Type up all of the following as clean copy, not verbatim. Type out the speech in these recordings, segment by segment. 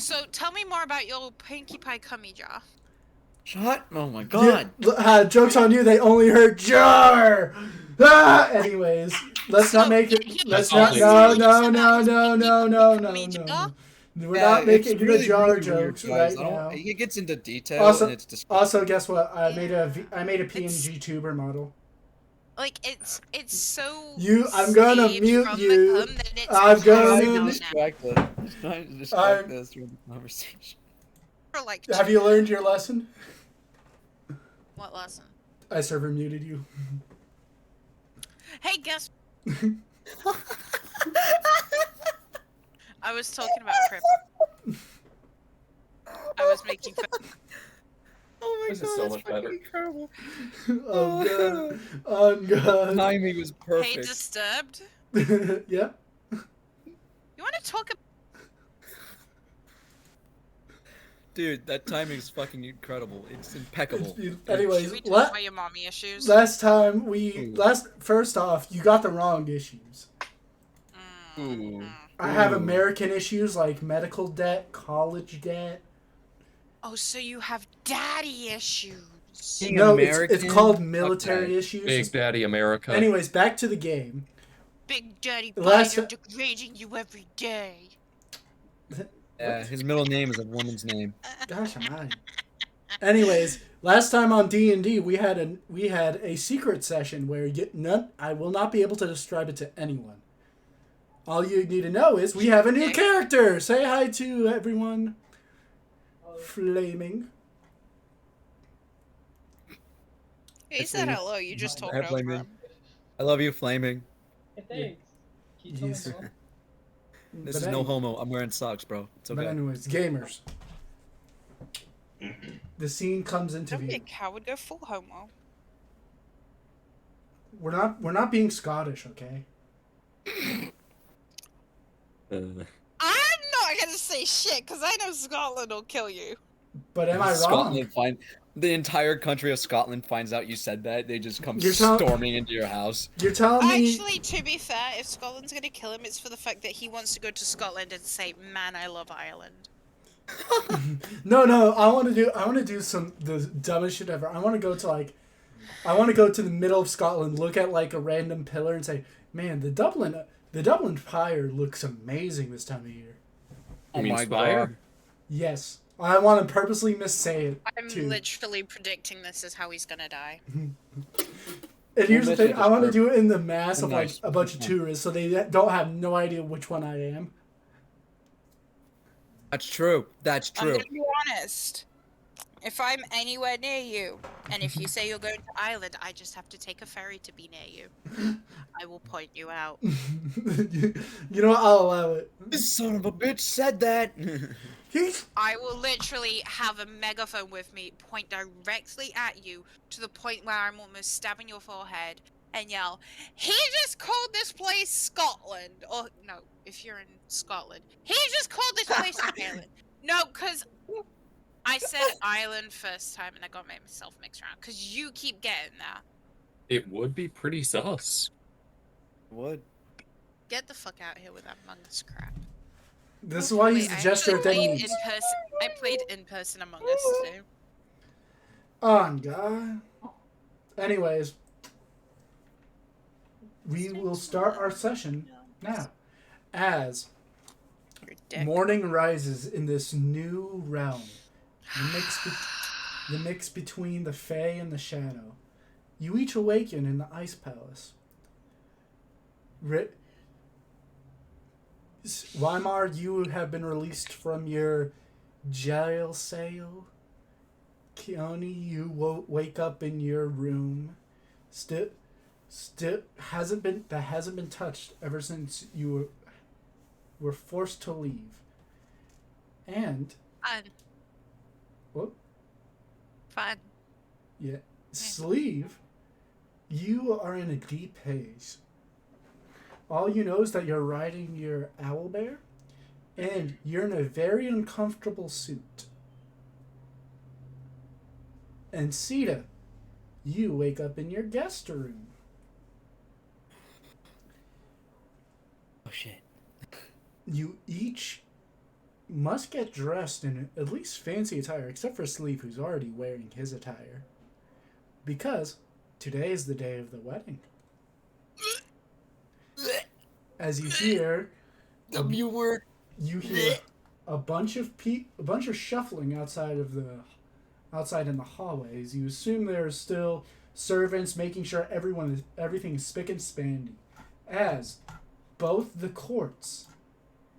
So tell me more about your Pinkie Pie cummy jar. Shut! Oh my god! Joke's on you, they only heard jar! Anyways, let's not make it. Let's not. No. We're not making the jar jokes right now. It gets into detail and it's disgusting. Also, guess what? I made a PNG tuber model. Like it's so. I'm gonna mute you. I'm gonna distract us from the conversation. Have you learned your lesson? What lesson? I server muted you. Hey, guess. I was talking about Crip. I was making fun. Oh my god, is so much better. Incredible. Oh god. Oh god. Timing was perfect. Hey, Disturbed. Yeah. You want to talk about? Dude, that timing is fucking incredible. It's impeccable. Anyways, Should we talk about your mommy issues? First off, you got the wrong issues. Ooh. I have American issues like medical debt, college debt. Oh, so you have daddy issues. No, it's called military issues. Big Daddy America. Anyways, back to the game. Big Daddy Biden degrading you every day. Yeah, his middle name is a woman's name. Gosh, am I? Anyways, last time on D&D, we had a secret session where I will not be able to describe it to anyone. All you need to know is we have a new character. Say hi to everyone. Flaming. He said hello. You just told over him. I love you, Flaming. Hey, thanks. This is no homo. I'm wearing socks, bro. It's okay. But anyways, gamers. The scene comes into Don't view. think how would go full homo. We're not being Scottish, okay? I'm not gonna say shit because I know Scotland will kill you. But am I wrong? The entire country of Scotland finds out you said that. They just come storming into your house. You're telling me... Actually, to be fair, if Scotland's gonna kill him, it's for the fact that he wants to go to Scotland and say, "Man, I love Ireland." No, I want to do the dumbest shit ever. I want to go to the middle of Scotland, look at like a random pillar, and say, "Man, the Dublin Pyre looks amazing this time of year." Oh my god! Yes. I want to purposely missay it. I'm literally predicting this is how he's gonna die. And here's the thing, I want to do it in the mass of like a bunch of tourists, so they don't have no idea which one I am. That's true. That's true. I'm gonna be honest. If I'm anywhere near you, and if you say you're going to Ireland, I just have to take a ferry to be near you. I will point you out. You know what? I'll allow it. This son of a bitch said that. I will literally have a megaphone with me, point directly at you, to the point where I'm almost stabbing your forehead, and yell, "He just called this place Scotland!" Or, no, if you're in Scotland. "He just called this place Ireland!" No, because I said Ireland first time, and I got myself mixed around, because you keep getting that. It would be pretty sus. Would. Get the fuck out of here with that Among Us crap. This is why he's the gesture that he needs. I played in person Among Us too. Oh god. Anyways, we will start our session now. As morning rises in this new realm, the mix between the Fae and the Shadow, you each awaken in the Ice Palace. Weimar, you have been released from your jail cell. Keone, you wake up in your room. Still hasn't been touched ever since you were forced to leave. And Fun. What? Fun. Yeah. Sleeve, you are in a deep haze. All you know is that you're riding your owlbear, and you're in a very uncomfortable suit. And Sita, you wake up in your guest room. Oh shit. You each must get dressed in at least fancy attire, except for Sleeve, who's already wearing his attire. Because today is the day of the wedding. As you hear, W word. you hear a bunch of shuffling outside in the hallways. You assume there's still servants making sure everything is spick and spandy, as both the courts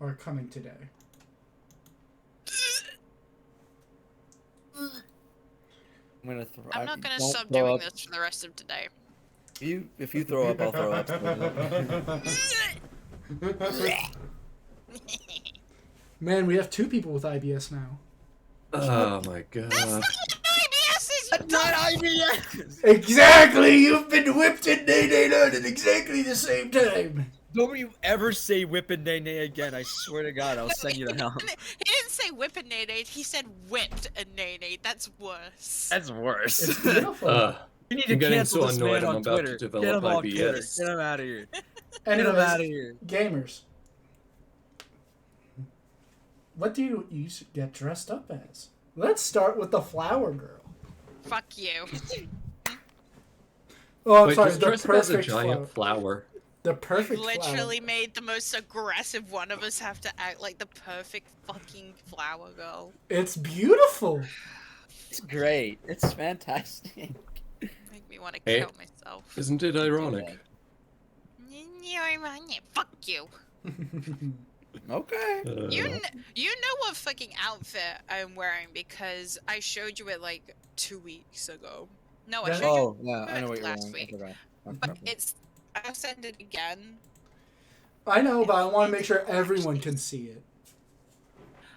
are coming today. I'm not gonna stop doing this for the rest of today. If you throw up, I'll throw up. Man, we have 2 people with IBS now. Oh my god. IBS is Not IBS. Exactly! You've been whipped and nay at exactly the same time! Don't you ever say whip and nay nay again. I swear to God, I'll send you to hell. He didn't say whip and nay-nay, he said whipped and nay-nay. That's worse. That's worse. It's beautiful. You need to I'm getting cancel so this annoyed man I'm on about to Twitter. develop Get him off Twitter. IBS. Get him out of here. Anyways, Get him out of here. gamers. What do you get dressed up as? Let's start with the flower girl. Fuck you. Oh, I'm Wait, sorry, just the dress up as a perfect giant flower. flower. The perfect Literally made the most aggressive one of us have to act like the perfect fucking flower girl. flower. It's beautiful. It's great. It's fantastic. Make me want to Hey. kill myself. Isn't it ironic? Fuck you. Okay. You know what fucking outfit I'm wearing because I showed you it like 2 weeks ago. No, I Yeah. showed you Oh, yeah, I know what you're last wearing. week. Okay. But it's I'll send it again. I know, but I want to make sure everyone can see it.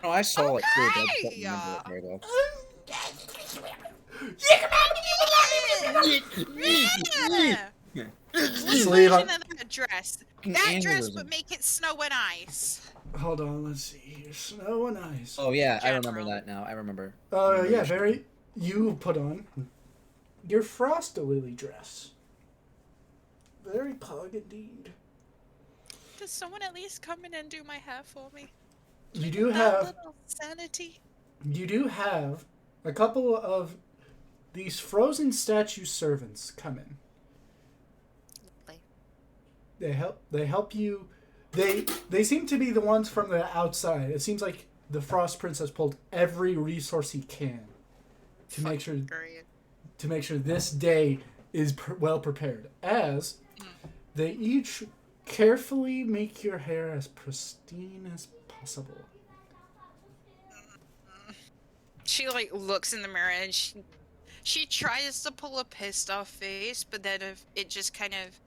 No, I saw it too, but I Okay. don't remember it very well. Yeah. What Sleeve version up. of that dress? Fucking That dress aneurysm. would make it snow and ice. Hold on, let's see here. Snow and ice. Oh yeah, I remember General. that now. I remember. Yeah, very. You put on your Frost Lily dress. Very pug indeed. Does someone at least come in and do my hair for me? You do That have little sanity. a couple of these frozen statue servants come in. Lovely. They help you. They seem to be the ones from the outside. It seems like the Frost Prince has pulled every resource he can to make sure Great. this day is well prepared. As they each carefully make your hair as pristine as possible. She like looks in the mirror and she tries to pull a pissed off face, but then if it just kind of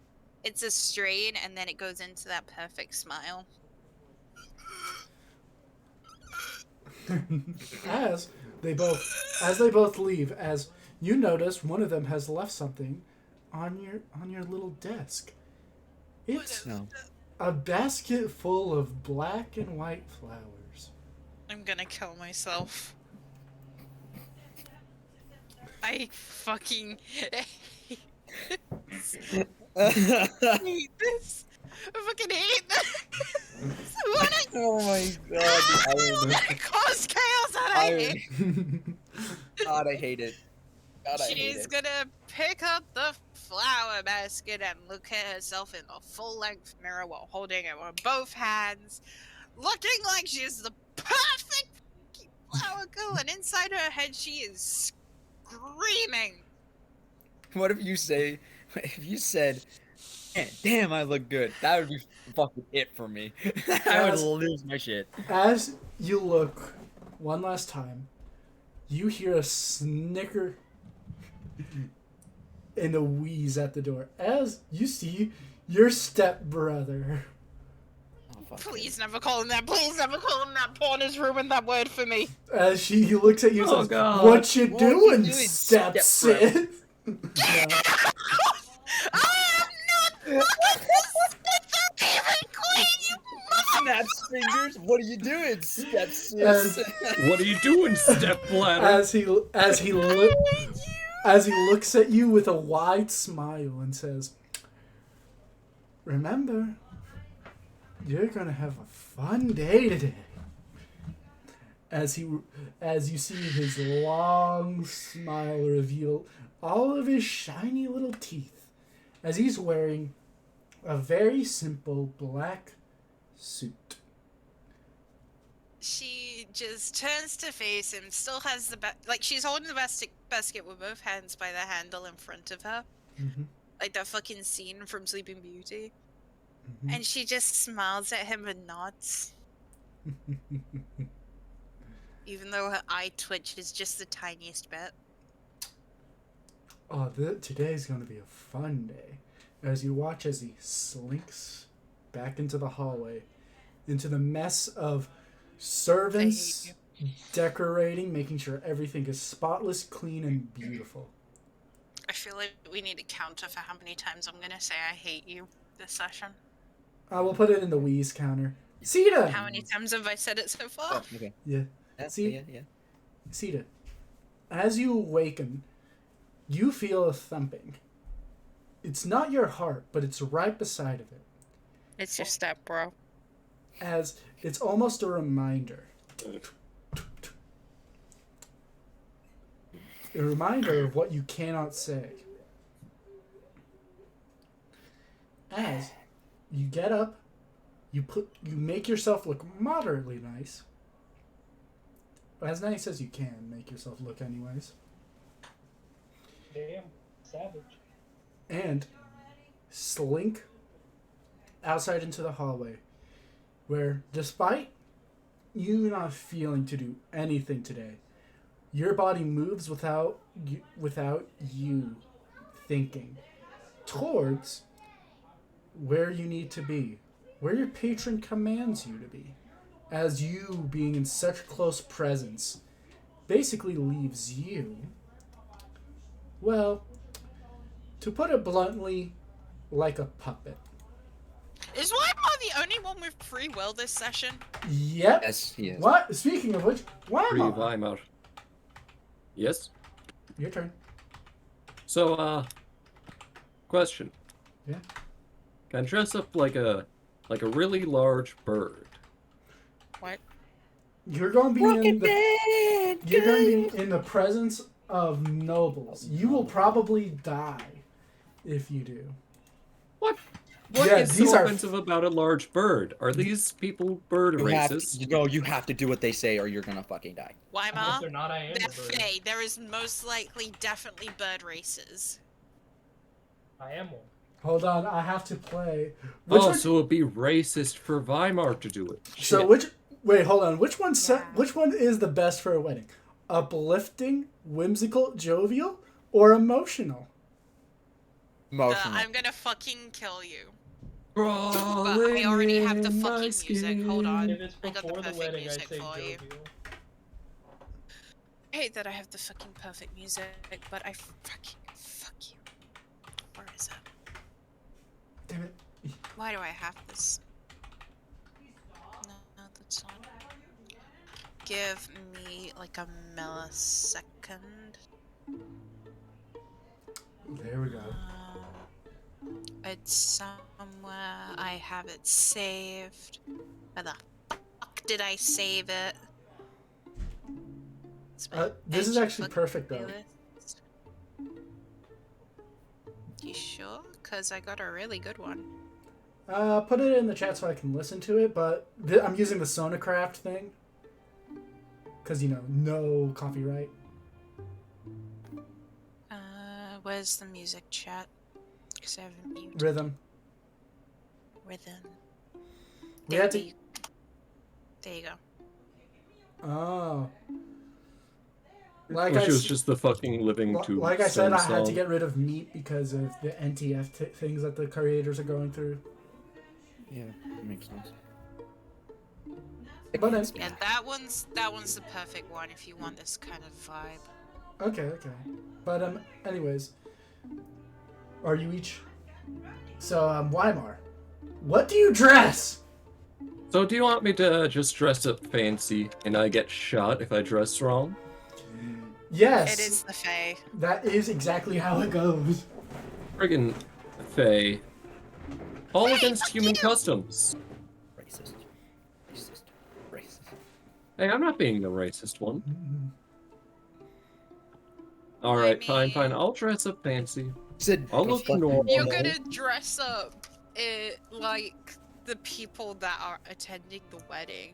it's a strain and then it goes into that perfect smile. as they both leave, as you notice one of them has left something on your little desk. It's No. a basket full of black and white flowers. I'm gonna kill myself. I fucking hate this. I fucking hate this. What Oh my God. cause chaos and I hate God, I hate it. God, I hate She's it. gonna pick up the flower basket and look at herself in the full-length mirror while holding it with both hands, looking like she's the perfect flower girl, and inside her head she is screaming. What if you said, "Man, damn, I look good." That would be fucking it for me. I would lose my shit. As you look one last time, you hear a snicker and a wheeze at the door as you see your stepbrother. Oh, fuck. Please never call him that. Please never call him that. Porn has ruined that word for me. As he looks at you and Oh, says, God. "What you What you doing, doing, stepson?" Yeah. I am not fucking queen, you Snaps fingers. What are you doing, stepsis? As, What are you doing, stepladder? as he looks at you with a wide smile and says, "Remember, you're gonna have a fun day today." as you see his long smile reveal all of his shiny little teeth as he's wearing a very simple black suit. She just turns to face him, still has the like she's holding the basket with both hands by the handle in front of her. Mm-hmm. Like that fucking scene from Sleeping Beauty. Mm-hmm. And she just smiles at him and nods. Even though her eye twitches just the tiniest bit. Oh, today's going to be a fun day. As you watch as he slinks back into the hallway, into the mess of servants decorating, making sure everything is spotless, clean, and beautiful. I feel like we need a counter for how many times I'm gonna say I hate you this session. We'll put it in the wheeze counter. Sita! How many times have I said it so far? Oh, okay. Yeah. Yeah. Sita, as you awaken, you feel a thumping. It's not your heart, but it's right beside of it. It's your step, bro. As it's almost a reminder. A reminder of what you cannot say. As you get up, you make yourself look moderately nice. As nice as you can make yourself look anyways. Damn, savage. And slink outside into the hallway, where despite you not feeling to do anything today, your body moves without you thinking towards where you need to be, where your patron commands you to be, as you being in such close presence basically leaves you, well, to put it bluntly, like a puppet. Is Weimar the only one with free will this session? Yep. Yes, he is. What? Speaking of which, Free Weimar. Weimar. Yes? Your turn. So, question. Yeah. Can I dress up like a really large bird? What? You're going to be you're going to be in the presence of nobles. You will probably die if you do. What? What Yeah, is these so are- offensive about a large bird? Are these people bird You have racist? you have to do what they say or you're gonna fucking die. Weimar? If they're not, I am They're a bird. fey. There is most likely definitely bird races. I am one. Hold on, I have to play. So it'd be racist for Weimar to do it. So Shit. wait, hold on. Which one is the best for a wedding? Uplifting, whimsical, jovial, or emotional? Emotional. I'm gonna fucking kill you. Crawling But I already have the in my fucking music. Hold on. If it's I got the before the perfect wedding, I music say for you. jovial. I hate that I have the fucking perfect music, but I fucking fuck you. Where is it? Damn it. Why do I have this? No, that's not. Give me like a millisecond. There we go. It's somewhere. I have it saved. Where the fuck did I save it? It's my This is Edge actually book perfect though. playlist. You sure? Cause I got a really good one. Put it in the chat so I can listen to it, but I'm using the Sonacraft thing. Because, no copyright. Where's the music chat? Because I haven't muted. Rhythm. Rhythm. We had to... There you go. Oh. Which was just the fucking living to Like I said, I had to song. get rid of meat because of the NTF things that the creators are going through. Yeah, that makes sense. But then, Yeah, that one's the perfect one if you want this kind of vibe. okay. But anyways, are you each? So Weimar, what do you dress? So do you want me to just dress up fancy and I get shot if I dress wrong? Yes, It is the Fae. that is exactly how it goes. Friggin' Faye. All Hey, against fuck human you! customs. Racist. Hey, I'm not being the racist one. Mhm. All I right, fine. mean- I'll dress up fancy. Said I'll look fucking normal. You're no. gonna dress up like the people that are attending the wedding,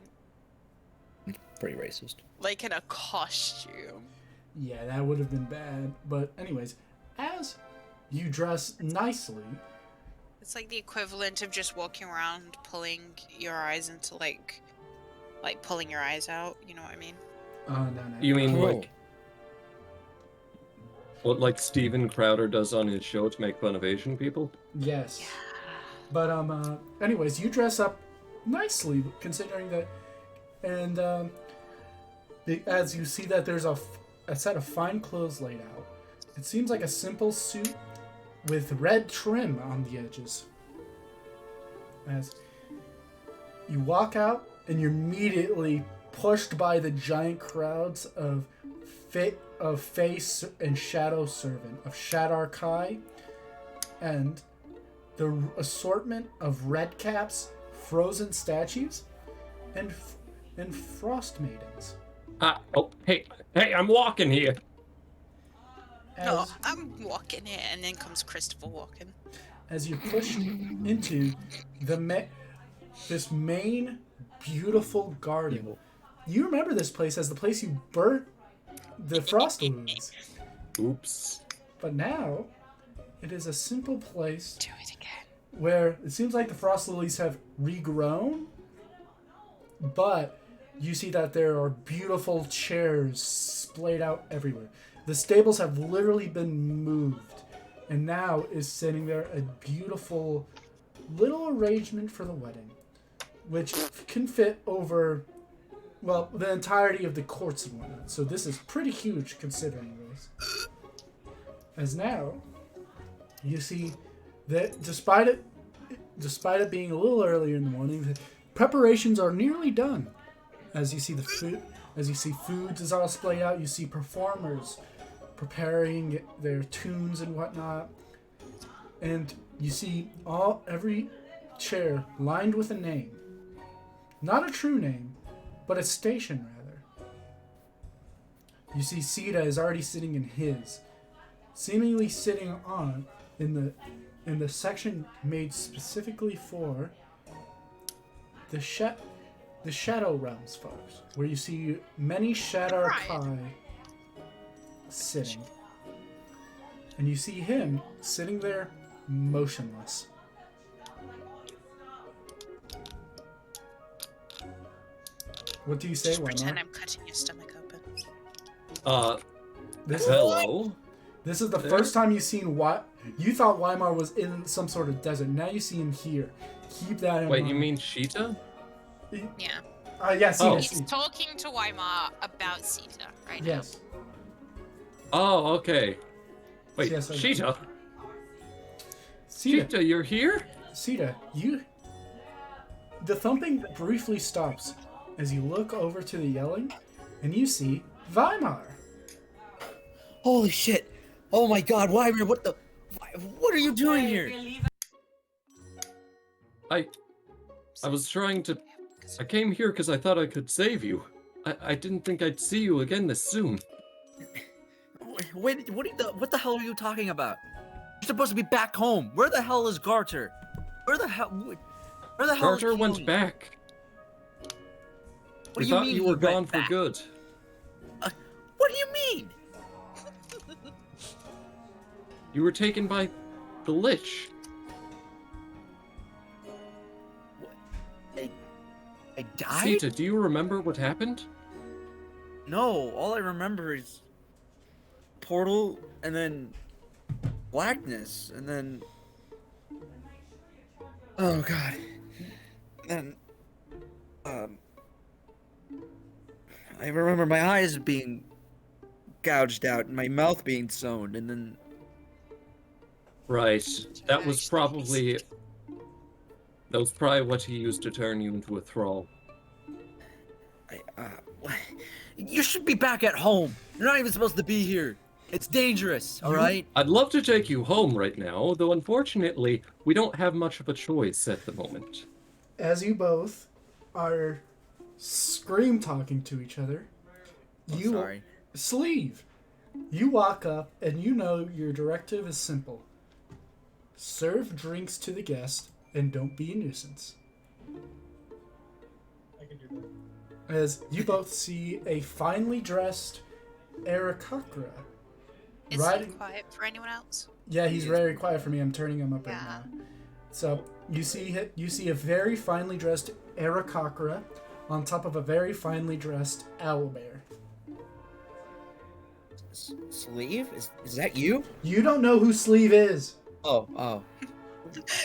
Pretty racist. like in a costume. Yeah, that would have been bad. But anyways, as you dress nicely, It's like the equivalent of just walking around pulling your eyes into like pulling your eyes out. You know what I mean? no. You mean Oh. like what, like Steven Crowder does on his show to make fun of Asian people? Yes. But anyways, you dress up nicely considering that, and as you see that there's a set of fine clothes laid out. It seems like a simple suit with red trim on the edges. As you walk out and you're immediately pushed by the giant crowds of Face and Shadow Servant, of Shadar Kai, and the assortment of red caps, frozen statues, and frost maidens. Hey, I'm walking here. No, As, I'm walking in, and then comes Christopher walking. as you push into this main beautiful garden. You remember this place as the place you burnt the frost balloons. Oops. But now, it is a simple place Do it again. where it seems like the frost lilies have regrown, but you see that there are beautiful chairs splayed out everywhere. The stables have literally been moved, and now is sitting there a beautiful little arrangement for the wedding, which can fit over, well, the entirety of the courts and whatnot. So this is pretty huge considering this. As now, you see that despite it being a little earlier in the morning, the preparations are nearly done. As you see foods is all splayed out. You see performers preparing their tunes and whatnot, and you see every chair lined with a name, not a true name, but a station rather. You see Sita is already sitting in his, seemingly sitting on in the section made specifically for the Shadow Realms folks, where you see many Shadar Kai sitting. And you see him sitting there motionless. What do you say, Just pretend Weimar? I'm cutting your stomach open. Hello? This is the first time you've seen what you thought Weimar was in some sort of desert. Now you see him here. Keep that in Wait, mind. you mean Sheeta? Yeah. Yes, Oh. He's talking to Weimar about Sita right Yes. Oh, okay. Wait, Yes, I- Sheeta? Sita, Sheeta, you're here? Sita, the thumping briefly stops as you look over to the yelling, and you see Weimar. Holy shit! Oh my god, Wyvern, what are you doing here? I was trying to... I came here because I thought I could save you. I didn't think I'd see you again this soon. Wait, what the hell are you talking about? You're supposed to be back home. Where the hell is Garter? Where the hell is Carter went Keely? back. What We do you thought mean you he were went gone for back? good. What do you mean? You were taken by the Lich. I died? Sita, do you remember what happened? No, all I remember is portal and then blackness and then oh god. Then I remember my eyes being gouged out and my mouth being sewn and then Right. That was probably what he used to turn you into a thrall. you should be back at home. You're not even supposed to be here. It's dangerous, all right? I'd love to take you home right now, though unfortunately, we don't have much of a choice at the moment. As you both are scream talking to each other. I'm sorry. Sleeve. You walk up and you know your directive is simple. Serve drinks to the guest and don't be a nuisance. I can do that. As you both see a finely dressed Aarakocra Is riding. he quiet for anyone else? Yeah, he's very quiet for me. I'm turning him up right Yeah. now. So you see a very finely dressed Aarakocra on top of a very finely dressed owlbear. Sleeve? Is that you? You don't know who Sleeve is. Oh.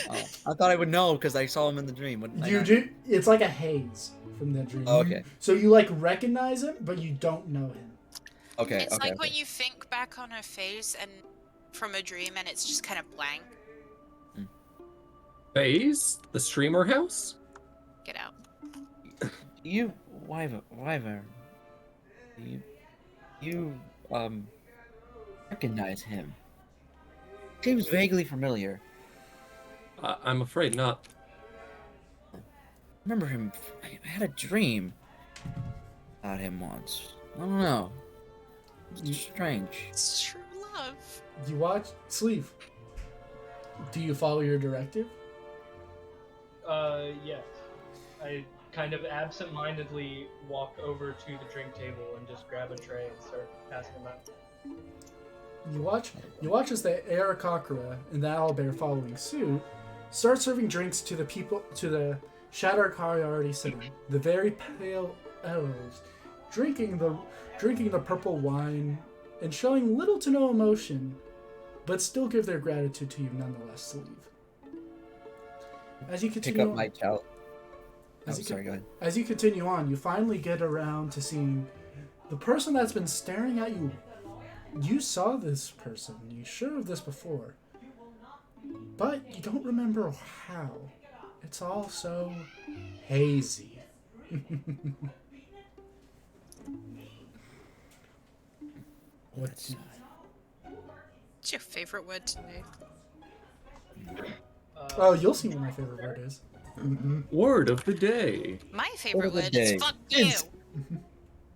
I thought I would know because I saw him in the dream. Wouldn't I You not? do. It's like a haze from that dream. Oh, okay. So you like recognize him, but you don't know him. Okay. It's okay. like when you think back on her face and from a dream and it's just kind of blank. Phase? The streamer house? Get out. You, Wyvern. You recognize him. Seems vaguely familiar. I'm afraid not. Remember him? I had a dream about him once. I don't know. It's strange. It's true love. You watch Sleeve. Do you follow your directive? Yes. I kind of absent-mindedly walk over to the drink table and just grab a tray and start passing them out. You watch as the Aarakocra and the owlbear following suit start serving drinks to the Shadar-kai already sitting. The very pale elves drinking the purple wine and showing little to no emotion, but still give their gratitude to you nonetheless, Sleeve. As you Pick continue up my child. Oh, As you sorry, go ahead. As you continue on, you finally get around to seeing the person that's been staring at you. You saw this person. You're sure of this before. But you don't remember how. It's all so hazy. What's What's your favorite word today? Oh, you'll see what my favorite word is. Word of the day. My favorite of the word day is fuck you. is-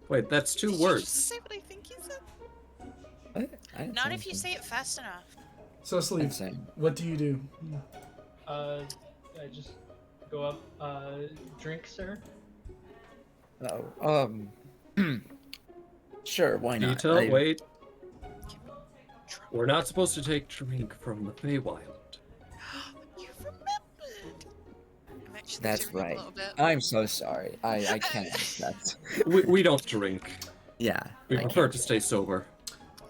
Wait, that's two Did you words. just say what I think you said? what? I didn't Not say if you anything. say it fast enough. So, Sleep, Insane. what do you do? I just go up, drink, sir. Oh, sure, why not? Detail, I- wait. We're not supposed to take drink from the Feywild. You remembered. I'm actually That's tearing up right. a little bit. I'm so sorry. I can't. That's We don't drink. yeah. We I prefer can't. to stay sober.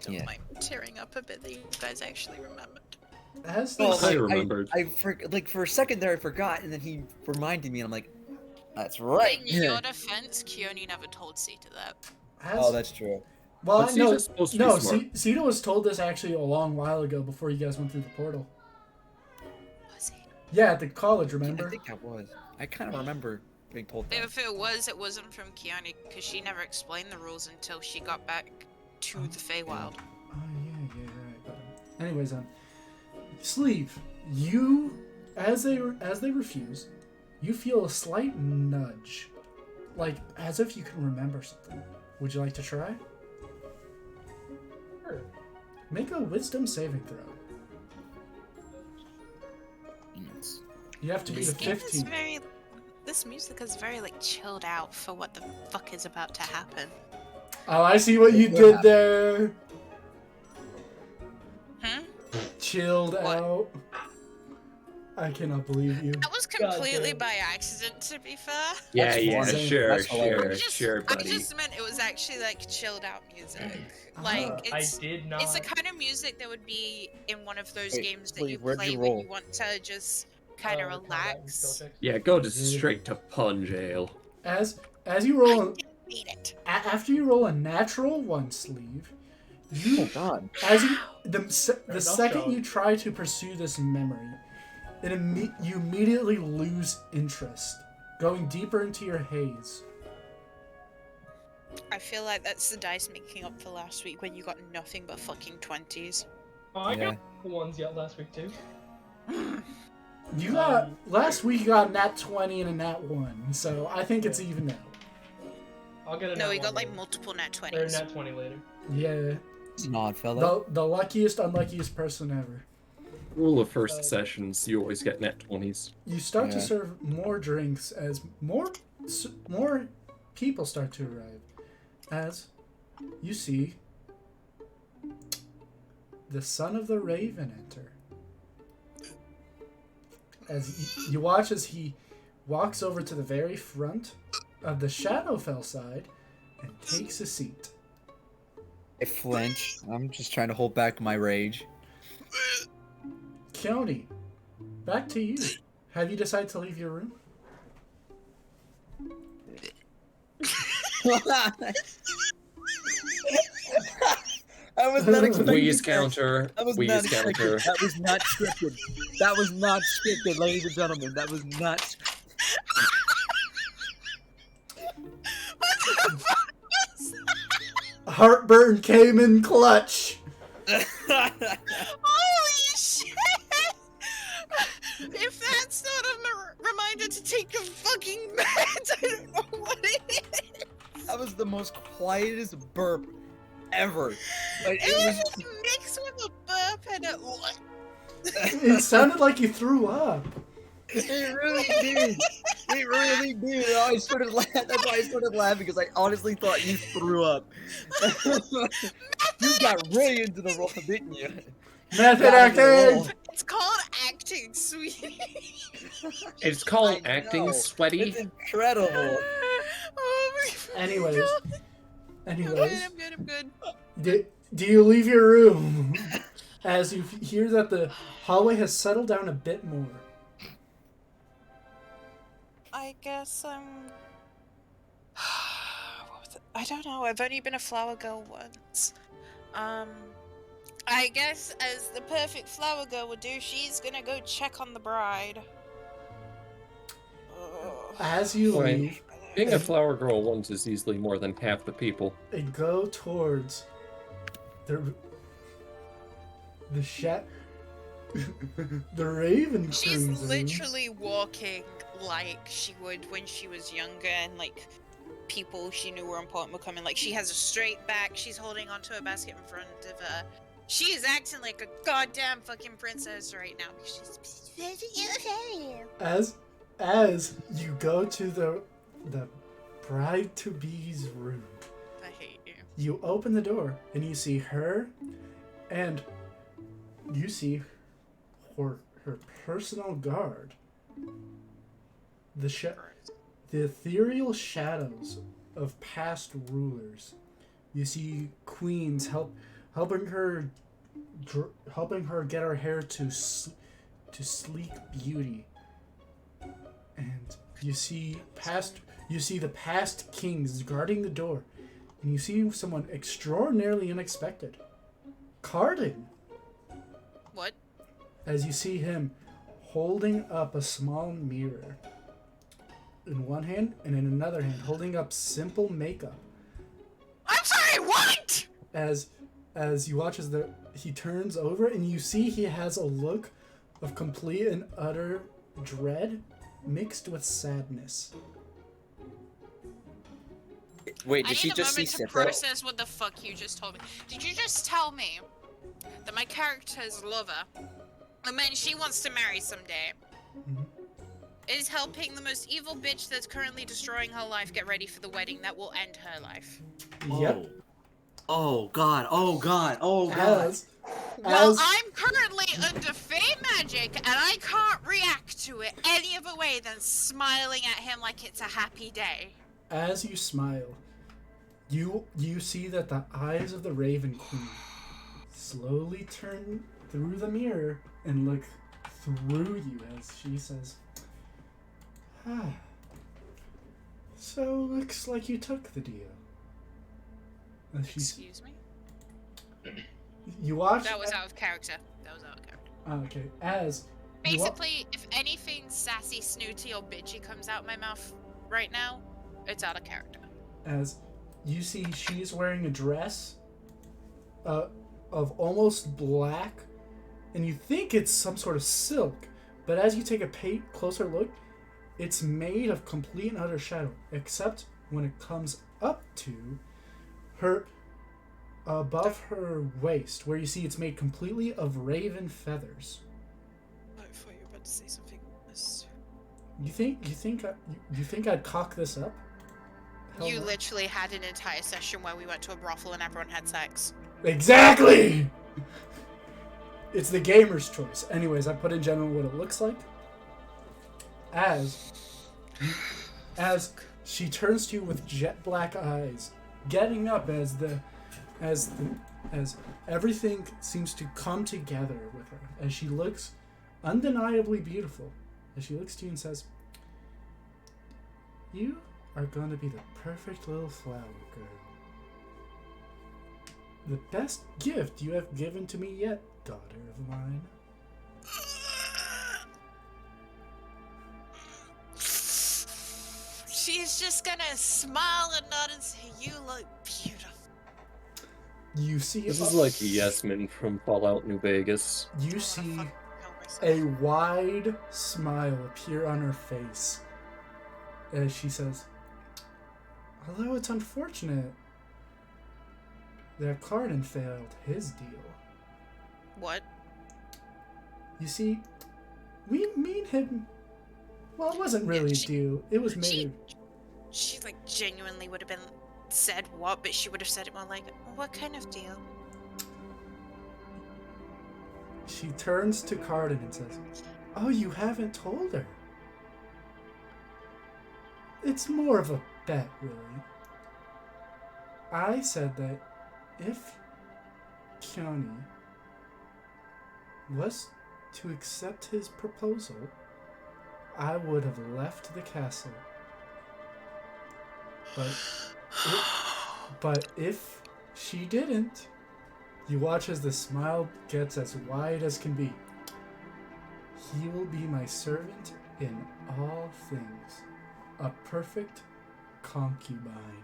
Don't Yeah. mind tearing up a bit that you guys actually remembered. As Well, this, I remembered. like for a second there, I forgot, and then he reminded me, and I'm like, "That's right." In your defense, Keone never told Sita that. Oh, that's true. well, But no, Sita's supposed to be no. smart. Sita was told this actually a long while ago before you guys went through the portal. Was he? Yeah, at the college, I remember? think I was. I kind of remember being told that. If it wasn't from Keone, because she never explained the rules until she got back to the Feywild. Oh yeah, right. But, anyways, Sleeve, you as they refuse, you feel a slight nudge, like as if you can remember something. Would you like to try? Sure. Make a wisdom saving throw. Yes. You have to beat This a game is 15. very. This music is very like chilled out for what the fuck is about to happen. Oh, I see what you did there. Hmm? Chilled What? out. I cannot believe you. That was completely damn. by accident, to be fair. Yeah, That's yeah, funny. sure, That's sure, hilarious. sure, I buddy. just meant it was actually like chilled out music. Like Ah. I it's did not. it's the kind of music that would be in one of those Wait, games that wait, you where'd play you when roll? you want to just kind of combat and skill relax. checks. Yeah, go to straight to pun jail. As you roll, Beat it. after you roll a natural one, Sleeve, Oh you God. as you the Enough second dog. you try to pursue this memory, you immediately lose interest, going deeper into your haze. I feel like that's the dice making up for last week when you got nothing but fucking 20s. Oh, I Yeah. got the ones yet last week too. You got last week. You got a nat 20 and a nat 1, so I think it's even now. I'll get a No, nat we got one like later. multiple nat Or 20s. nat 20 later. Yeah. He's an odd fellow. The luckiest, unluckiest person ever. Rule of first sessions, you always get net 20s. You start to Yeah. serve more drinks as more people start to arrive. As you see the son of the raven enter. As you watch as he walks over to the very front of the Shadowfell side and takes a seat. I flinch. I'm just trying to hold back my rage. Keone, back to you. Have you decided to leave your room? I was not expecting Wheeze that. counter. That was Wheeze not expected. counter. That was not scripted. That was not scripted, ladies and gentlemen. That was not scripted. Heartburn came in clutch. Holy shit! If that's not a reminder to take your fucking meds, I don't know what it is. That was the most quietest burp ever. Like, It was just mixed with a burp and a... It sounded like you threw up. It really did. It really did. And I started laughing. That's why I started laughing, because I honestly thought you threw up. You got really into the role, didn't you? Method Got into the acting. role. It's called acting, sweetie. It's called I acting, know. sweaty. It's incredible. Oh my fucking Anyways. God. Anyways, I'm good. do you leave your room as you hear that the hallway has settled down a bit more? I guess what was it? I don't know. I've only been a flower girl once. I guess as the perfect flower girl would do, she's gonna go check on the bride. Ugh. As you Right. leave Being a flower girl once is easily more than half the people. and go towards the the Raven She's Cruiser. literally walking like she would when she was younger, and like people she knew were important were coming. Like she has a straight back, she's holding onto a basket in front of her. She is acting like a goddamn fucking princess right now. She's As you go to the bride to be's room, I hate you. you open the door and you see her, and you see her personal guard. The ethereal shadows of past rulers. You see queens helping her get her hair to sleek beauty, and you see the past kings guarding the door, and you see someone extraordinarily unexpected, Cardin, What? as you see him holding up a small mirror in one hand, and in another hand holding up simple makeup. I'm sorry, what? As you watch as he turns over, and you see he has a look of complete and utter dread mixed with sadness. Wait, I did she need a just see moment to Sipro? process what the fuck you just told me. Did you just tell me that my character's lover, the man she wants to marry someday, Mhm. is helping the most evil bitch that's currently destroying her life get ready for the wedding that will end her life? Yep. Oh god. Oh god. Oh god. Well, As I'm currently under fey magic, and I can't react to it any other way than smiling at him like it's a happy day. as you smile, you see that the eyes of the Raven Queen slowly turn through the mirror and look through you as she says, "Ah, so looks like you took the deal." As Excuse me? you watch. That was out of character. Okay, as you wa- Basically, if anything sassy, snooty, or bitchy comes out my mouth right now, it's out of character. as you see she's wearing a dress of almost black, and you think it's some sort of silk, but as you take a closer look, it's made of complete and utter shadow, except when it comes up to her, above her waist, where you see it's made completely of raven feathers. I thought you were about to say something else. You think I'd cock this up? Hell You no. literally had an entire session where we went to a brothel and everyone had sex. Exactly! It's the gamer's choice. Anyways, I put in general what it looks like. As she turns to you with jet black eyes, getting up as everything seems to come together with her, as she looks undeniably beautiful, as she looks to you and says, "You are going to be the perfect little flower girl. The best gift you have given to me yet, daughter of mine." She's just gonna smile and nod and say, "You look beautiful." You see This is like Yasmin from Fallout New Vegas. you see Help myself. a wide smile appear on her face as she says, "Although it's unfortunate that Cardin failed his deal. What? You see, me and him, well, it wasn't really a deal. It was made. She like genuinely would have been said what, but she would have said it more like, "What kind of deal?" She turns to Cardin and says, "Oh, you haven't told her." It's more of a bet, really. I said that if Keone was to accept his proposal, I would have left the castle. But if she didn't, you watch as the smile gets as wide as can be. He will be my servant in all things, a perfect concubine.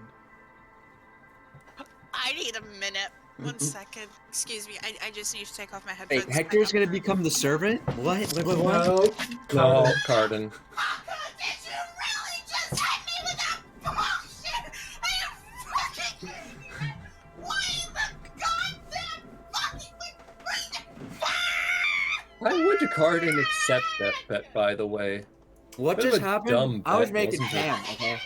I need a minute. 1 second. Excuse me. I just need to take off my headphones. Wait, Hector's gonna become the servant? What? Wait, what? No, No, Cardin. Cardin. Did you really just hit me with that bullshit? Are you fucking... Why the goddamn fucking... Why would Cardin accept that bet, by the way? What Bit of just a happened? dumb I was bet, making wasn't it? ham, okay?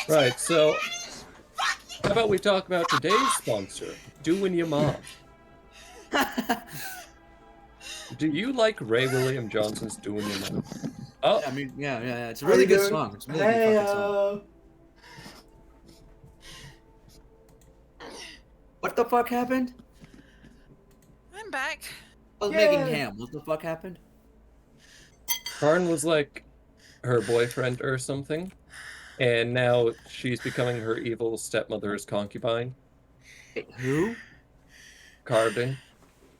Right, so how about we talk about today's sponsor, Doing Your Mom. Do you like Ray William Johnson's Doing Your Mom? Oh, I mean, yeah. It's a How you really good doing? song. It's a really good fucking song. What the fuck happened? I'm back. I was Yay. making ham. What the fuck happened? Karn was like her boyfriend or something, and now she's becoming her evil stepmother's concubine, Wait, who? Cardin.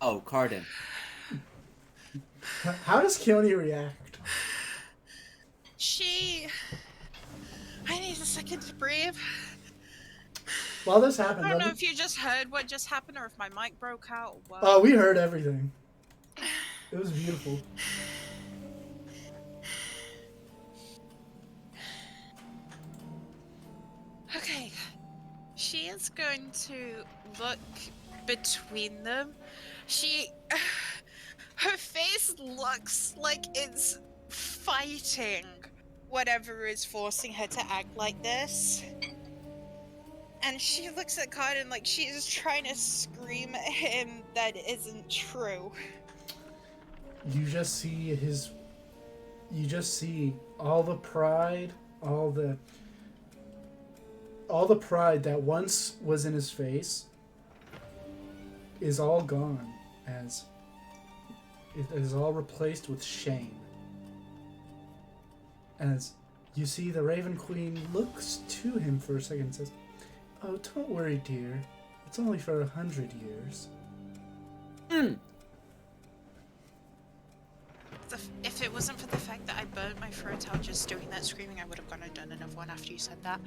Oh, Cardin. How does Keone react? I need a second to breathe. While this I happened, don't know if you just heard what just happened or if my mic broke out or what. oh, we heard everything. It was beautiful. Okay. She is going to look between them. Her face looks like it's fighting whatever is forcing her to act like this. And she looks at Cardin like she is trying to scream at him that isn't true. You just see all the pride, all the pride that once was in his face is all gone, as it is all replaced with shame. As you see the Raven Queen looks to him for a second and says, "Oh, don't worry, dear. It's only for 100 years." If it wasn't for the fact that I burnt my throat out just doing that screaming, I would have gone and done another one after you said that.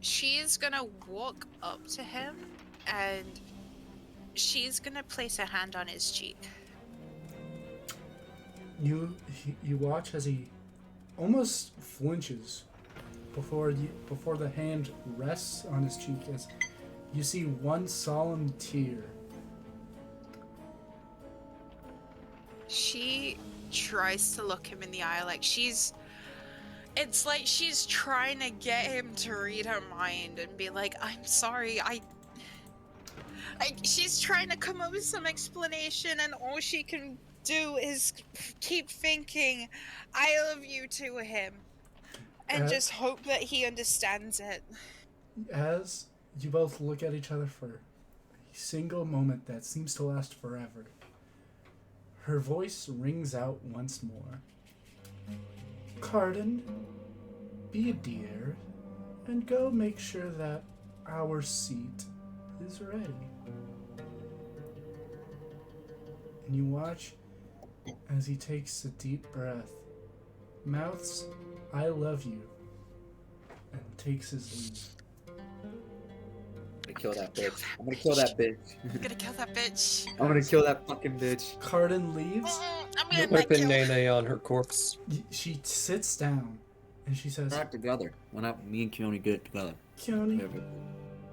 She's gonna walk up to him and she's gonna place her hand on his cheek. You watch as he almost flinches before the hand rests on his cheek as you see one solemn tear. She tries to look him in the eye it's like she's trying to get him to read her mind and be like, I'm sorry, she's trying to come up with some explanation, and all she can do is keep thinking, I love you to him, and just hope that he understands it. As you both look at each other for a single moment that seems to last forever, her voice rings out once more. Carden, be a dear, and go make sure that our seat is ready. And you watch as he takes a deep breath, mouths, I love you, and takes his leave. I'm gonna kill that bitch. I'm gonna kill that bitch. I'm gonna kill that bitch. I'm gonna kill that fucking bitch. Carden leaves. I'm gonna Whipping kill. Nene on her corpse. She sits down and she says, We're not together. When me and Keone get together. Keone,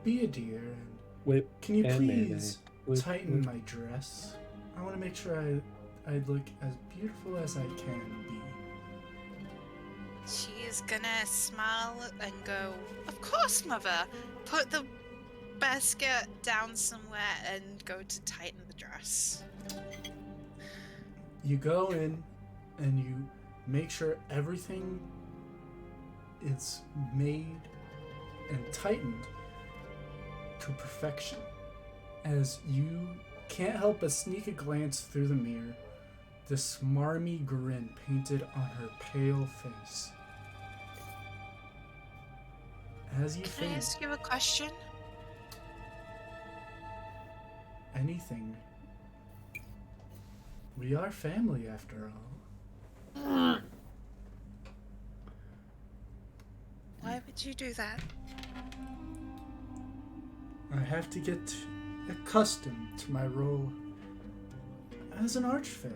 be a dear, and Whip can you and please Nene. tighten my dress? I want to make sure I look as beautiful as I can be. She is gonna smile and go, of course, mother. Put the basket down somewhere and go to tighten the dress. You go in and you make sure everything is made and tightened to perfection. As you can't help but sneak a glance through the mirror, the smarmy grin painted on her pale face. As you Can I think ask you a question? anything, we are family after all. Why would you do that? I have to get accustomed to my role as an archfey.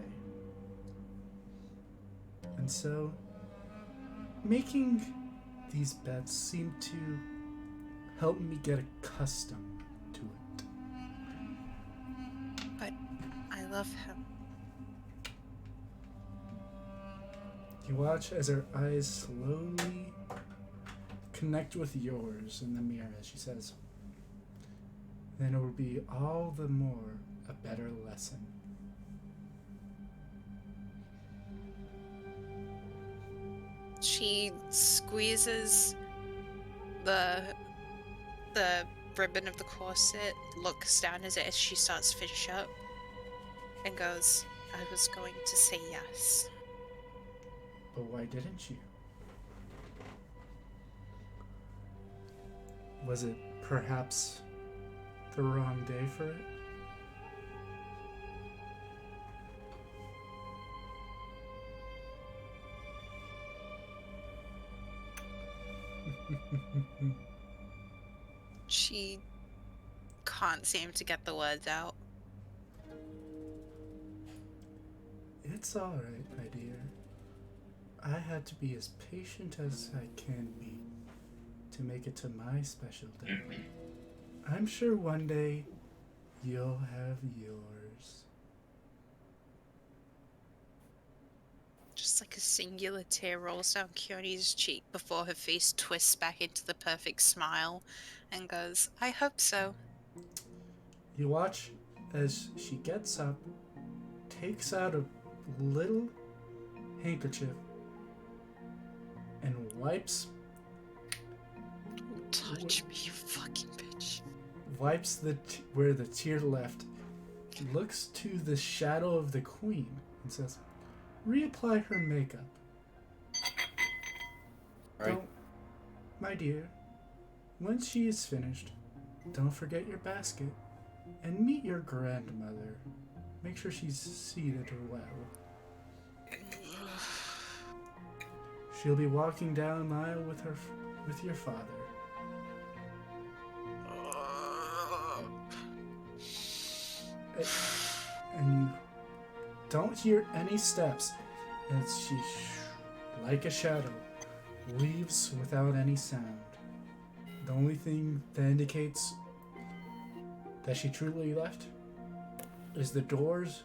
And so, making these bets seemed to help me get accustomed to it. But I love him. You watch as her eyes slowly connect with yours in the mirror as she says, then it will be all the more a better lesson. She squeezes the ribbon of the corset, looks down as she starts to finish up, and goes, I was going to say yes. But why didn't you? Was it perhaps the wrong day for it? She can't seem to get the words out. It's alright, my dear. I had to be as patient as I can be to make it to my special day. I'm sure one day you'll have yours. Just like a singular tear rolls down Keone's cheek before her face twists back into the perfect smile and goes, I hope so. You watch as she gets up, takes out a little handkerchief, and wipes Touch me, you fucking bitch. where the tear left, looks to the shadow of the queen and says, reapply her makeup. Right. Don't, my dear, once she is finished, don't forget your basket and meet your grandmother. Make sure she's seated well. She'll be walking down the aisle with your father. And you don't hear any steps as she, like a shadow, leaves without any sound. The only thing that indicates that she truly left is the doors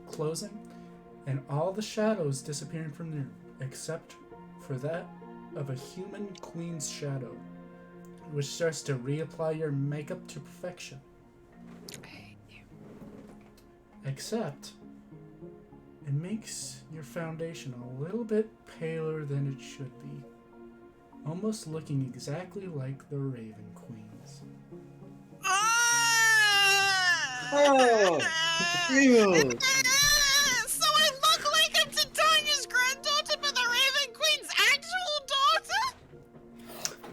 closing and all the shadows disappearing from the room, except for that of a human queen's shadow, which starts to reapply your makeup to perfection. Except it makes your foundation a little bit paler than it should be, almost looking exactly like the Raven Queen's. Oh, dude. So I look like I'm Titania's granddaughter, but the Raven Queen's actual daughter?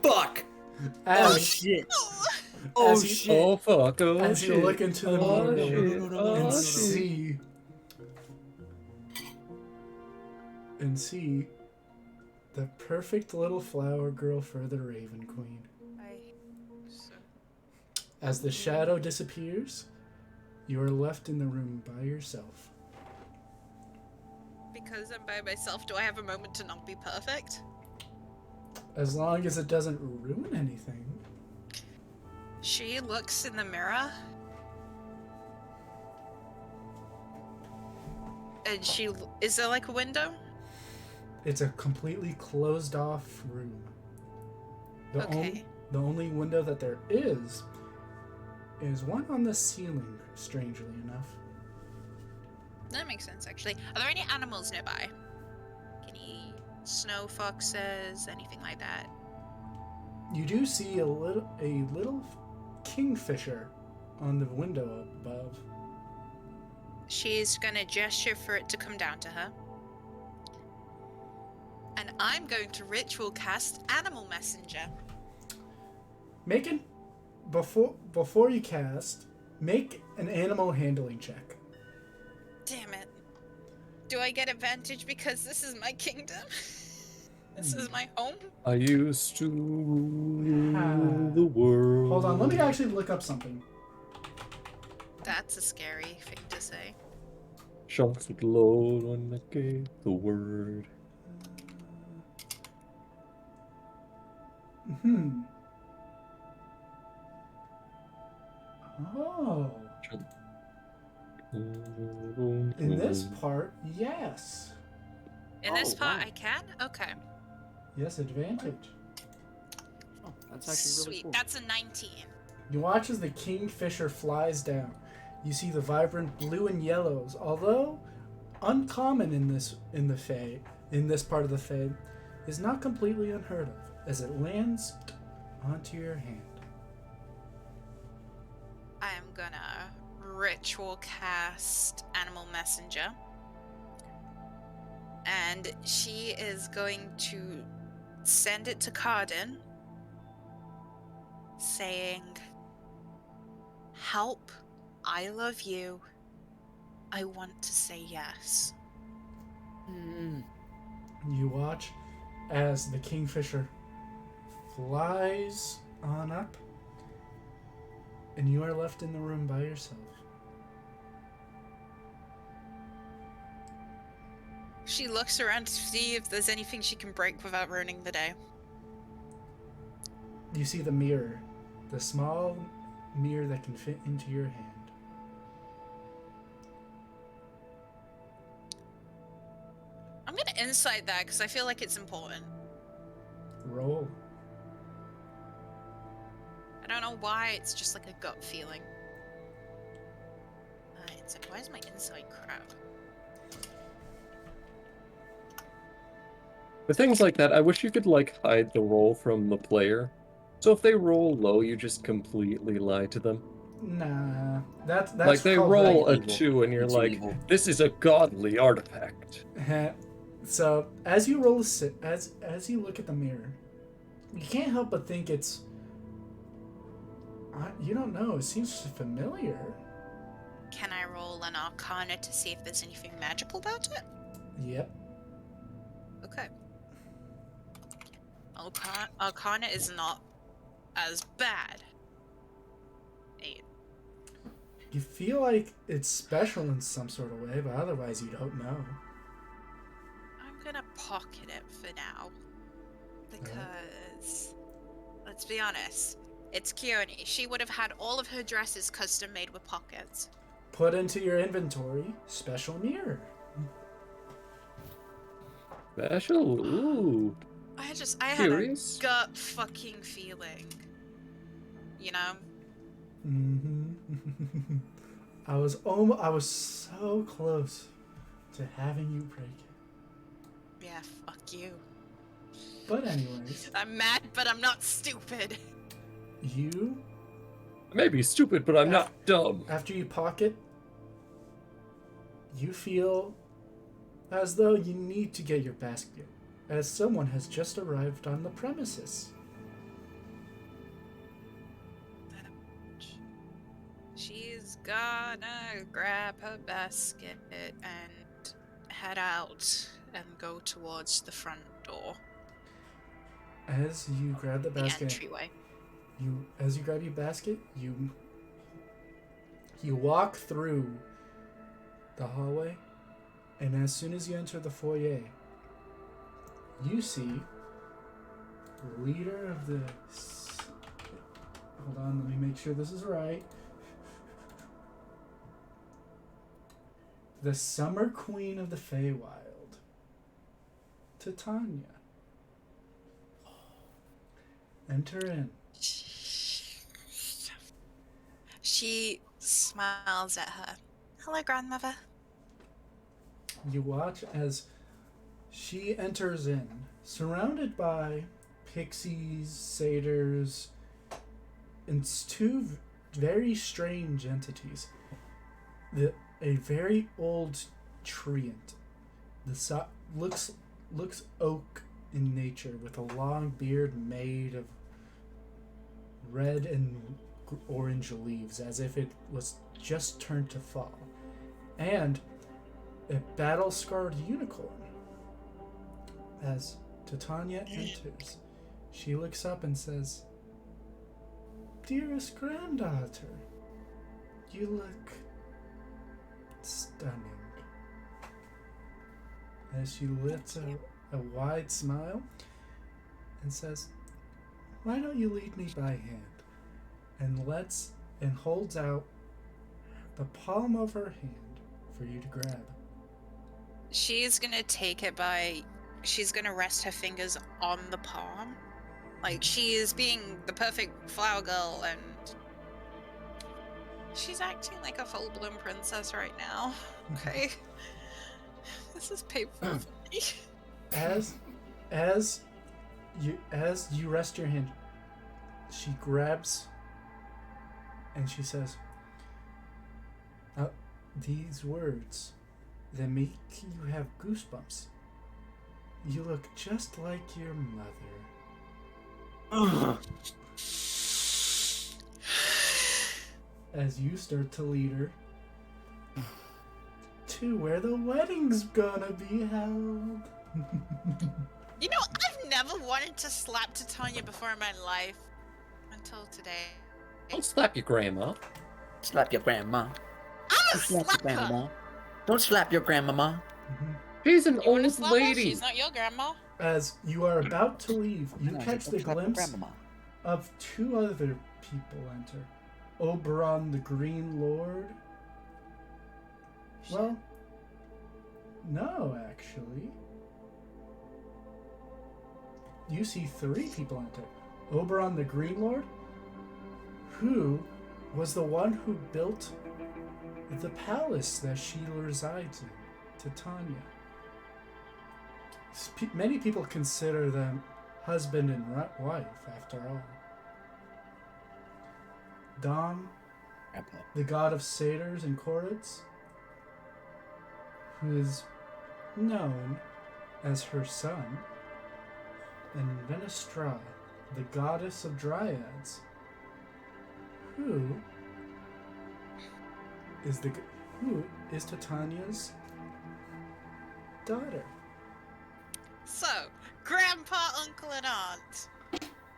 Fuck. Oh shit. Oh As you- shit. Oh fuck! Oh As shit! you look into the oh mirror shit! and Oh shit! see the perfect little flower girl for the Raven Queen. As the shadow disappears, you are left in the room by yourself. Because I'm by myself, do I have a moment to not be perfect? As long as it doesn't ruin anything. She looks in the mirror. And is there like a window? It's a completely closed off room. Okay. The only window that there is one on the ceiling, strangely enough. That makes sense, actually. Are there any animals nearby? Any snow foxes, anything like that? You do see a little kingfisher on the window above. She's gonna gesture for it to come down to her. And I'm going to ritual cast Animal Messenger. Before you cast, make an animal handling check. Damn it. Do I get advantage because this is my kingdom? This is my home? I used to rule the world. Hold on, let me actually look up something. That's a scary thing to say. Shots would load when I gave the word. Oh. In this part, yes. In this part, wow. I can? Okay. Yes, advantage. Oh, that's actually really Sweet. cool. That's a 19. You watch as the kingfisher flies down. You see the vibrant blue and yellows, although uncommon in this part of the Fae, is not completely unheard of as it lands onto your hand. I am gonna ritual cast Animal Messenger. And she is going to send it to Cardin, saying, "Help, I love you. I want to say yes." You watch as the kingfisher flies on up, and you are left in the room by yourself. She looks around to see if there's anything she can break without ruining the day. You see the mirror, the small mirror that can fit into your hand. I'm gonna insight that because I feel like it's important. Roll. I don't know why, it's just like a gut feeling. It's like, why is my insight crap? For things like that, I wish you could, like, hide the roll from the player. So if they roll low, you just completely lie to them. Nah, that's like, they called roll a evil. 2 and you're It's like, evil. this is a godly artifact. So as you roll as you look at the mirror, you can't help but think it's. You don't know. It seems familiar. Can I roll an Arcana to see if there's anything magical about it? Yep. Okay. Arcana is not as bad. 8. You feel like it's special in some sort of way, but otherwise you don't know. gonna pocket it for now. Because, let's be honest, it's Keone. She would have had all of her dresses custom made with pockets. Put into your inventory special mirror. Special. Ooh. I had Curious. a gut fucking feeling. You know? Mm-hmm. I was so close to having you break it. Yeah, fuck you. But anyways, I'm mad, but I'm not stupid. you, I may be stupid, but I'm not dumb. after you pocket, you feel as though you need to get your basket, as someone has just arrived on the premises. She's gonna grab her basket and head out and go towards the front door. As you grab the The basket, entryway. as you grab your basket, you walk through the hallway, and as soon as you enter the foyer, you see the leader of the. Hold on, let me make sure this is right. The Summer Queen of the Feywild, Titania. Enter in. She smiles at her. Hello, grandmother. You watch as she enters in, surrounded by pixies, satyrs, and two very strange entities. A very old treant. Looks oak in nature, with a long beard made of red and orange leaves, as if it was just turned to fall, and a battle-scarred unicorn. As Titania enters, she looks up and says, "Dearest granddaughter, you look stunning." As she lets a wide smile and says, "Why don't you lead me by hand?" And holds out the palm of her hand for you to grab. She's gonna take it by. She's gonna rest her fingers on the palm. Like, she is being the perfect flower girl, and she's acting like a full-blown princess right now. Okay? This is painful for me. As you rest your hand, she grabs and she says, "These words, they make you have goosebumps. You look just like your mother." As you start to lead her to where the wedding's gonna be held. You know, I've never wanted to slap Titania before in my life. Until today. Don't slap your grandma. Slap your grandma. I'm a Slap your slapper! grandma. Don't slap your grandmama. She's an You wanna old slap her? lady. She's not your grandma. As you are about to leave, you No, catch don't the slap your glimpse grandmama. of two other people enter. Oberon the Green Lord. Well, no, actually. You see three people enter. Oberon the Green Lord, who was the one who built the palace that she resides in, Titania. Many people consider them husband and wife, after all. Dom, Grandpa. the god of satyrs and chords, who is known as her son, and Venestra, the goddess of dryads, who is Titania's daughter. So, grandpa, uncle, and aunt.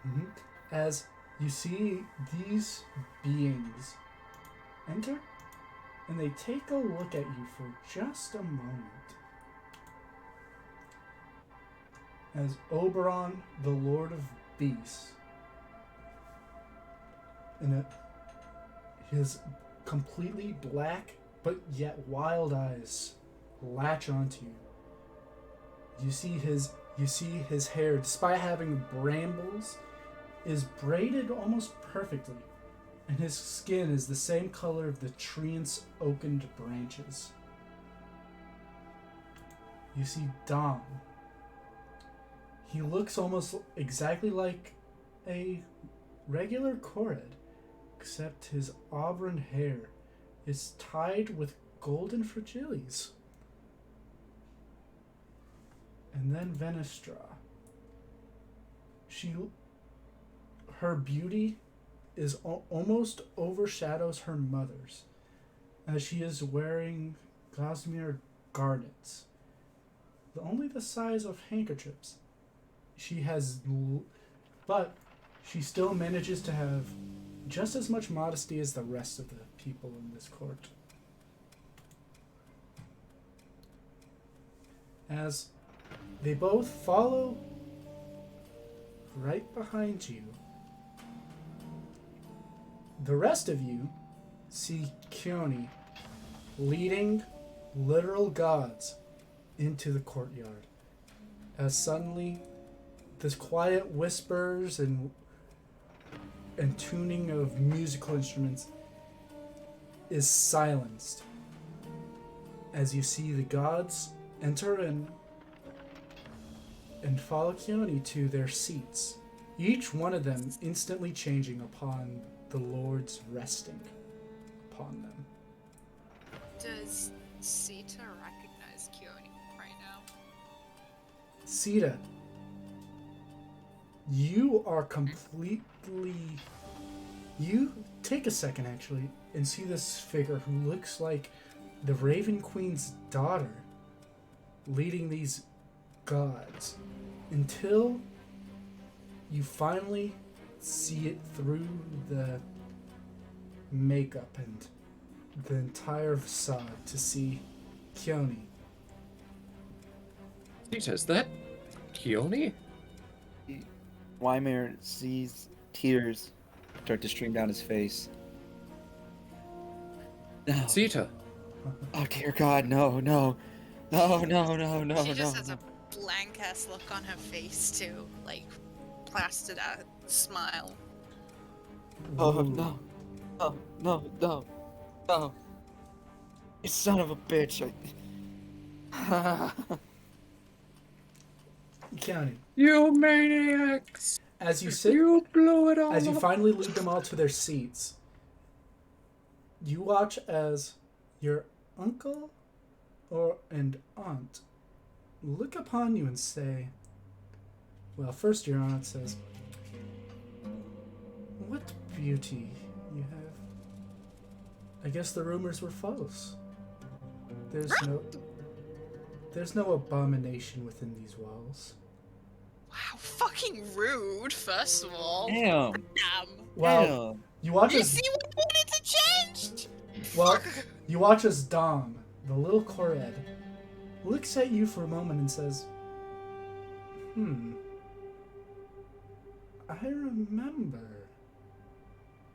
Mhm. As you see these beings enter, and they take a look at you for just a moment. as Oberon, the Lord of Beasts, and his completely black but yet wild eyes latch onto you. You see his hair, despite having brambles, is braided almost perfectly, and his skin is the same color of the tree's oakened branches. You see Dom. He looks almost exactly like a regular Korred, except his auburn hair is tied with golden fragiles. And then Venestra. Her beauty is almost overshadows her mother's, as she is wearing gossamer garnets, only the size of handkerchiefs. But she still manages to have just as much modesty as the rest of the people in this court. As they both follow right behind you, the rest of you see Keone leading literal gods into the courtyard. As suddenly, this quiet whispers and tuning of musical instruments is silenced as you see the gods enter in and follow Keone to their seats, each one of them instantly changing upon the Lord's resting upon them. Does Sita recognize Keone right now? Sita, you are completely... You take a second, actually, and see this figure who looks like the Raven Queen's daughter leading these gods, until you finally see it through the makeup and the entire facade to see Keone. Sita, is that Keone? Wymer sees tears start to stream down his face. No. Sita. Oh dear God, no. No, She just no. has a blank ass look on her face too, like plastered out smile. Oh, Ooh. no. Oh, no. You son of a bitch. Keone, You maniacs! as you sit, You blew it all as you up. finally lead them all to their seats, you watch as your uncle and aunt look upon you and say, well, first your aunt says, "What beauty you have. I guess the rumors were false. There's no abomination within these walls." Wow, fucking rude, first of all. Damn. Damn. Well, you watch You as see what I wanted to change? well, Fuck. you watch as Dom, the little Korred, looks at you for a moment and says, I remember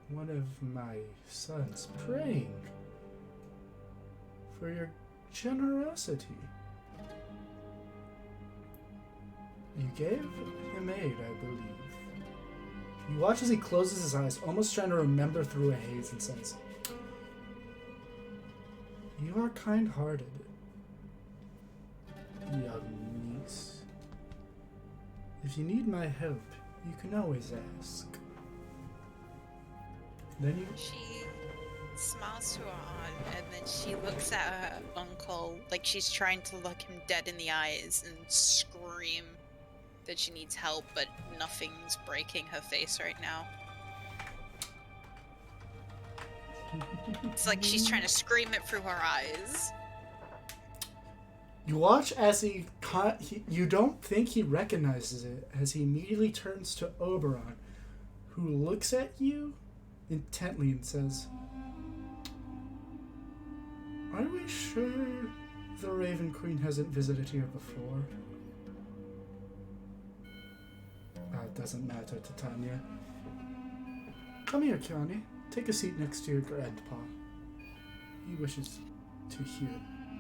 one of my sons praying for your generosity. You gave him aid, I believe. You watch as he closes his eyes, almost trying to remember through a haze, and says, "You are kind-hearted, young niece. If you need my help, you can always ask." Then you... She smiles to her aunt and then she looks at her uncle like she's trying to look him dead in the eyes and scream that she needs help, but nothing's breaking her face right now. It's like she's trying to scream it through her eyes. You watch as you don't think he recognizes it, as he immediately turns to Oberon, who looks at you intently and says, "Are we sure the Raven Queen hasn't visited here before?" It doesn't matter to Tanya. Come here, Kiani. Take a seat next to your grandpa. He wishes to hear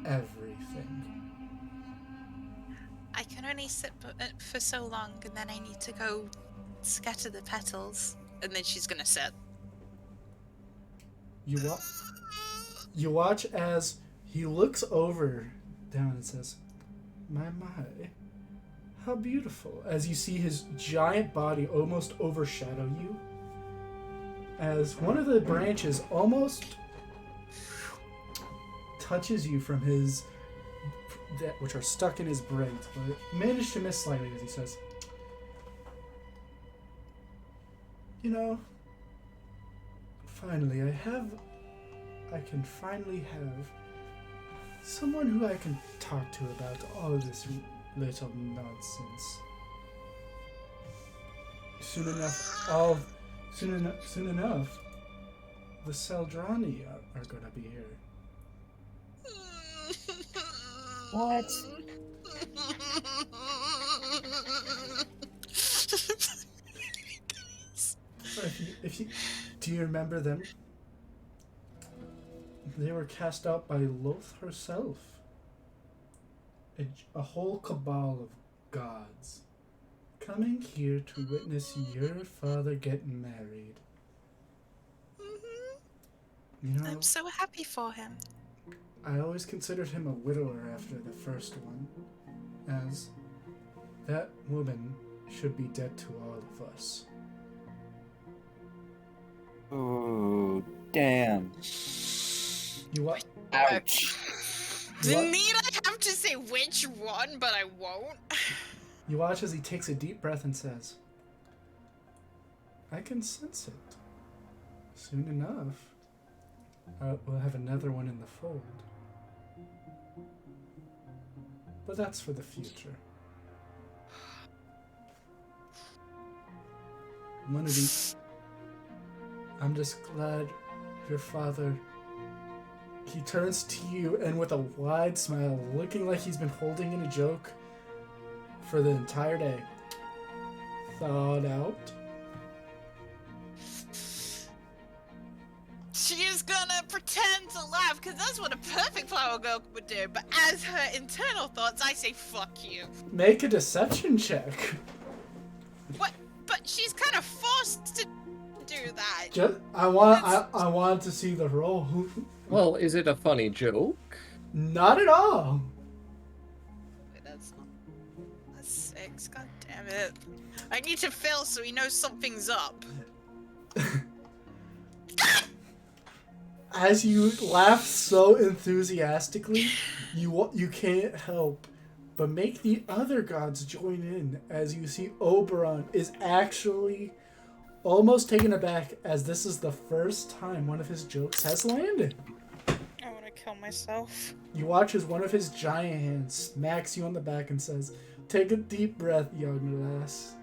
everything. I can only sit for so long, and then I need to go scatter the petals. And then she's gonna sit. You watch as he looks over down and says, my, how beautiful. As you see his giant body almost overshadow you. As one of the branches almost touches you from his, which are stuck in his braids, but managed to miss slightly as he says, you know, finally I can finally have someone who I can talk to about all this little nonsense. Soon enough, the Seldrani are gonna be here. What? Do you remember them? They were cast out by Loth herself. A whole cabal of gods coming here to witness your father get married. You know, I'm so happy for him. I always considered him a widower after the first one, as that woman should be dead to all of us. Oh, damn. You what? Ouch. Need I have to say which one, but I won't? You watch as he takes a deep breath and says, I can sense it. Soon enough, we'll have another one in the fold. But that's for the future. I'm just glad your father... He turns to you and with a wide smile, looking like he's been holding in a joke for the entire day. Thawed out. She is gonna pretend to laugh, because that's what a perfect flower girl would do. But as her internal thoughts, I say, fuck you. Make a deception check. What? But she's kind of forced to do that. I want to see the roll. Well, is it a funny joke? Not at all. Wait, that's 6. God damn it. I need to fail so he knows something's up. As you laugh so enthusiastically, you can't help but make the other gods join in as you see Oberon is actually almost taken aback as this is the first time one of his jokes has landed. I want to kill myself. You watch as one of his giant hands smacks you on the back and says, take a deep breath, young lass.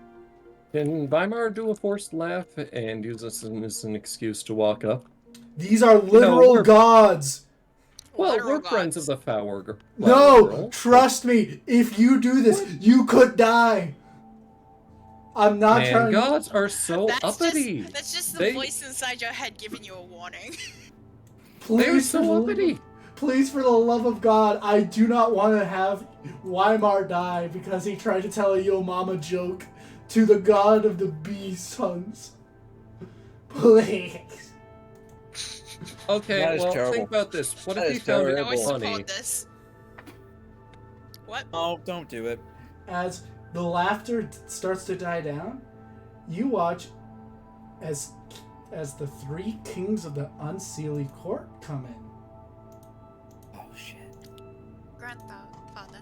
Can Weimar do a forced laugh and use this as an excuse to walk up? These are literal gods! Well, Literal we're friends gods. of the flower girl. No! Trust me! If you do this, you could die! I'm not trying. Gods are so That's uppity. That's just the voice inside your head giving you a warning. They're so uppity. Please, for the love of God, I do not want to have Weimar die because he tried to tell a Yo Mama joke to the god of the bee sons. Please. Okay, That is well, terrible. think about this. What That if he is found it terrible. I funny? support this. What? Oh, don't do it. As the laughter starts to die down, you watch as the 3 kings of the Unseelie court come in. Oh, shit. Grant that, Father.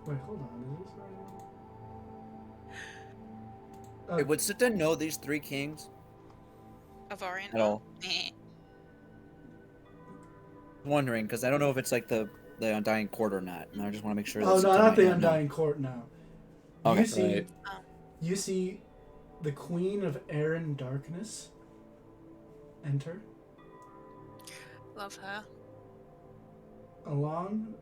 Wait, hold on. Is this right? Wait, would Sita know these 3 kings? Of Orient? At all? Eh. I'm wondering, because I don't know if it's like the Undying Court or not, and I just want to make sure. Oh, that no, Sita not might the not know. Undying Court now. Okay. Right. You see the Queen of Air and Darkness enter, Love her. along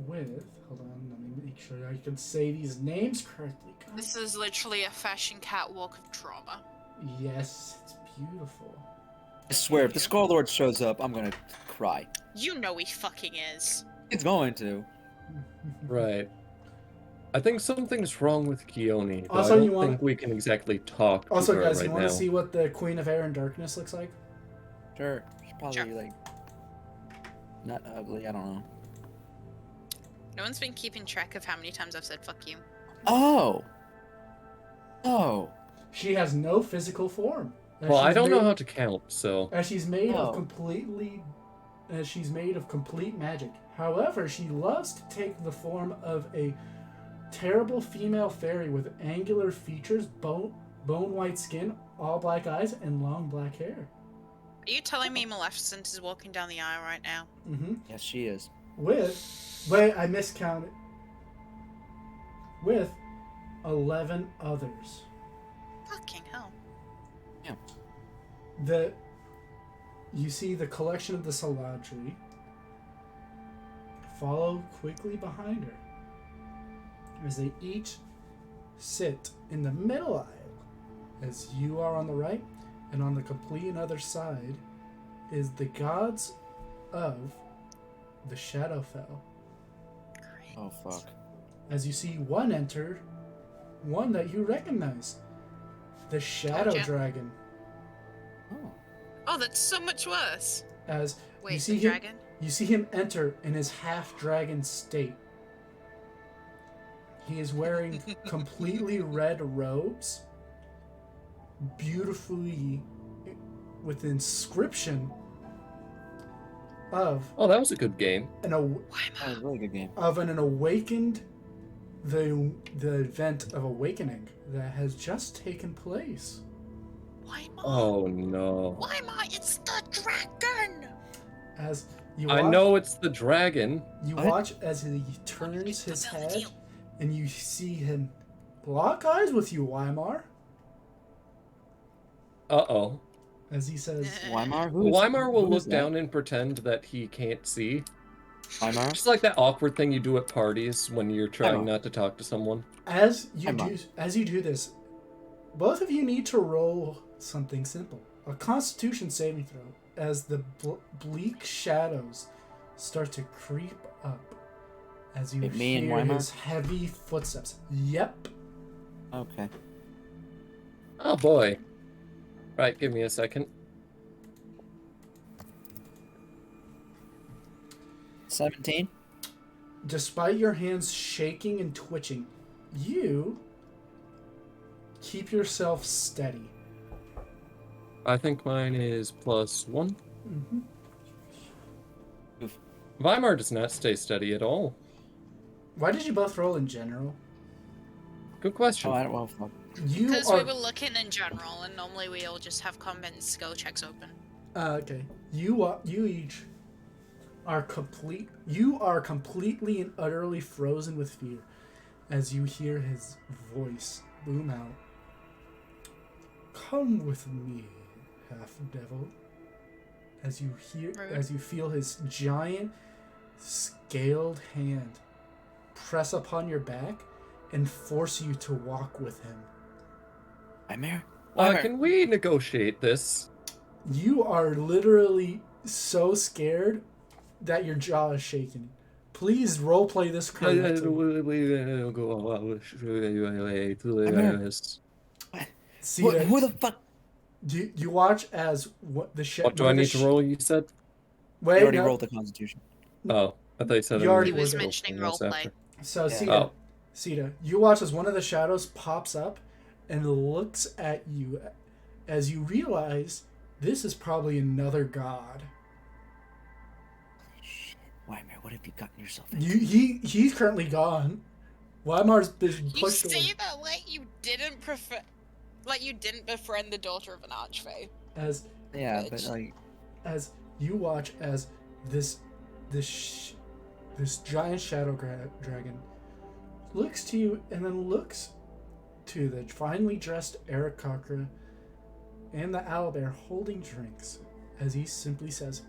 with Hold on, let me make sure I can say these names correctly. guys. This is literally a fashion catwalk of trauma. Yes, it's beautiful. I swear, if the Skull Lord shows up, I'm gonna cry. You know he fucking is. It's going to. Right. I think something's wrong with Keone, but Also, I you don't wanna- think we can exactly talk to Also, her guys, right you want now. to see what the Queen of Air and Darkness looks like? Sure. She's probably Sure. like not ugly. I don't know. No one's been keeping track of how many times I've said fuck you. Oh. Oh. She has no physical form. As Well, I she's don't know made- how to count, so... As she's made Oh. of complete magic. However, she loves to take the form of a terrible female fairy with angular features, bone white skin, all black eyes, and long black hair. Are you telling me Maleficent is walking down the aisle right now? Mm-hmm. Yes, she is. Wait, I miscounted. With 11 others. Fucking hell. You see the collection of the Saladri follow quickly behind her as they each sit in the middle aisle, as you are on the right, and on the complete other side is the gods of the Shadowfell. Great. Oh fuck. As you see one enter, one that you recognize, the Shadow ya. Dragon. Oh. Oh, that's so much worse. As Wait, you see the him, dragon? you see him enter in his half-dragon state. He is wearing completely red robes, beautifully with inscription of Oh, that was a good game. an That was a really good game. an awakened, the event of awakening that has just taken place. Why am I? Oh, no. Why am I? It's the dragon! As you I watch, know it's the dragon. you What? watch as he turns his Fulfill the head, deal. and you see him lock eyes with you, Weimar, Uh-oh. as he says, Weimar? Who is Weimar will who look is that? down and pretend that he can't see. Weimar? Just like that awkward thing you do at parties when you're trying Oh. not to talk to someone. as you Weimar. do this, both of you need to roll something simple, a Constitution saving throw, as the bleak shadows start to creep up, as you Wait, me and hear Weimar? his heavy footsteps. Yep. Okay. Oh, boy. Right, give me a second. 17? Despite your hands shaking and twitching, you keep yourself steady. I think mine is +1. Mm-hmm. Weimar does not stay steady at all. Why did you both roll in general? Good question. Oh, I don't well fuck. You Because are we were looking in general, and normally we all just have combat and skill checks open. okay. You each are complete. You are completely and utterly frozen with fear, as you hear his voice boom out. Come with me, half devil. As you Rude. feel his giant, scaled hand press upon your back and force you to walk with him. Weimar? Weimar? Can we negotiate this? You are literally so scared that your jaw is shaking. Please roleplay this correctly. See What, that- who the fuck? you watch as what the What do I need to roll, you said? Wait, You already no. rolled the Constitution. Oh, I thought you said You already He was did. mentioning That's roleplay. after. So Yeah. Sita, you watch as one of the shadows pops up and looks at you as you realize this is probably another god. Shit. Weimar, what have you gotten yourself into? He's currently gone. Weimar's been You pushed away. see that, like, you didn't prefer... Like, you didn't befriend the daughter of an archfey. As Yeah, but like, as you watch as this giant shadow dragon looks to you and then looks to the finely dressed Eric Cochran and the owlbear holding drinks, as he simply says,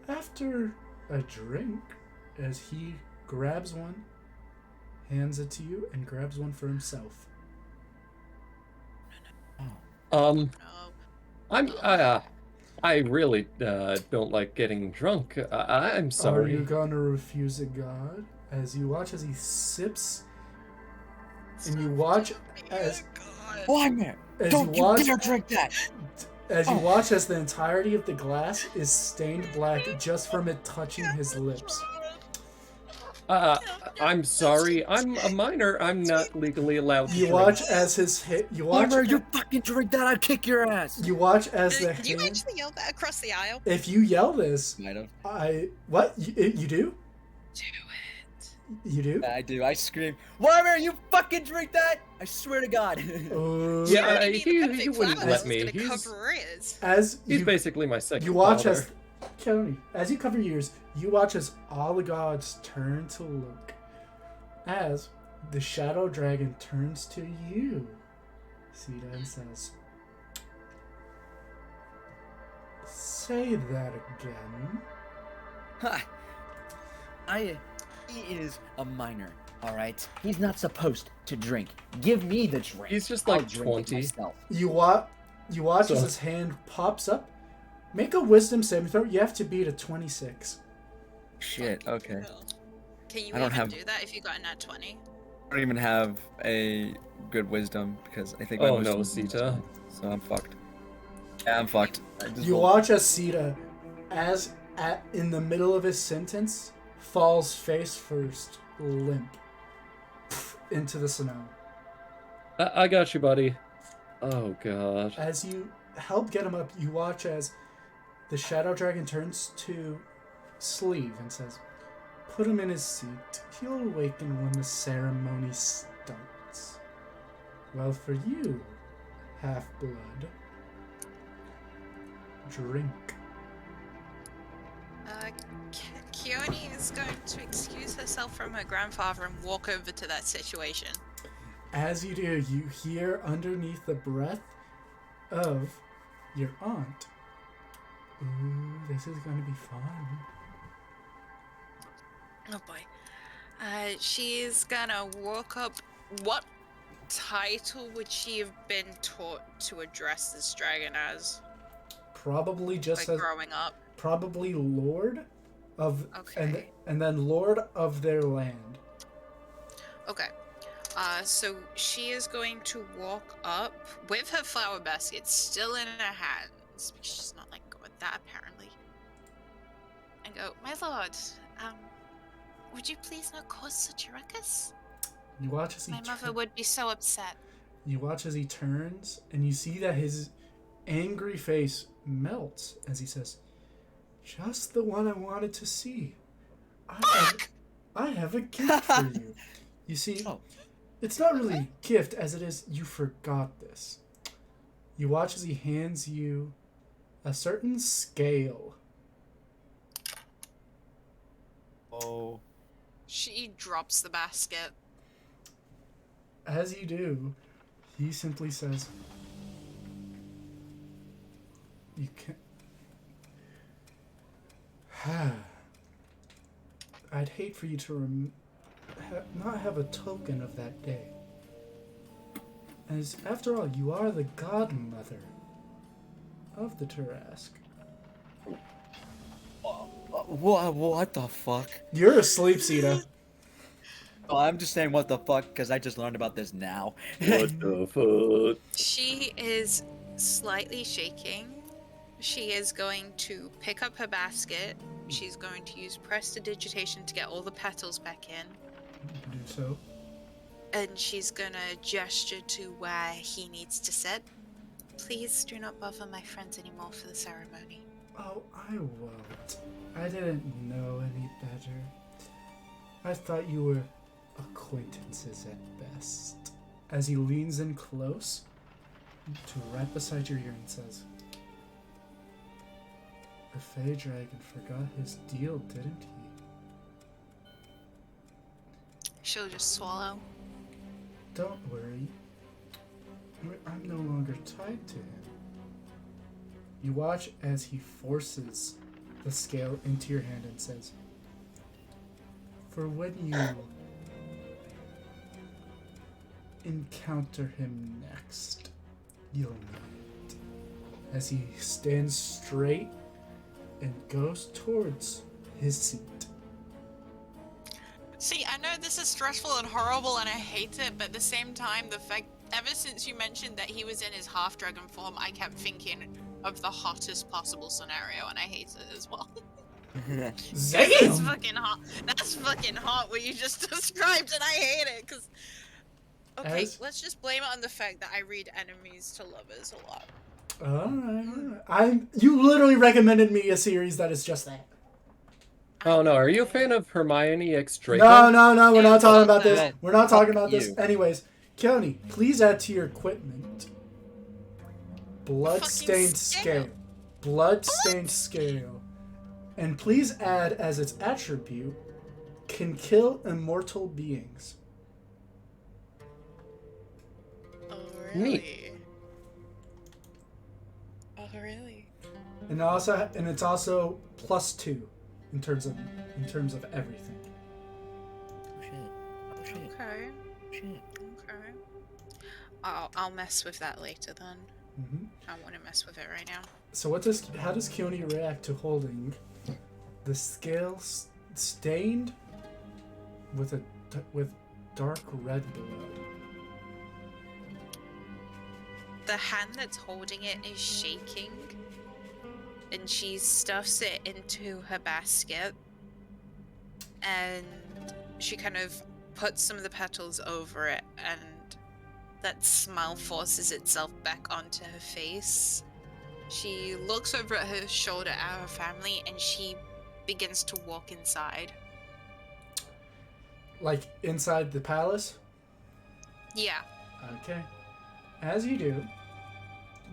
after a drink, as he grabs one, hands it to you, and grabs one for himself. Um, No. I really don't like getting drunk. I'm Are sorry. you gonna refuse a god? As you watch as he sips, and you watch as Why, as don't you watch dare drink that! as you Oh. watch as the entirety of the glass is stained black just from it touching his lips. I'm sorry. I'm a minor. I'm not legally allowed to You drink. watch as his hit. You watch. Why, you fucking drink that, I'd kick your ass! You watch as the Did you hand. actually yell that across the aisle? If you yell this, Might have. what you do? Do it. You do? I do. I scream, Weimer, you fucking drink that! I swear to God. Yeah, already he need the perfect wouldn't flowers, let it's me. gonna He's cover ears. As he's basically my second you watch father. as County, as you cover your ears, you watch as all the gods turn to look. As the shadow dragon turns to you, Sita, and says, "Say that again." Ha! He is a minor, alright? He's not supposed to drink. Give me the drink. He's just I'll like drink it 20. myself. You watch as So- his hand pops up. Make a wisdom saving throw. You have to beat a 26. Shit, okay. Hell. Can you I don't even have- do that if you got a nat 20? I don't even have a good wisdom because I think Oh, my no, wisdom Sita. so I'm fucked. Yeah, I'm fucked. I just You rolled- watch as Sita, in the middle of his sentence, falls face first, limp, into the snow. I got you, buddy. Oh god. As you help get him up, you watch as the shadow dragon turns to Sleeve and says, "Put him in his seat. He'll awaken when the ceremony starts." Well, for you, half-blood, drink. Keone is going to excuse herself from her grandfather and walk over to that situation. As you do, you hear underneath the breath of your aunt, "Ooh, this is going to be fun." Oh boy. She's gonna walk up. What title would she have been taught to address this dragon as? Probably just Like as growing up? probably Lord of Okay. and then Lord of their land. Okay. So she is going to walk up with her flower basket still in her hands, because she's not like with that apparently. And go, "My lord, would you please not cause such a ruckus? You watch as he My mother would be so upset." You watch as he turns, and you see that his angry face melts as he says, "Just the one I wanted to see. I have a gift for you." You see, Oh. it's not really a gift as it is you forgot this. You watch as he hands you a certain scale. Oh. She drops the basket. As you do, he simply says, "You can." I'd hate for you to not have a token of that day. As, after all, you are the godmother of the Tarask. What the fuck? You're asleep, Sita. Oh, I'm just saying what the fuck because I just learned about this now. What the fuck? She is slightly shaking. She is going to pick up her basket. She's going to use prestidigitation to get all the petals back in. Do so. And she's gonna gesture to where he needs to sit. "Please do not bother my friends anymore for the ceremony." Oh, I won't. I didn't know any better. I thought you were acquaintances at best. As he leans in close to right beside your ear and says, "The Fey Dragon forgot his deal, didn't he?" She'll just swallow. Don't worry. I'm no longer tied to him. You watch as he forces the scale into your hand and says, for when you encounter him next, you'll know it. As he stands straight and goes towards his seat. See, I know this is stressful and horrible and I hate it, but at the same time, the fact, ever since you mentioned that he was in his half-dragon form, I kept thinking of the hottest possible scenario, and I hate it as well. That's Damn! fucking hot. That's fucking hot what you just described, and I hate it, because... Okay, As- let's just blame it on the fact that I read enemies to lovers a lot. Alright. You literally recommended me a series that is just that. Oh no, are you a fan of Hermione X Draco? No, we're not talking about this. No, We're not talking fuck about this. you. Anyways, Keone, please add to your equipment Bloodstained Fucking Scale. Bloodstained Scale. And please add as its attribute, can kill immortal beings. Oh, Neat. really? Oh, really? And it's also +2 in terms of everything. Oh shit. Okay. Shit. Okay. I'll mess with that later then. hmm I want to mess with it right now. So how does Keone react to holding the scale stained with dark red blood? The hand that's holding it is shaking, and she stuffs it into her basket, and she kind of puts some of the petals over it, and that smile forces itself back onto her face. She looks over at her shoulder at her family, and she begins to walk inside. Like inside the palace? Yeah. Okay. As you do,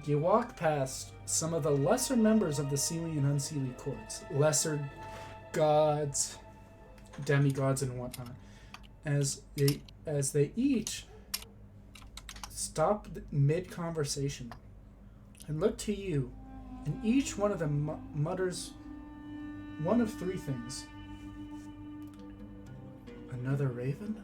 you walk past some of the lesser members of the Seelie and Unseelie courts, lesser gods, demigods, and whatnot, as they each stop mid-conversation and look to you, and each one of them mutters one of three things. Another raven?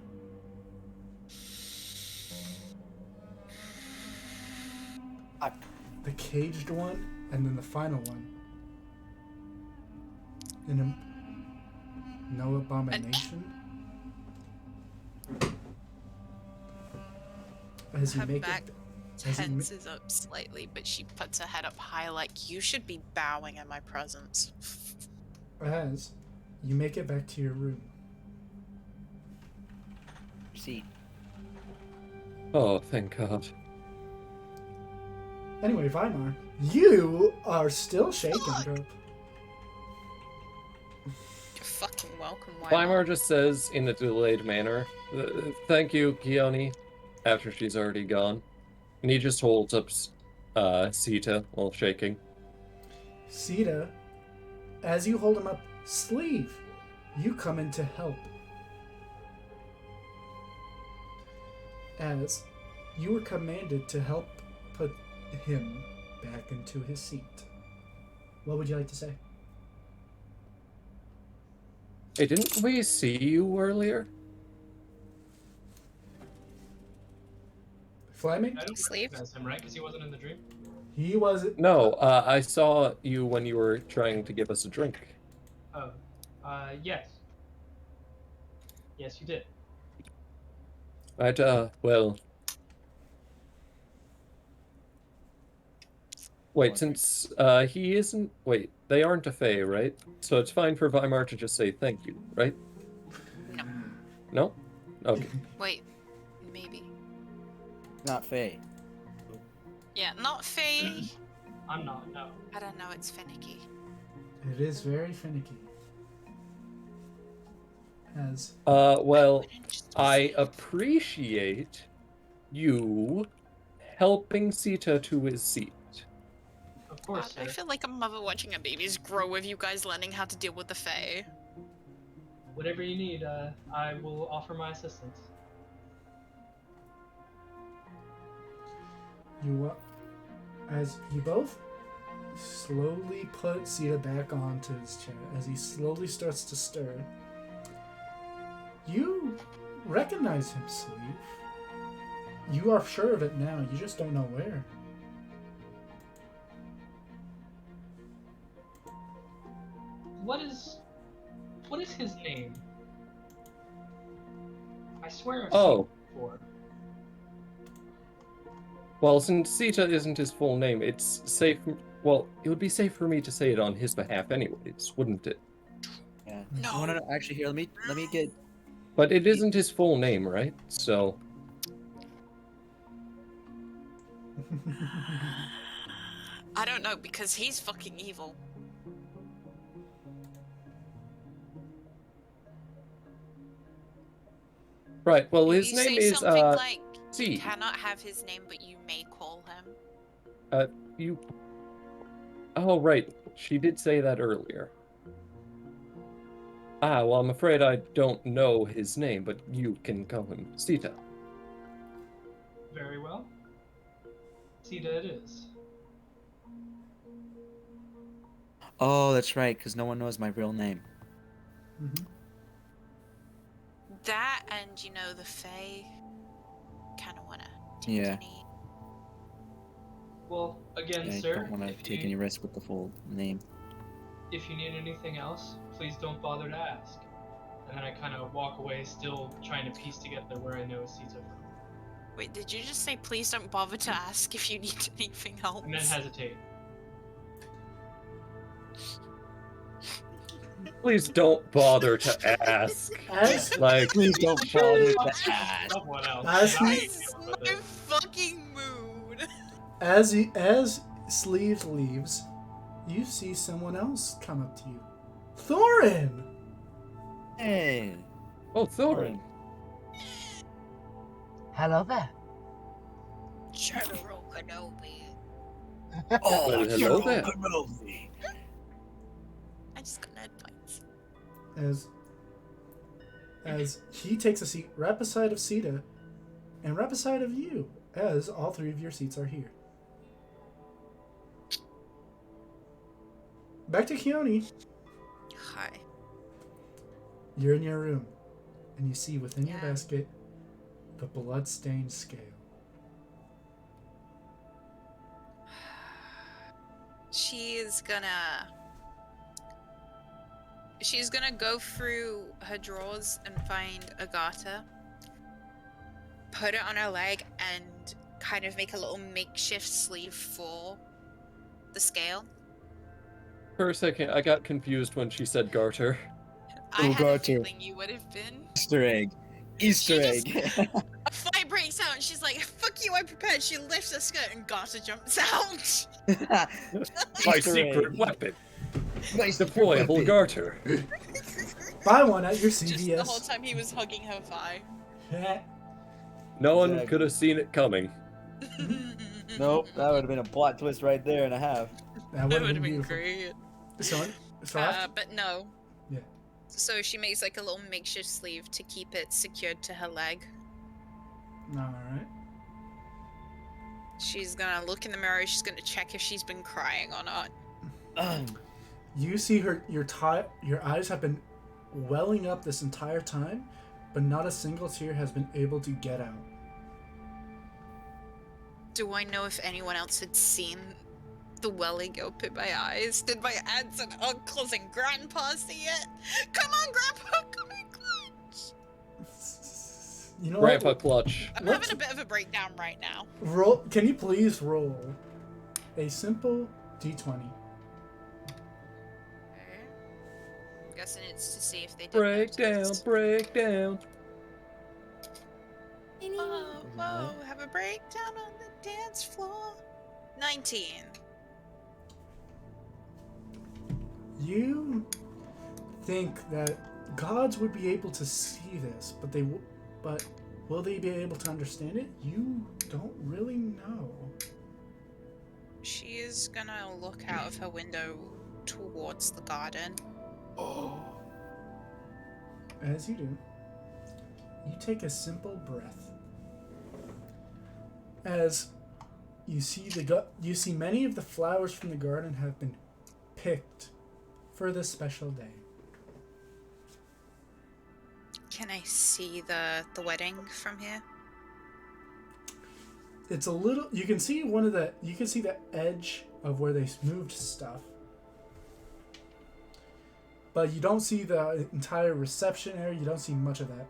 The caged one, and then the final one. No abomination? As you Her make back it, as you ma- tenses up slightly, but she puts her head up high like, you should be bowing in my presence. as you make it back to your room. See. Oh, thank God. Anyway, Weimar, you are still shaken, bro. You're fucking welcome, Weimar just says in a delayed manner, "Thank you, Keone," after she's already gone. And he just holds up Sita while shaking. Sita, as you hold him up, Sleeve, you come in to help. As you were commanded to help put him back into his seat. What would you like to say? Hey, didn't we see you earlier? Fleming? I don't Sleep. recognize him, right? Because he wasn't in the dream. He was... No, I saw you when you were trying to give us a drink. Oh, yes. Yes, you did. Well... Wait, since, he isn't... Wait, they aren't a Fae, right? So it's fine for Weimar to just say thank you, right? No. No? Okay. Wait, maybe. Not Faye. Yeah, not Faye. I'm not, no. I don't know, it's finicky. It is very finicky. As... Well, I appreciate you helping Sita to his seat. Of course, I sir. feel like a mother watching her babies grow with you guys learning how to deal with the Fae. Whatever you need, I will offer my assistance. As you both slowly put Sita back onto his chair, as he slowly starts to stir, You recognize him, Sleeve. You are sure of it now. You just don't know where. What is his name? I swear I've seen Oh. it before. Well, since Sita isn't his full name, it's safe. Well, it would be safe for me to say it on his behalf, anyways, wouldn't it? Yeah. No. You wanna actually here? Let me get. But it isn't his full name, right? So, I don't know, because he's fucking evil. right. Well, If his you name say is something like, C. you cannot have his name, but you may call him. You. Oh, right. She did say that earlier. Ah, well, I'm afraid I don't know his name, but you can call him Sita. Very well. Sita it is. Oh, that's right, because no one knows my real name. Mm-hmm. That and, the Fae kind of want to take Yeah. any... Well, again, I sir, don't want to if take you, any risk with the full name. if you need anything else, please don't bother to ask. And then I kind of walk away, still trying to piece together where I know Sita from. Wait, did you just say please don't bother to ask if you need anything else? And then hesitate. Please don't bother to ask. As Like, Please don't bother to ask. Someone else. As Not he- me This is dealing with my it. fucking mood. as Sleeves leaves, you see someone else come up to you. Thorin! Hey. oh, Thorin. Hello there. General Kenobi. Oh, Well, hello General there. Kenobi. I just got Ned points. As he takes a seat right beside of Sita and right beside of you, as all three of your seats are here. Back to Keone. Hi. You're in your room, and you see within your Yeah. basket the blood-stained scale. She's gonna go through her drawers and find a garter, put it on her leg, and kind of make a little makeshift sleeve for the scale. For a second, I got confused when she said garter. I Ooh, had a garter. feeling you would have been. Easter egg. Easter She egg. A fight breaks out and she's like, "Fuck you, I'm prepared." She lifts her skirt and garter jumps out. My Easter secret egg. weapon. Nice Deployable weapon. garter. Buy one at your Just the whole CVS. time he was hugging her thigh. No one Exactly. could have seen it coming. Nope, that would have been a plot twist right there and a half. That That would have been beautiful. great. So after, But no. Yeah. So she makes like a little makeshift sleeve to keep it secured to her leg. all right. She's gonna look in the mirror. She's gonna check if she's been crying or not. You see her. Your eyes have been welling up this entire time, but not a single tear has been able to get out. Do I know if anyone else had seen the welling up in my eyes? Did my aunts and uncles and grandpa see it? Come on, grandpa, come in, clutch. You know Grandpa what? Clutch. I'm Let's- having a bit of a breakdown right now. Roll. Can you please roll a simple d20? Okay. Guessing it's to see if they did Breakdown, notice. breakdown. Whoa, whoa, have a breakdown on the dance floor. 19. You think that gods would be able to see this, but will they be able to understand it? You don't really know. She is gonna look out of her window towards the garden. As you do, you take a simple breath. As you see you see many of the flowers from the garden have been picked for this special day. Can I see the wedding from here? It's a little. You can see one of the. You can see the edge of where they moved stuff, but you don't see the entire reception area. You don't see much of that.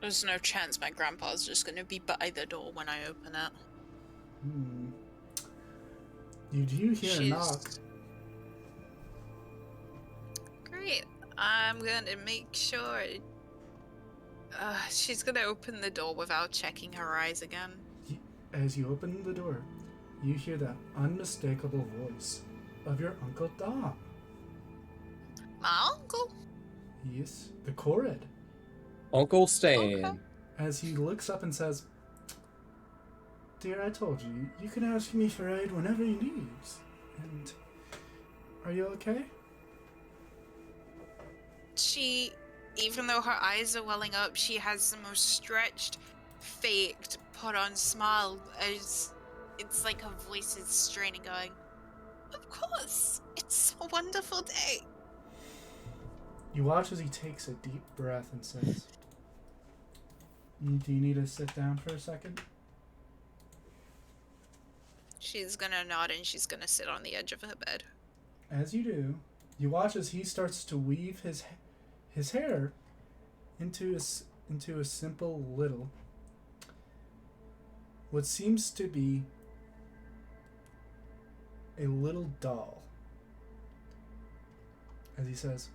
There's no chance my grandpa's just gonna be by the door when I open it. You do hear a knock. Great. I'm gonna make sure. She's gonna open the door without checking her eyes again. As you open the door, you hear the unmistakable voice of your Uncle Dom. My uncle? Yes, the Korid. Uncle Stan. Okay. As he looks up and says, "Dear, I told you, you can ask me for aid whenever you need. And are you okay?" She, even though her eyes are welling up, she has the most stretched, faked, put on smile. As it's like her voice is straining, going, "Of course, it's a wonderful day." You watch as he takes a deep breath and says, "Do you need to sit down for a second?" She's gonna nod and she's gonna sit on the edge of her bed. As you do, you watch as he starts to weave his hair into a simple little, what seems to be a little doll. As he says,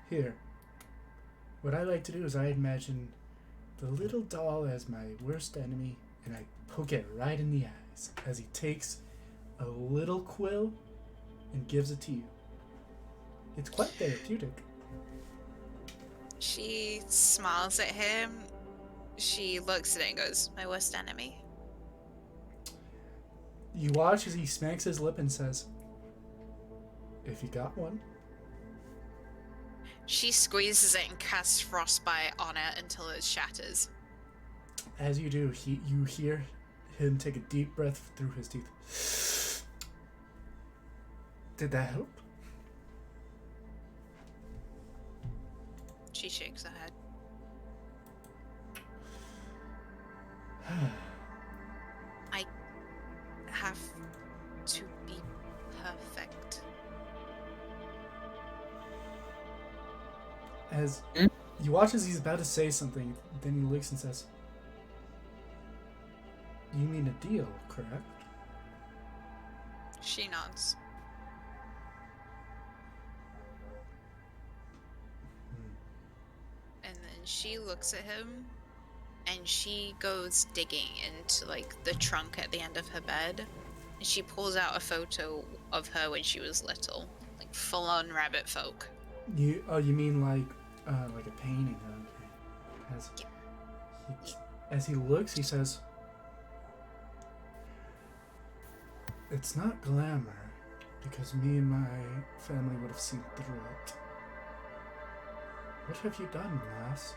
"Here, what I like to do is I imagine the little doll as my worst enemy, and I poke it right in the eyes." As he takes a little quill and gives it to you. It's quite therapeutic. She smiles at him. She looks at it and goes, "My worst enemy." You watch as he smacks his lip and says, "If you got one." She squeezes it and casts frostbite on it until it shatters. As you do, you hear him take a deep breath through his teeth. Did that help? She shakes her head. I have to be perfect. As you watch as he's about to say something, then he looks and says, "You mean a deal, correct?" She nods. And then she looks at him and she goes digging into like the trunk at the end of her bed. And she pulls out a photo of her when she was little. Like full on rabbit folk. You mean like a painting? Okay. As he looks, he says, "It's not glamour, because me and my family would have seen through it. What have you done, lass?"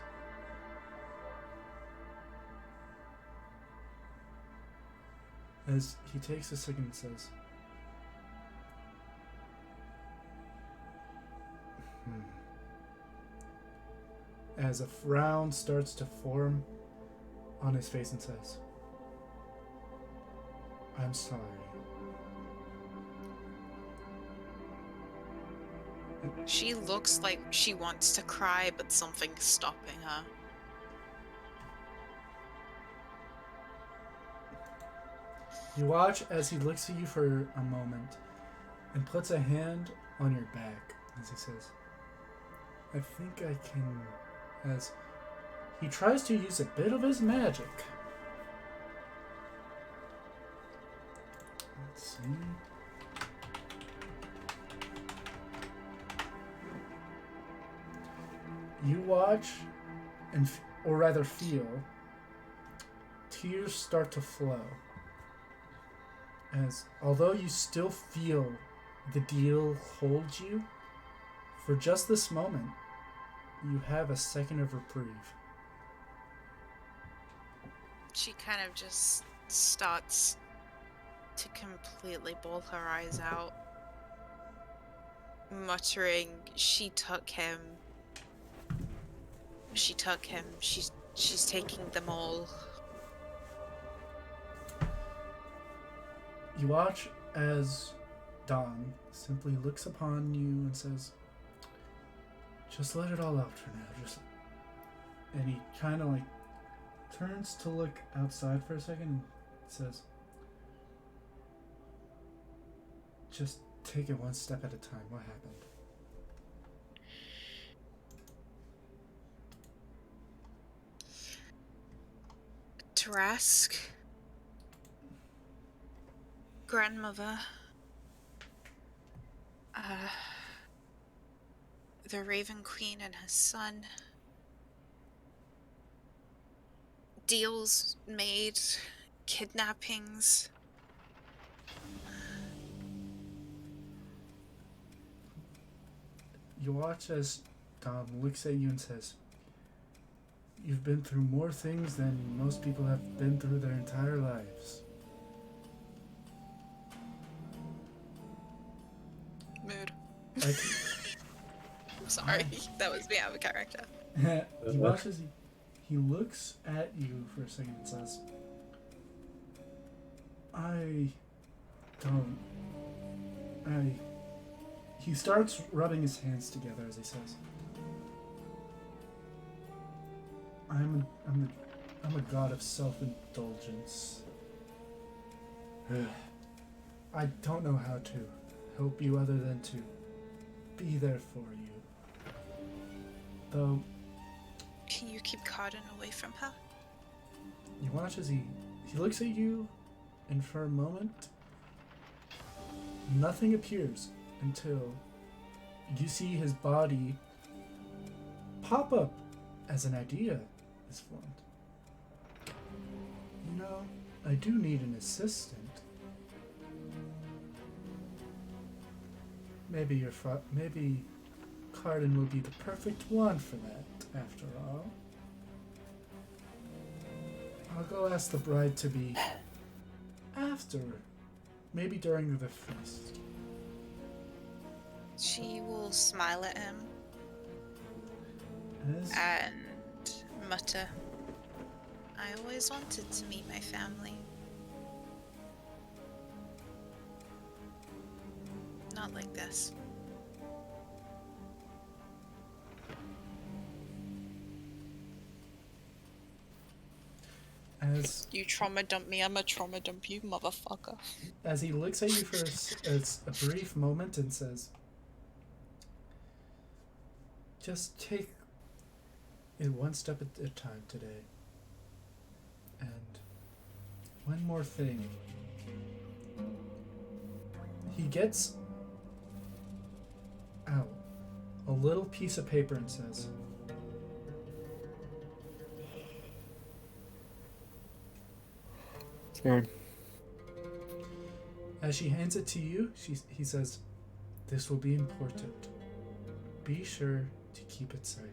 As he takes a second and says, As a frown starts to form on his face and says, "I'm sorry." She looks like she wants to cry, but something's stopping her. You watch as he looks at you for a moment and puts a hand on your back as he says, "I think I can," as he tries to use a bit of his magic. Let's see. You watch and, or rather feel, tears start to flow. As although you still feel the deal holds you, for just this moment, You have a second of reprieve. She kind of just starts to completely bawl her eyes out, muttering, "She took him. She took him. She's taking them all." You watch as Dong simply looks upon you and says, "Just let it all out for now. Just," and he kind of like turns to look outside for a second and says, "Just take it one step at a time. What happened?" Trask, grandmother, the Raven Queen and her son, deals made, kidnappings. You watch as Dom looks at you and says, "You've been through more things than most people have been through their entire lives." Mood. Like, Sorry, that was me out of character. you watch as he looks at you for a second and says, I don't. He starts rubbing his hands together as he says, I'm a god of self-indulgence. I don't know how to help you other than to be there for you. Though, Can you keep Cardin away from her? you watch as he looks at you, and for a moment, nothing appears until you see his body pop up as an idea is formed. You know, I do need an assistant. Maybe maybe Cardin will be the perfect one for that, after all. I'll go ask the bride to be after, maybe during the feast. She will smile at him As and mutter, "I always wanted to meet my family. Not like this." as You trauma dump me, I'm a trauma dump you, motherfucker. as he looks at you for a brief moment and says, just take it one step at a time today. And one more thing. He gets out a little piece of paper and says, Scared. as she hands it to you, he says, "This will be important. Be sure to keep it safe."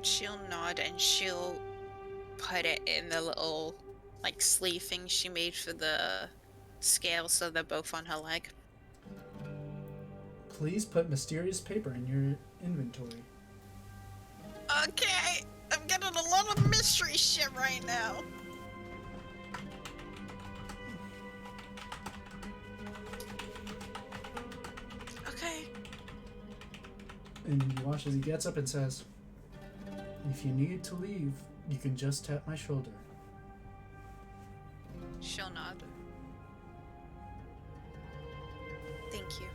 She'll nod and she'll put it in the little, like, sleeve thing she made for the scale so they're both on her leg. Please put mysterious paper in your inventory. Okay, I'm getting a lot of mystery shit right now. Okay. And you watch as he gets up and says, "If you need to leave, you can just tap my shoulder." She'll nod. Thank you.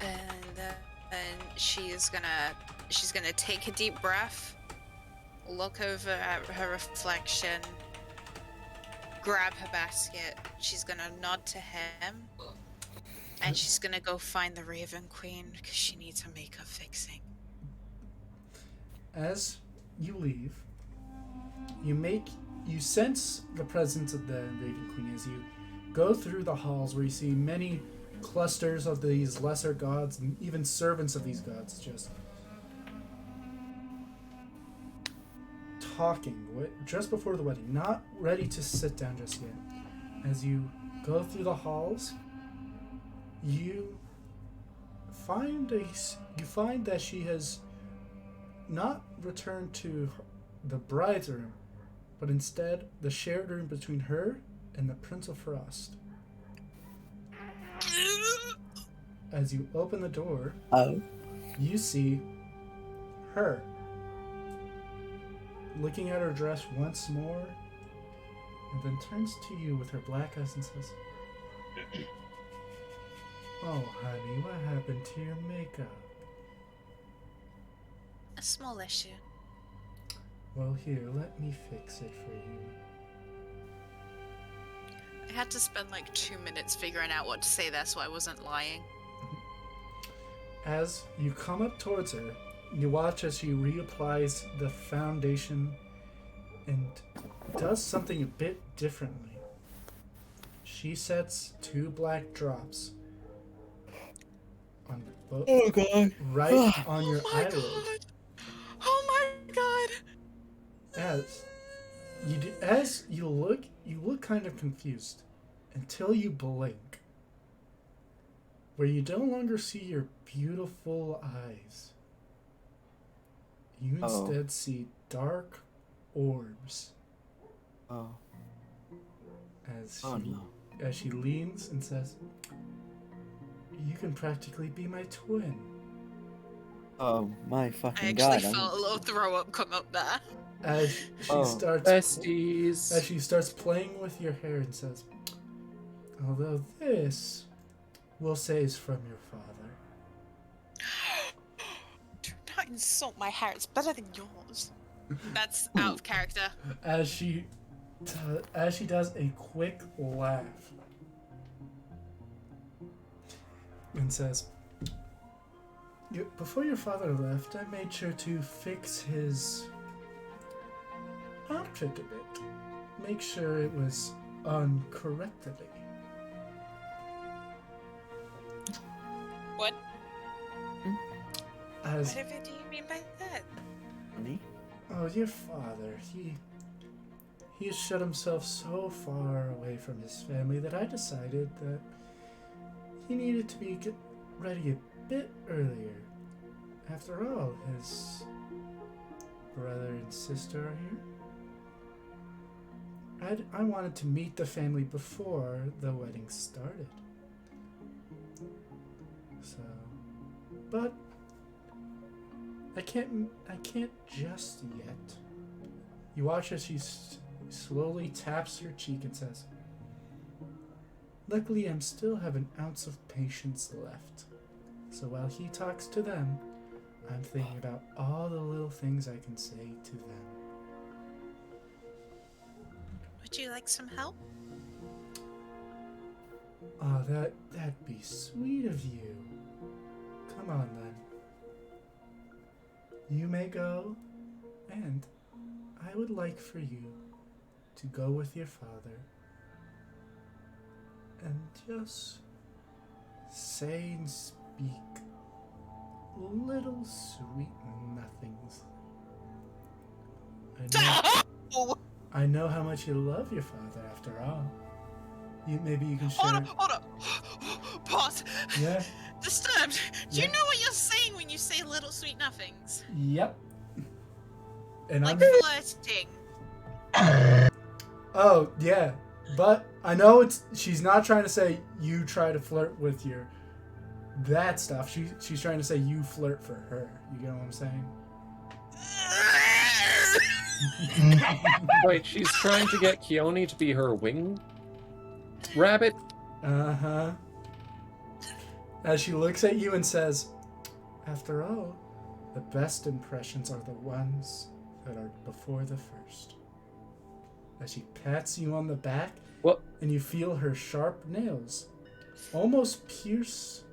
And then she's gonna take a deep breath, look over at her reflection, grab her basket. She's gonna nod to him, and she's gonna go find the Raven Queen because she needs to make her fixing. As you leave, you make you sense the presence of the Raven Queen as you go through the halls where you see many clusters of these lesser gods and even servants of these gods just talking just before the wedding, not ready to sit down just yet. As you go through the halls, you find that she has not returned to the bride's room, but instead the shared room between her and the Prince of Frost. As you open the door, you see her looking at her dress once more, and then turns to you with her black eyes and says, "Oh, honey, what happened to your makeup?" A small issue. "Well, here, let me fix it for you." I had to spend like 2 minutes figuring out what to say there so I wasn't lying. As you come up towards her, you watch as she reapplies the foundation and does something a bit differently. She sets 2 black drops on both, right on your eyelid. God! Oh my god! As you look kind of confused until you blink, where you no longer see your beautiful eyes. You instead see dark orbs. Oh. As she leans and says, "You can practically be my twin." Oh my fucking I god. actually felt a little throw up come up there. As she starts Besties. as she starts playing with your hair and says, "Although this, we'll say, is from your father." Do not insult my hair, it's better than yours. That's out of character. As she does a quick laugh and says, "Before your father left, I made sure to fix his outfit a bit. Make sure it was on correctly." What? As Whatever do you mean by that? Me? Oh, your father, he has shut himself so far away from his family that I decided that he needed to be ready a bit earlier. After all, his brother and sister are here. I wanted to meet the family before the wedding started. So, but I can't just yet. You watch as she slowly taps her cheek and says, "Luckily, I still have an ounce of patience left. So while he talks to them, I'm thinking about all the little things I can say to them." Would you like some help? Oh, that'd be sweet of you. Come on then. You may go, and I would like for you to go with your father and just say and speak little sweet nothings. I know how much you love your father, after all. Maybe you can share. Hold up. Pause. Yeah. Disturbed. Do Yeah. you know what you're saying when you say little sweet nothings? Yep. And Like I'm. flirting. Oh yeah, but I know she's not trying to say you try to flirt with that stuff. She's trying to say you flirt for her. You get what I'm saying? Wait, she's trying to get Keone to be her wing rabbit? Uh-huh. As she looks at you and says, "After all, the best impressions are the ones that are before the first." As she pats you on the back, What? and you feel her sharp nails almost pierce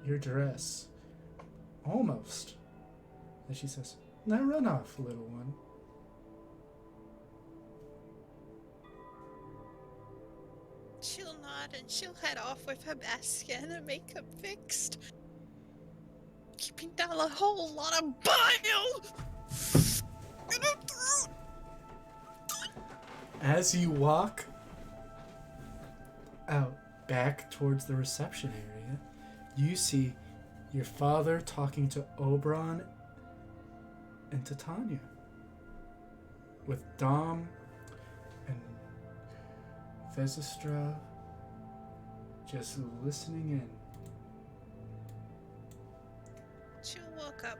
your dress. Almost. And she says, "Now run off, little one." and she'll head off with her basket and her makeup fixed. Keeping down a whole lot of bile in her throat. As you walk out back towards the reception area, you see your father talking to Oberon and to Tanya, with Dom and Vezistra just listening in. She'll walk up,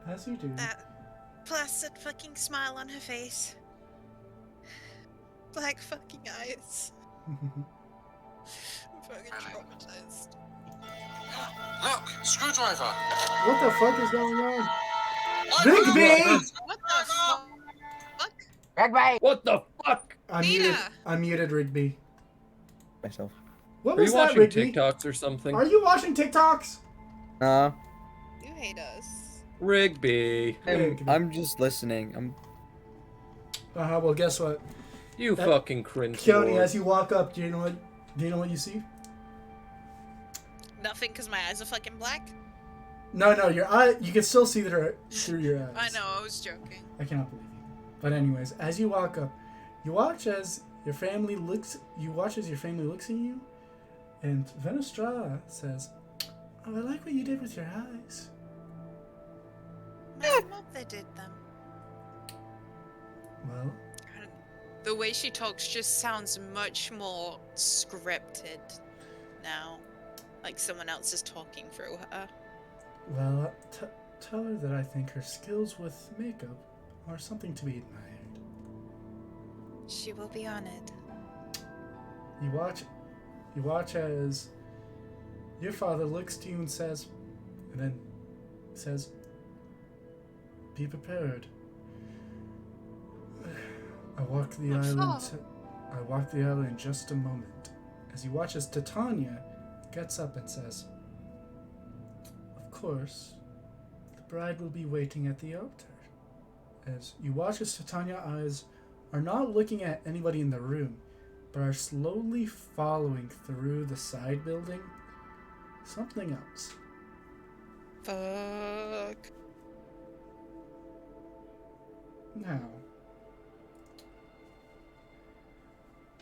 As you do, that placid fucking smile on her face. Black fucking eyes. I'm fucking traumatized. Look, screwdriver. what the fuck is going on? I Rigby! What the fuck? Rigby! What the fuck? I muted Rigby. Myself. What Are was you that, watching Rigby? TikToks or something? Are you watching TikToks? You hate us. Rigby, I'm just listening. Well, guess what? you That- fucking cringe Keone, lord. as you walk up, do you know what you see? Nothing, because my eyes are fucking black. No, your eye. You can still see through your eyes. I know, I was joking. I cannot believe you. But anyways, as you walk up, you watch as your family looks. You watch as your family looks at you, and Venestra says, "Oh, I like what you did with your eyes." My mother did them. Well, The way she talks just sounds much more scripted now. Like someone else is talking through her. well, tell her that I think her skills with makeup are something to be admired. She will be honored. You watch as your father looks to you and says, and then says, "Be prepared." I walk the What island. for? I walk the island in just a moment. As you watch as Titania gets up and says, "Of course, the bride will be waiting at the altar." As you watch as Titania's eyes are not looking at anybody in the room, but are slowly following through the side building something else. Fuck. Now,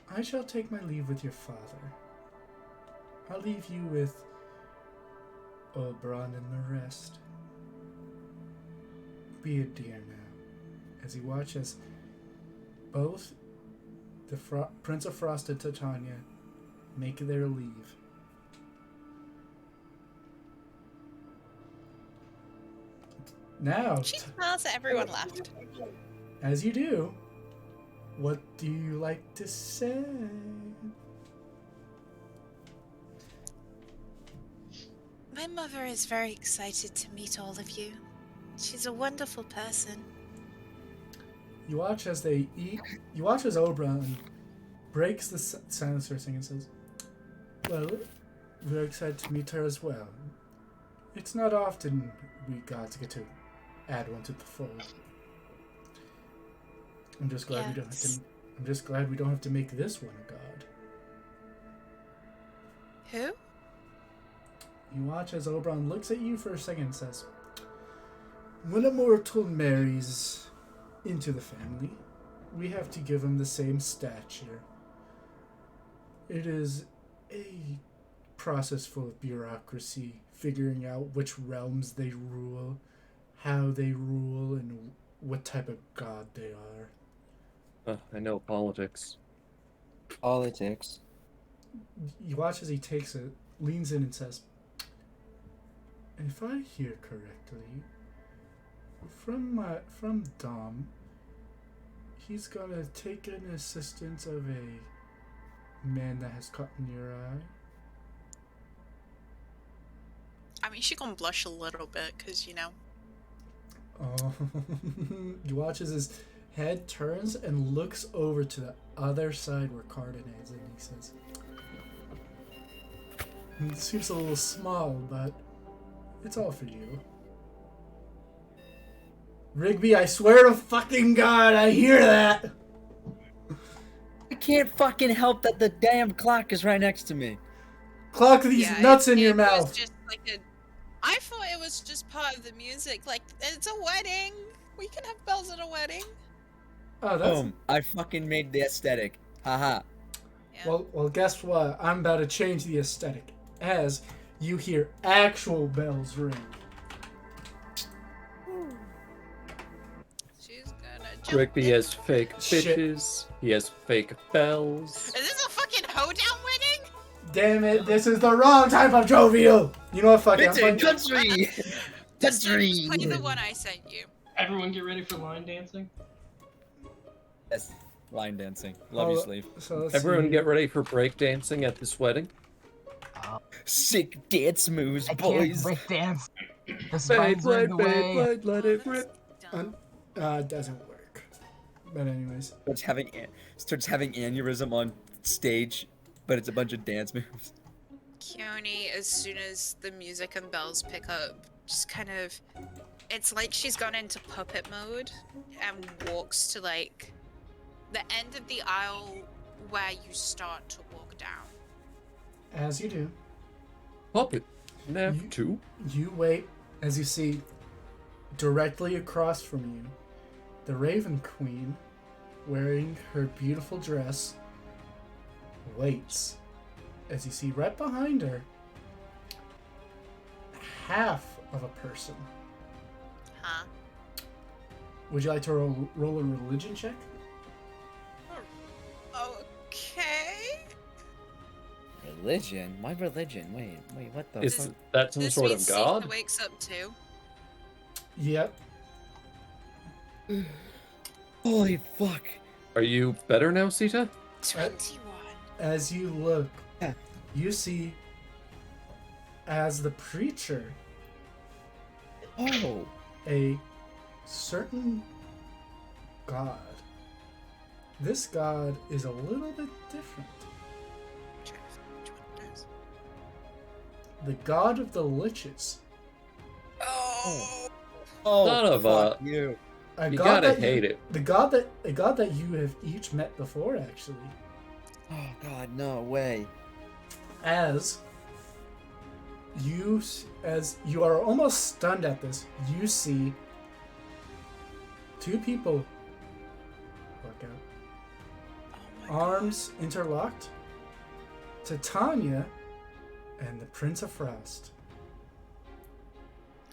I shall take my leave with your father. I'll leave you with Oberon and the rest. Be a dear now. As you watch as both the Prince of Frost and Titania make their leave. Now, She smiles at everyone left. as you do, what do you like to say? My mother is very excited to meet all of you. She's a wonderful person. You watch as they eat. You watch as Oberon breaks the silence for a second and says, "Well, we're excited to meet her as well. It's not often we gods get to add one to the fold. I'm just glad we don't have to. Yes. I'm just glad we don't have to make this one a god." Who? You watch as Oberon looks at you for a second and says, "When a mortal marries into the family, we have to give him the same stature. It is a process full of bureaucracy, figuring out which realms they rule, how they rule, and what type of god they are." I know politics. Politics. You watch as he takes it, leans in and says, "If I hear correctly, from Dom, he's gonna take an assistance of a man that has caught in your eye." I mean, she gonna blush a little bit, because, you know. Oh, you watch as his head turns and looks over to the other side where Cardin is, and he says, "It seems a little small, but it's all for you." Rigby, I swear to fucking God, I hear that! can't fucking help that the damn clock is right next to me. Clock these Yeah, nuts in it your was mouth. just like I thought it was just part of the music. Like, it's a wedding. We can have bells at a wedding. Oh, that's Boom. I fucking made the aesthetic. Haha. Yeah. well. Guess what? I'm about to change the aesthetic as you hear actual bells ring. She's gonna jump Rigby in. has fake Shit. bitches. He has fake bells. Is this a fucking hoedown wedding? Damn it! This is the wrong type of jovial. You know what? Fuck it. I'm It's a playing- country. Just Country. play the one I sent you. Everyone get ready for line dancing. Yes. Line dancing. Love you, Oh, sleeve. So let's Everyone see. get ready for breakdancing at this wedding. Sick dance moves, I boys. can't break dance. The Beyblade, spines are in the way. Beyblade, let it Oh, that's rip. dumb. It doesn't work. But anyways, Starts having aneurysm on stage, but it's a bunch of dance moves. Keone, as soon as the music and bells pick up, just kind of. It's like she's gone into puppet mode and walks to, like, the end of the aisle where you start to walk down. as you do, Puppet. You- Nav 2. you wait as you see directly across from you the Raven Queen wearing her beautiful dress waits as you see right behind her half of a person. Huh? Would you like to roll a religion check? Okay. Religion? My religion? Wait, what the Is fuck? that some This sort means of Sita god? wakes up too. Yep. Holy fuck. Are you better now, Sita? 21. As you look, Yeah. you see as the preacher Oh. a certain god. This god is a little bit different. The god of the liches. Oh. Oh, Son of fuck a- you. A You god gotta that hate it. a god that you have each met before, actually. Oh god, no way. As you are almost stunned at this, you see two people walk out, Oh my arms interlocked, Titania and the Prince of Frost.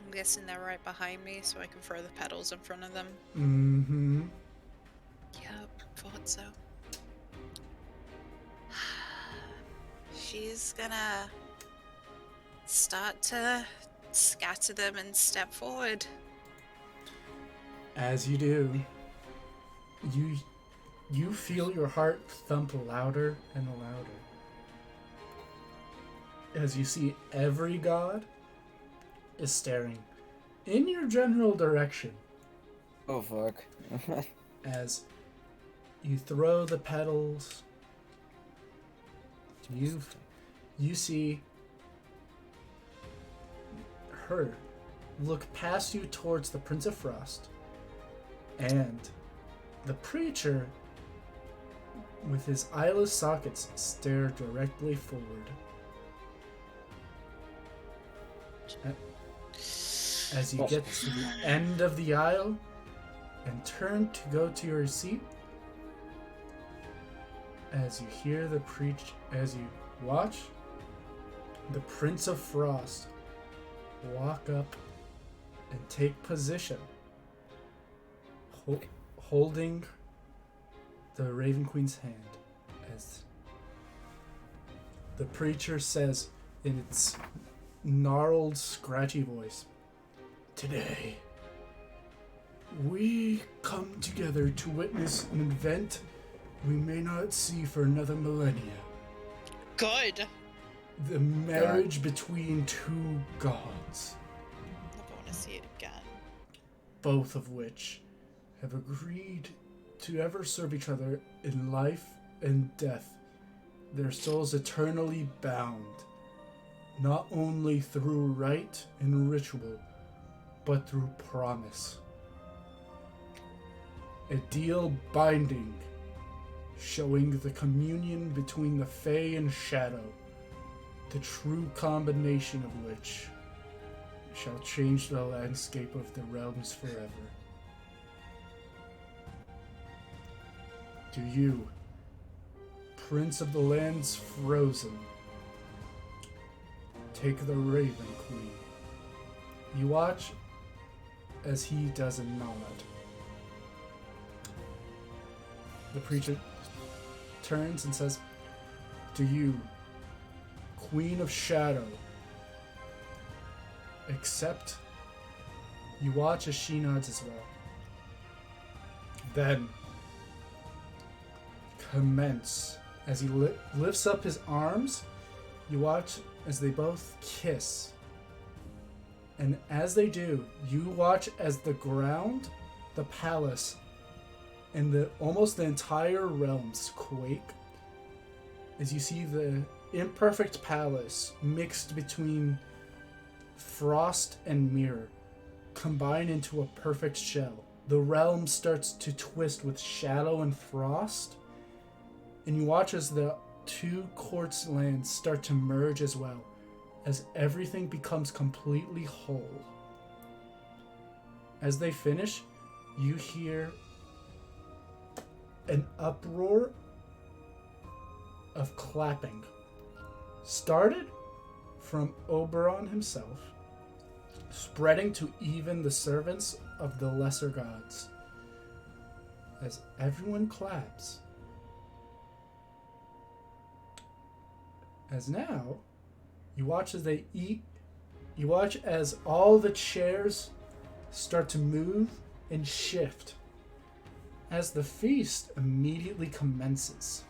I'm guessing they're right behind me, so I can throw the pedals in front of them. Mm-hmm. Yep, thought so. She's gonna start to scatter them and step forward. As you do, you feel your heart thump louder and louder. As you see every god is staring in your general direction Oh fuck. as you throw the pedals. You see her look past you towards the Prince of Frost, and the preacher with his eyeless sockets stare directly forward. As you get to the end of the aisle and turn to go to your seat, as you hear as you watch the Prince of Frost walk up and take position, holding the Raven Queen's hand, as the preacher says in its gnarled, scratchy voice, "Today, we come together to witness an event we may not see for another millennia. Good. The marriage between two gods, I want to see it again. both of which have agreed to ever serve each other in life and death, their souls eternally bound, not only through rite and ritual, but through promise. A deal binding showing the communion between the Fae and Shadow, the true combination of which shall change the landscape of the realms forever. To you, Prince of the Lands Frozen, take the Raven Queen. You watch as he does a nod. The preacher turns and says, to you, Queen of Shadow, accept. You watch as she nods as well. Then, commence. As he lifts up his arms, you watch as they both kiss. And as they do, you watch as the ground, the palace, and almost the entire realms quake. As you see the imperfect palace mixed between frost and mirror combine into a perfect shell. The realm starts to twist with shadow and frost, and you watch as the two courts' lands start to merge as well, as everything becomes completely whole. As they finish, you hear an uproar of clapping, started from Oberon himself, spreading to even the servants of the lesser gods. As everyone claps, as now, you watch as they eat, you watch as all the chairs start to move and shift, as the feast immediately commences.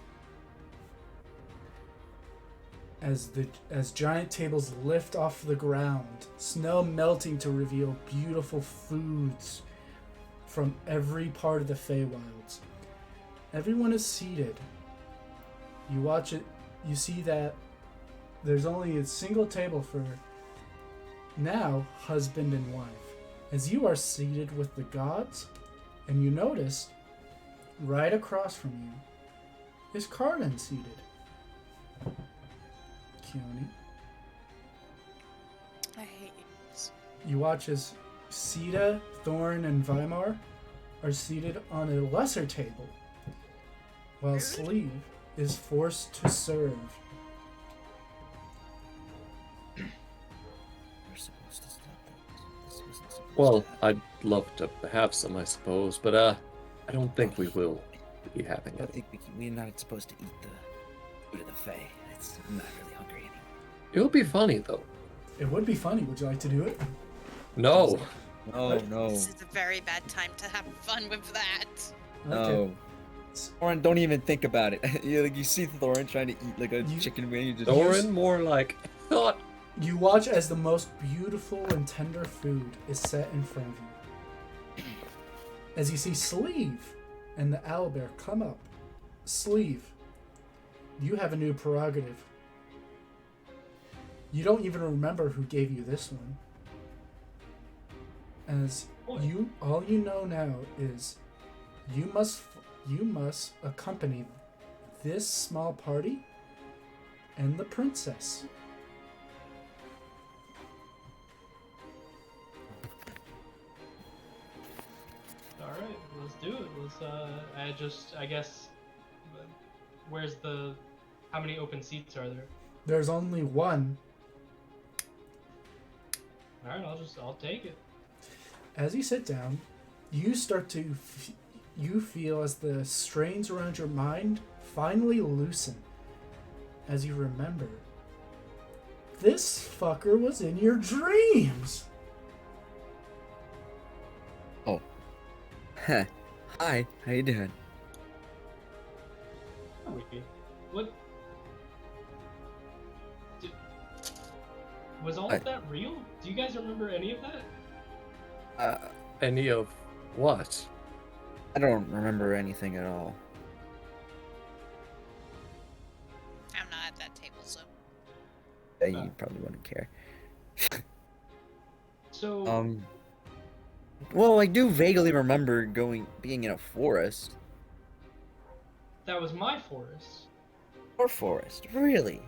As giant tables lift off the ground, snow melting to reveal beautiful foods from every part of the Feywilds. Everyone is seated. You watch it, you see that there's only a single table for now husband and wife. As you are seated with the gods, and you notice right across from you is Carlin seated. Keone. I hate you. You watch as Sita, Thorn, and Weimar are seated on a lesser table, while Sleeve is forced to serve. We're supposed to stop that. This wasn't supposed Well, to happen. I'd love to have some, I suppose, but I don't think we will be having I don't it. think we're not supposed to eat the food of the Fae. I'm not really hungry anymore. It would be funny though. It would be funny. Would you like to do it? No. No, no, This is a very bad time to have fun with that. no. Thorin, don't even think about it. you see Thorin trying to eat like a chicken wing. You just Thorin, more like thought. You watch as the most beautiful and tender food is set in front of you. As you see Sleeve and the owlbear come up. Sleeve, you have a new prerogative. You don't even remember who gave you this one. As all you know now is you must accompany this small party and the princess. Alright, let's do it. I guess, how many open seats are there? There's only one. Alright, I'll take it. As you sit down, you start to you feel as the strains around your mind finally loosen as you remember this fucker was in your dreams. Oh. Heh. Hi. How you doing? Wait, what? Was all of that real? Do you guys remember any of that? Any of what? I don't remember anything at all. I'm not at that table, so. You probably wouldn't care. So, Well, I do vaguely remember being in a forest. That was my forest. Or forest, really?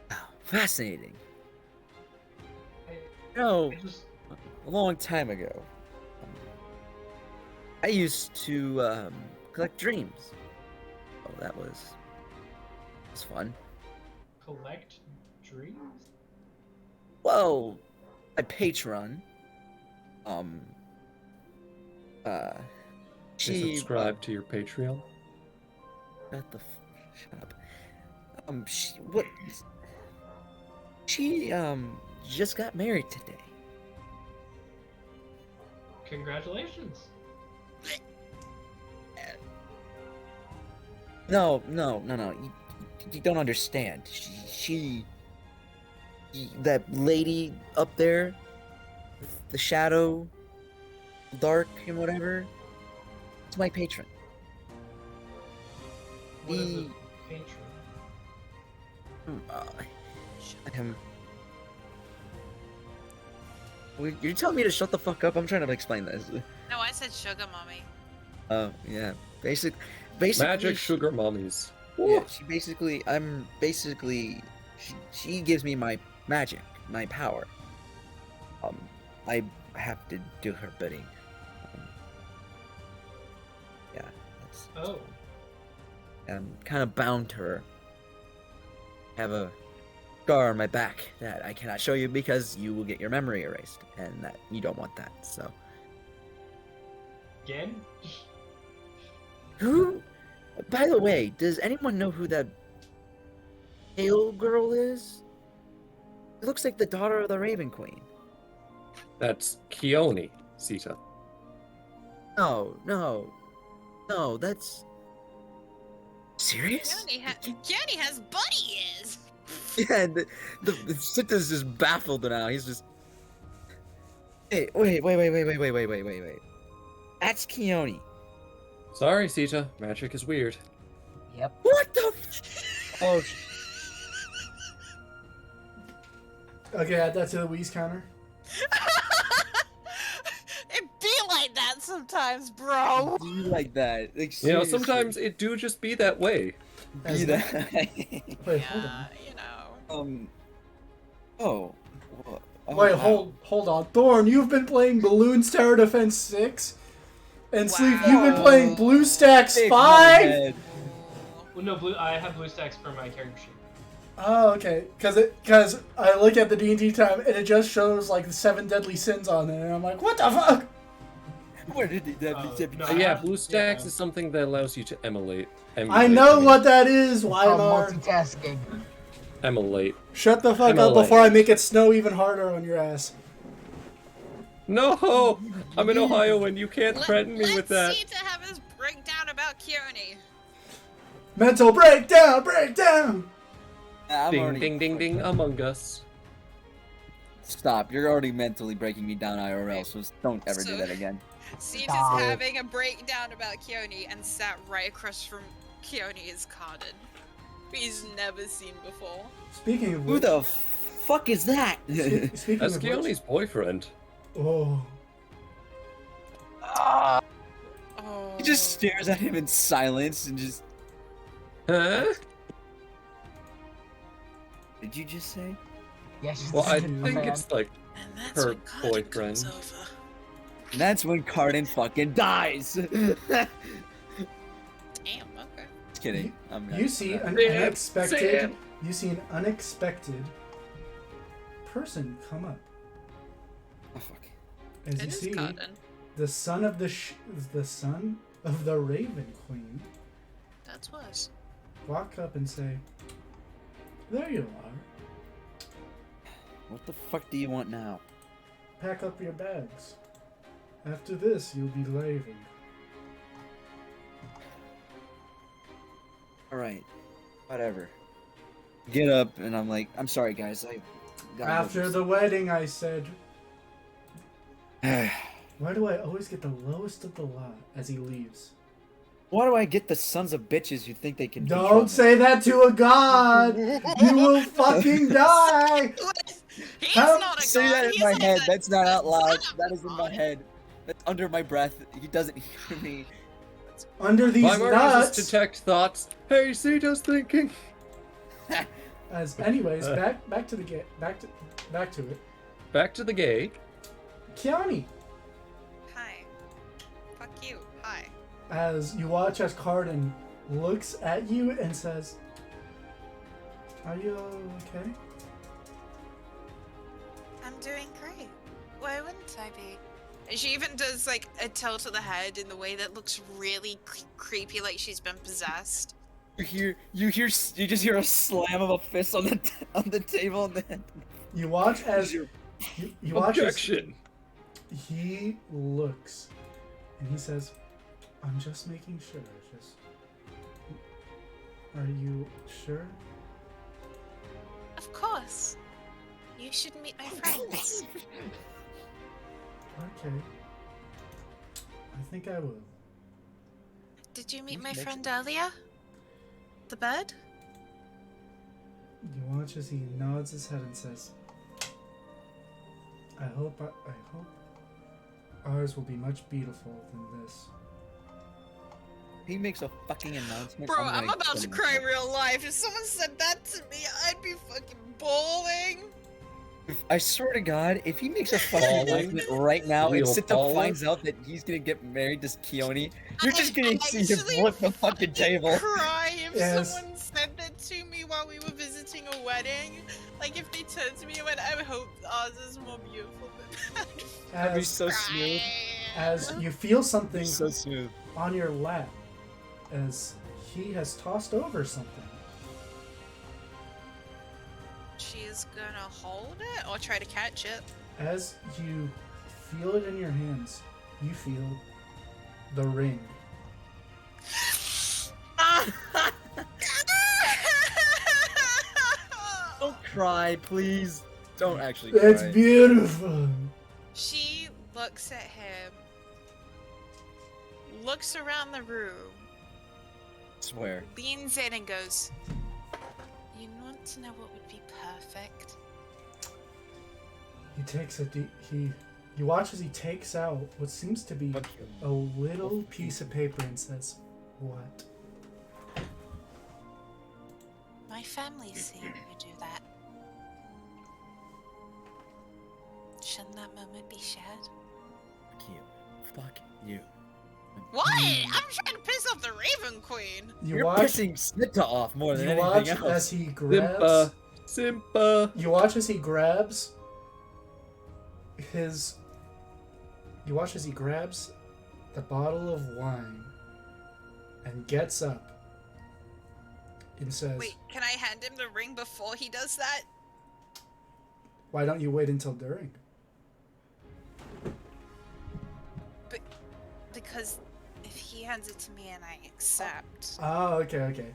Wow, fascinating. You know, I just a long time ago, I used to collect dreams. Oh, that was fun. collect dreams. Well, my patron, um, They she subscribe to your Patreon. shut up. She just got married today. Congratulations. No. You don't understand. That lady up there, the shadow, dark and whatever, it's my patron. What is a He- patron? Him. You're telling me to shut the fuck up? I'm trying to explain this. No, I said sugar mommy. Oh, yeah. Basically, Magic sugar mummies. Yeah, she gives me my magic, my power. I have to do her bidding. Yeah, that's. Oh, I'm kind of bound to her. I have a scar on my back that I cannot show you because you will get your memory erased, and that you don't want that. So, again? who? By the way, does anyone know who that pale girl is? It looks like the daughter of the Raven Queen. That's Keone, Sita. No, that's serious. Keone has bunny ears. Yeah, and the Sita's just baffled now. He's just. Hey, wait. That's Keone. Sorry, Sita. Magic is weird. Yep. What the? Oh, Okay, add that to the Wheeze counter. It be like that sometimes, bro. do you like that? Like, You know, seriously, sometimes it do just be that way. be that. Wait, hold Yeah, on. you know. Oh. Wait, wow. hold on. Thorn, you've been playing Balloons Tower Defense 6? And Sleeve, Wow. you've been playing BlueStacks Shake my 5? head. Well, no, I have blue stacks for my character sheet. Oh, okay. Because I look at the D&D time and it just shows like the 7 deadly sins on it, and I'm like, what the fuck? Where did that be? No, Yeah, I- BlueStacks yeah. is something that allows you to emulate. I know what that is, Called Weimar. multitasking. Emulate. Shut the fuck up MLA. before I make it snow even harder on your ass. No! I'm in Ohio and you can't threaten me with that. Let's see to have his breakdown about Keone. Mental breakdown! I'm Ding, already- ding, ding, ding, Among Us. Stop! You're already mentally breaking me down IRL, so don't ever do So- that again. Sita's Stop. having a breakdown about Keone and sat right across from Keone is Cardin. He's never seen before. Speaking of Who which, the fuck is that? speaking That's of which, Keone's boyfriend. oh, Oh. He just stares at him in silence and just. Huh? Did you just say? Yes. Well, I Man. think it's like And that's her when Cardin boyfriend. comes over. And that's when Cardin fucking dies. Just Damn, okay. kidding. I'm not. you see an Sam, unexpected. Sam. You see an unexpected person come up. Oh fuck. As It you is see, Cardin. the son of the Raven Queen That's worse. walk up and say, "There you are. What the fuck do you want now? Pack up your bags. After this, you'll be leaving." Alright. Whatever. Get up, and I'm like, I'm sorry, guys. I gotta go After do the wedding, I said, some- "Why do I always get the lowest of the lot?" As he leaves. Why do I get the sons of bitches who think they can control Don't me? say that to a god. You will fucking die. He's How- not a Say god. that in He's my like head. a- That's not out loud. son of That is in my God. head. That's under my breath. He doesn't hear me. Under these Vimaras nuts. detect thoughts. Hey, Sita's thinking. As anyways, back to the gate. Back to it. Back to the gate. Kiani, Hi. Fuck you. Hi. as you watch as Carden looks at you and says, "Are you okay?" I'm doing great. Why wouldn't I be? And she even does like a tilt of the head in the way that looks really creepy, like she's been possessed. You just hear a slam of a fist on the table, and then You watch as you watch as Objection. he looks and he says, "I'm just making sure. Are you sure?" Of course. You should meet my friends. Okay. I think I will. Did you meet my friend earlier? The bird? You watch as he nods his head and says, I hope ours will be much beautiful than this." he makes a fucking announcement. Bro, I'm gonna about to kill cry him. in real life. If someone said that to me, I'd be fucking bawling. I swear to God, if he makes a fucking Falling. announcement right now and Real Sita baller. finds out that he's gonna get married to Keone, you're just gonna I'd see him actually flip the fucking table. Cry if Yes. someone said that to me while we were visiting a wedding. Like if they turned to me and went, "I hope ours is more beautiful than that." That'd be As, so smooth. as you feel something So smooth. on your lap, as he has tossed over something. She's gonna hold it or try to catch it. As you feel it in your hands, you feel the ring. Don't cry, please. Don't actually That's cry. beautiful. She looks at him, looks around the room, Swear. leans in and goes, "You want to know what would be perfect?" He takes a deep. You watch as he takes out what seems to be Fuck you. a little piece of paper and says, "What?" My family's seeing you do that. Shouldn't that moment be shared? Fuck you. Fuck you. What? I'm trying to piss off the Raven Queen. You You're watch. pissing Sita off more than You watch anything as else. he grabs. Simpa. You watch as he grabs his. You watch as he grabs the bottle of wine and gets up and says, Wait, can I hand him the ring before he does that? "Why don't you wait until during?" Because if he hands it to me and I accept, Oh, okay.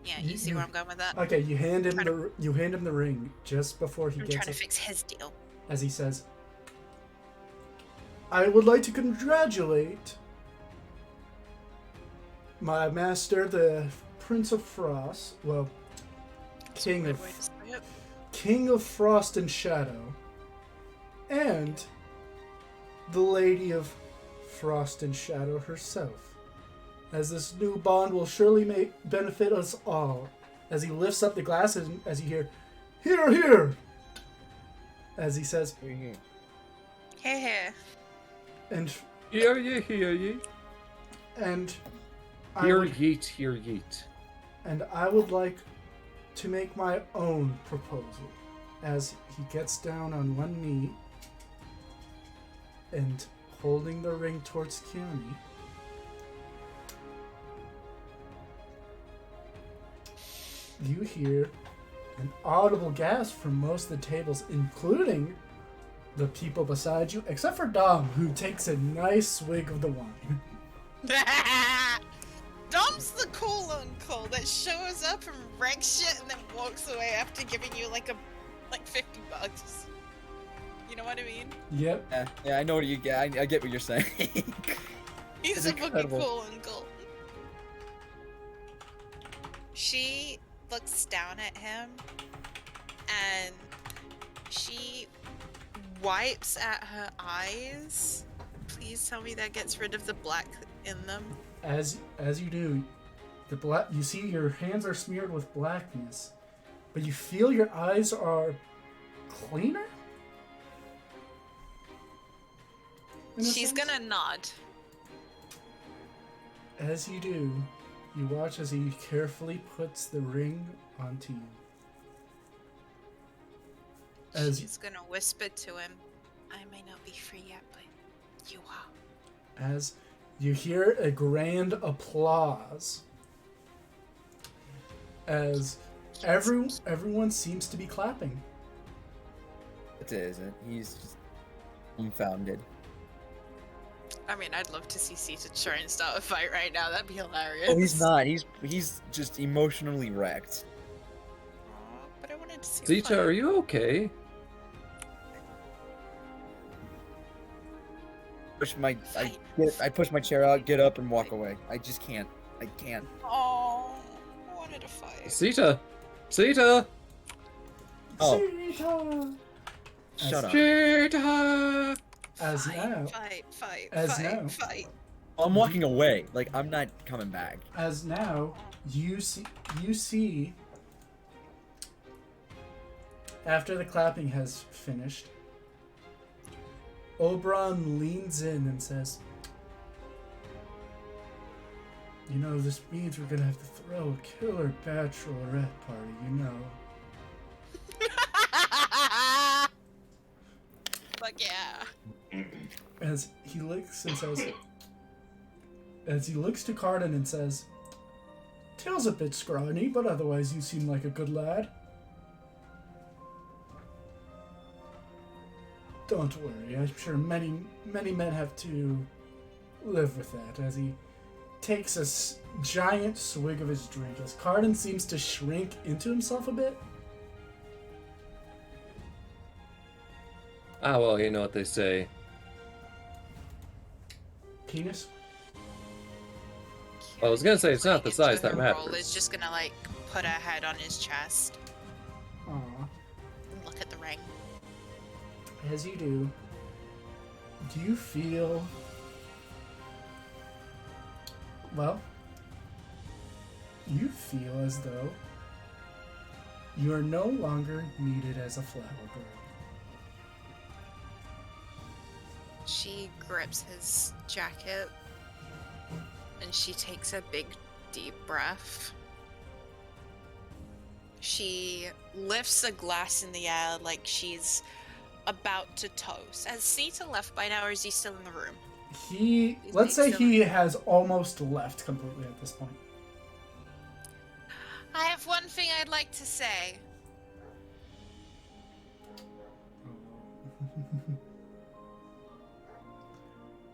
yeah, you see where I'm going with that. Okay, you hand him Trying the ring just before he I'm gets trying to up, fix his deal. as he says, "I would like to congratulate my master, the Prince of Frost, well, King Weird of way to say it. King of Frost and Shadow, and the Lady of Frost and Shadow herself, as this new bond will surely benefit us all." As he lifts up the glasses, and as you hear, "Hear, hear!" as he says, Hey. and Hear ye, hear ye. and Hear yeet, hear yeet. I would like to make my own proposal, as he gets down on one knee and holding the ring towards Keone. You hear an audible gasp from most of the tables, including the people beside you, except for Dom, who takes a nice swig of the wine. Dom's the cool uncle that shows up and wrecks shit and then walks away after giving you like $50. You know what I mean? Yep. Yeah, I know what you get. I get what you're saying. He's It's a fucking incredible. cool uncle. She looks down at him and she wipes at her eyes. Please tell me that gets rid of the black in them. As you do, you see your hands are smeared with blackness, but you feel your eyes are cleaner. In a She's sense? gonna nod. As you do, you watch as he carefully puts the ring onto you. As She's gonna whisper to him, I may not be free yet, but you are. as you hear a grand applause as everyone seems to be clapping. It isn't. He's just dumbfounded. I mean, I'd love to see Sita try and start a fight right now. That'd be hilarious. Oh, he's not. He's just emotionally wrecked. Aw, but I wanted to see a Zita, fight. are you okay? I push my chair out, get up, and walk away. I just can't. I can't. Oh, I wanted a fight. Zita! Zita! Oh. Sita! Shut up. Zita! As now, Fight. I'm walking away. Like, I'm not coming back. as now, you see. After the clapping has finished, Oberon leans in and says, "You know, this means we're gonna have to throw a killer bachelorette party, you know." Fuck yeah. As he looks and says, as he looks to Cardin and says, "Tail's a bit scrawny, but otherwise you seem like a good lad." "Don't worry, I'm sure many men have to live with that." As he takes a giant swig of his drink, as Cardin seems to shrink into himself a bit. Ah, well, you know what they say. Penis? I was gonna say, it's not the Putting size into that her role matters. is just gonna like put her head on his chest Aw. and look at the ring. As you do you feel... Well, you feel as though you are no longer needed as a flower girl. She grips his jacket and she takes a big deep breath. She lifts a glass in the air like she's about to toast. Has Sita left by now, or is he still in the room? Let's say he has almost left completely at this point. I have one thing I'd like to say.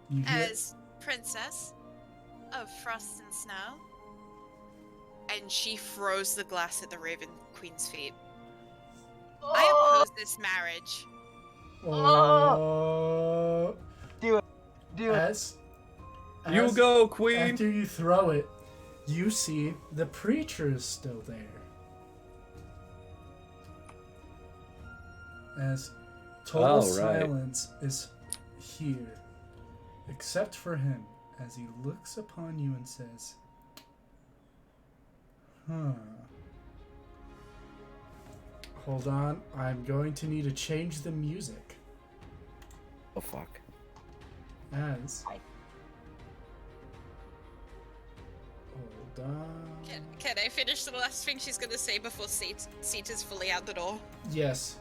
You hear, As Princess of Frost and Snow. And she throws the glass at the Raven Queen's feet. I oppose this marriage. Do it. as You go, Queen! After you throw it, you see the preacher is still there. As total All right. silence is here, except for him, as he looks upon you and says, Hold on, I'm going to need to change the music. Oh, fuck. As... Hold on... Can I finish the last thing she's gonna say before Sita's fully out the door? Yes.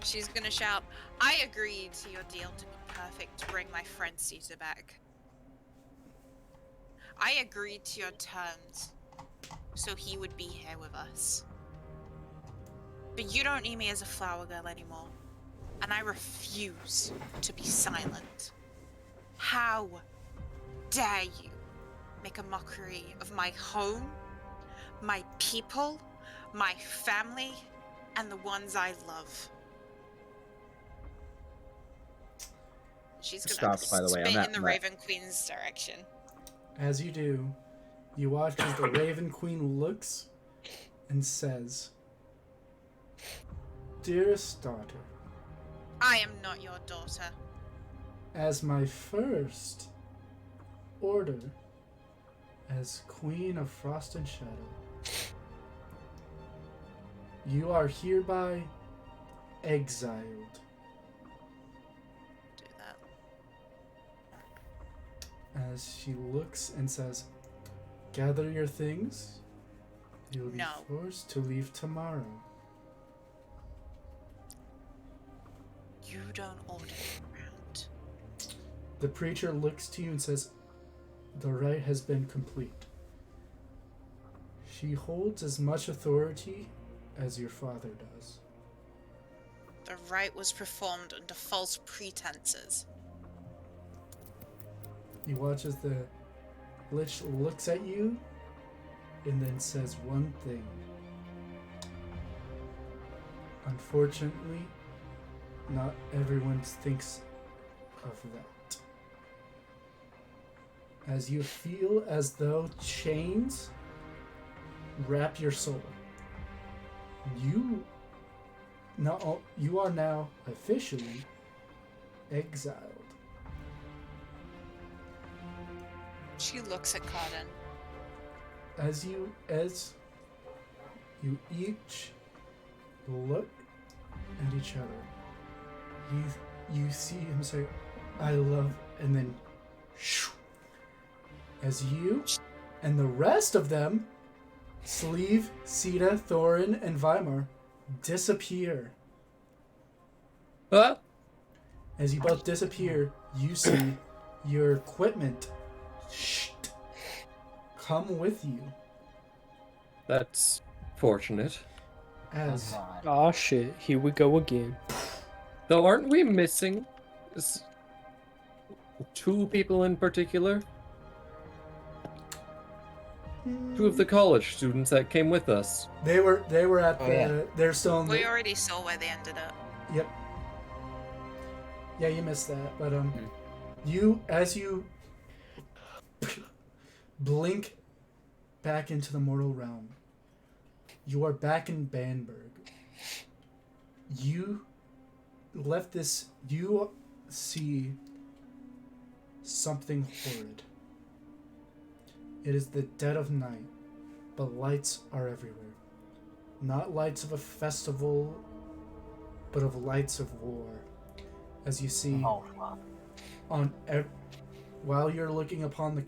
She's gonna shout, I agreed to your deal to be perfect to bring my friend Sita back. I agreed to your terms so he would be here with us. But you don't need me as a flower girl anymore. And I refuse to be silent. How dare you make a mockery of my home, my people, my family, and the ones I love? She's gonna Stops, by the way, spit I'm not- in the Raven Queen's direction. As you do, you watch as the Raven Queen looks and says, Dearest daughter, I am not your daughter. as my first order as Queen of Frost and Shadow, you are hereby exiled. Do that. As she looks and says, gather your things. You'll be No. forced to leave tomorrow. You don't order me around. The preacher looks to you and says, the rite has been complete. She holds as much authority as your father does. The rite was performed under false pretenses. You watch as the Lich looks at you and then says one thing. Unfortunately, not everyone thinks of that. As you feel as though chains wrap your soul, you are now officially exiled. She looks at Cotton. As you each look at each other, you see him say, I love, and then shoo, as you and the rest of them, Sleeve, Sita, Thorin, and Weimar, disappear. Huh? As you both disappear, you see your equipment come with you. That's fortunate. As Ah, shit. Here we go again. Though, aren't we missing two people in particular? Two of the college students that came with us. they were at Oh, the yeah. they're still in We the already saw where they ended up. Yep. Yeah, you missed that, but you as you blink back into the mortal realm, you are back in Bamberg. You left this. You see something horrid. It is the dead of night, but lights are everywhere. Not lights of a festival, but of lights of war. As you see, while you're looking upon the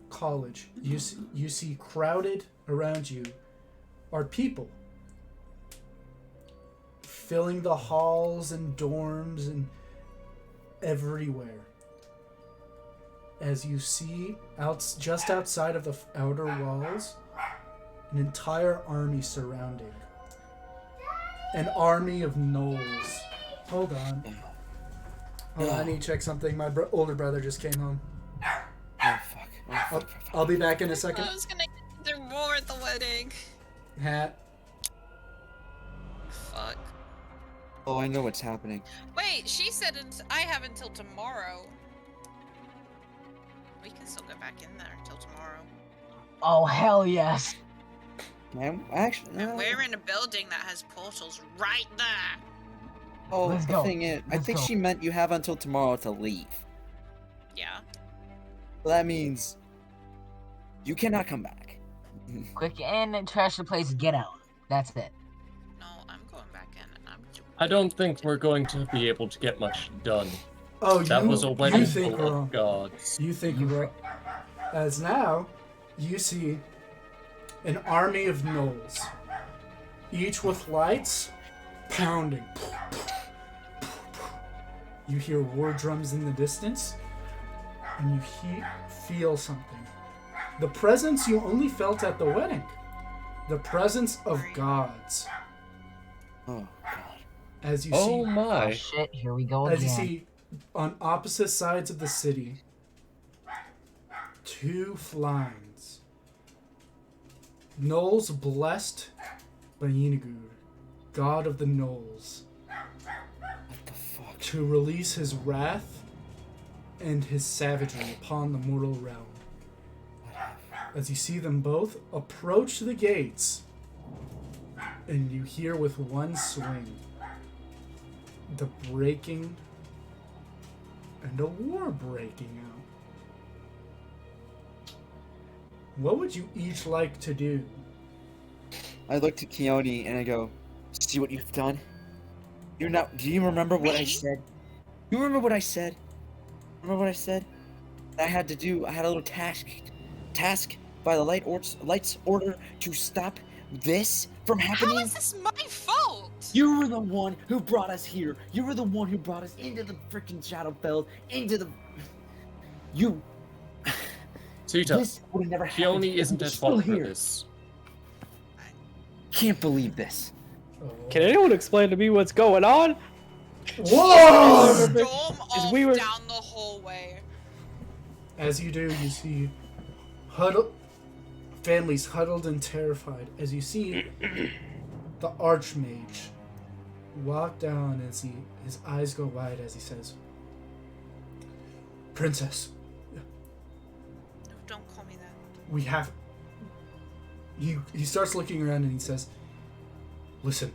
college, you see crowded around you are people filling the halls and dorms and everywhere. As you see just outside of the outer walls, an entire army surrounding. An army of gnolls. Hold on. I need to check something. My older brother just came home. Oh, fuck. Oh, fuck. I'll be back in a second. I was gonna get there more at the wedding. Hat. Fuck. Oh, I know what's happening. Wait, she said I have until tomorrow. We can still go back in there until tomorrow. Oh, hell yes. Man, actually, And we're in a building that has portals right there. oh, Let's the go. thing is, I Let's think go. she meant you have until tomorrow to leave. Yeah. Well, that means you cannot come back. Quick in and trash the place, get out. That's it. No, I'm going back in and I'm doing I don't think we're going to be able to get much done. Oh, That was a wedding you think full wrong. of gods. You think wrong. As now, you see an army of gnolls, each with lights pounding. You hear war drums in the distance, and you feel something. The presence you only felt at the wedding. The presence of gods. Oh, God. As you Oh see, Oh my. shit, here we go as you again. see, on opposite sides of the city, two flines. Gnolls blessed by Yinagud, god of the Gnolls, What the fuck? to release his wrath and his savagery upon the mortal realm. As you see them both approach the gates, and you hear with one swing the breaking and a war breaking out. What would you each like to do? I look to Keone and I go, "See what you've done? You're not. Do you remember what I Me? said? You remember what I said? Remember what I said? I had to do. I had a little task by the light's order to stop this from How happening. is this my fault? You were the one who brought us here. You were the one who brought us into the freaking Shadowfell, into the. You. Sita, This would have never happened. Keone if isn't you were at still fault for here. this. Can't believe this. Oh. Can anyone explain to me what's going on? Whoa! remember- Storm is off we were- down the hallway. As you do, you see families huddled and terrified. As you see the Archmage walk down, as his eyes go wide as he says, "Princess, No, don't call me that. we have." He starts looking around and he says, "Listen,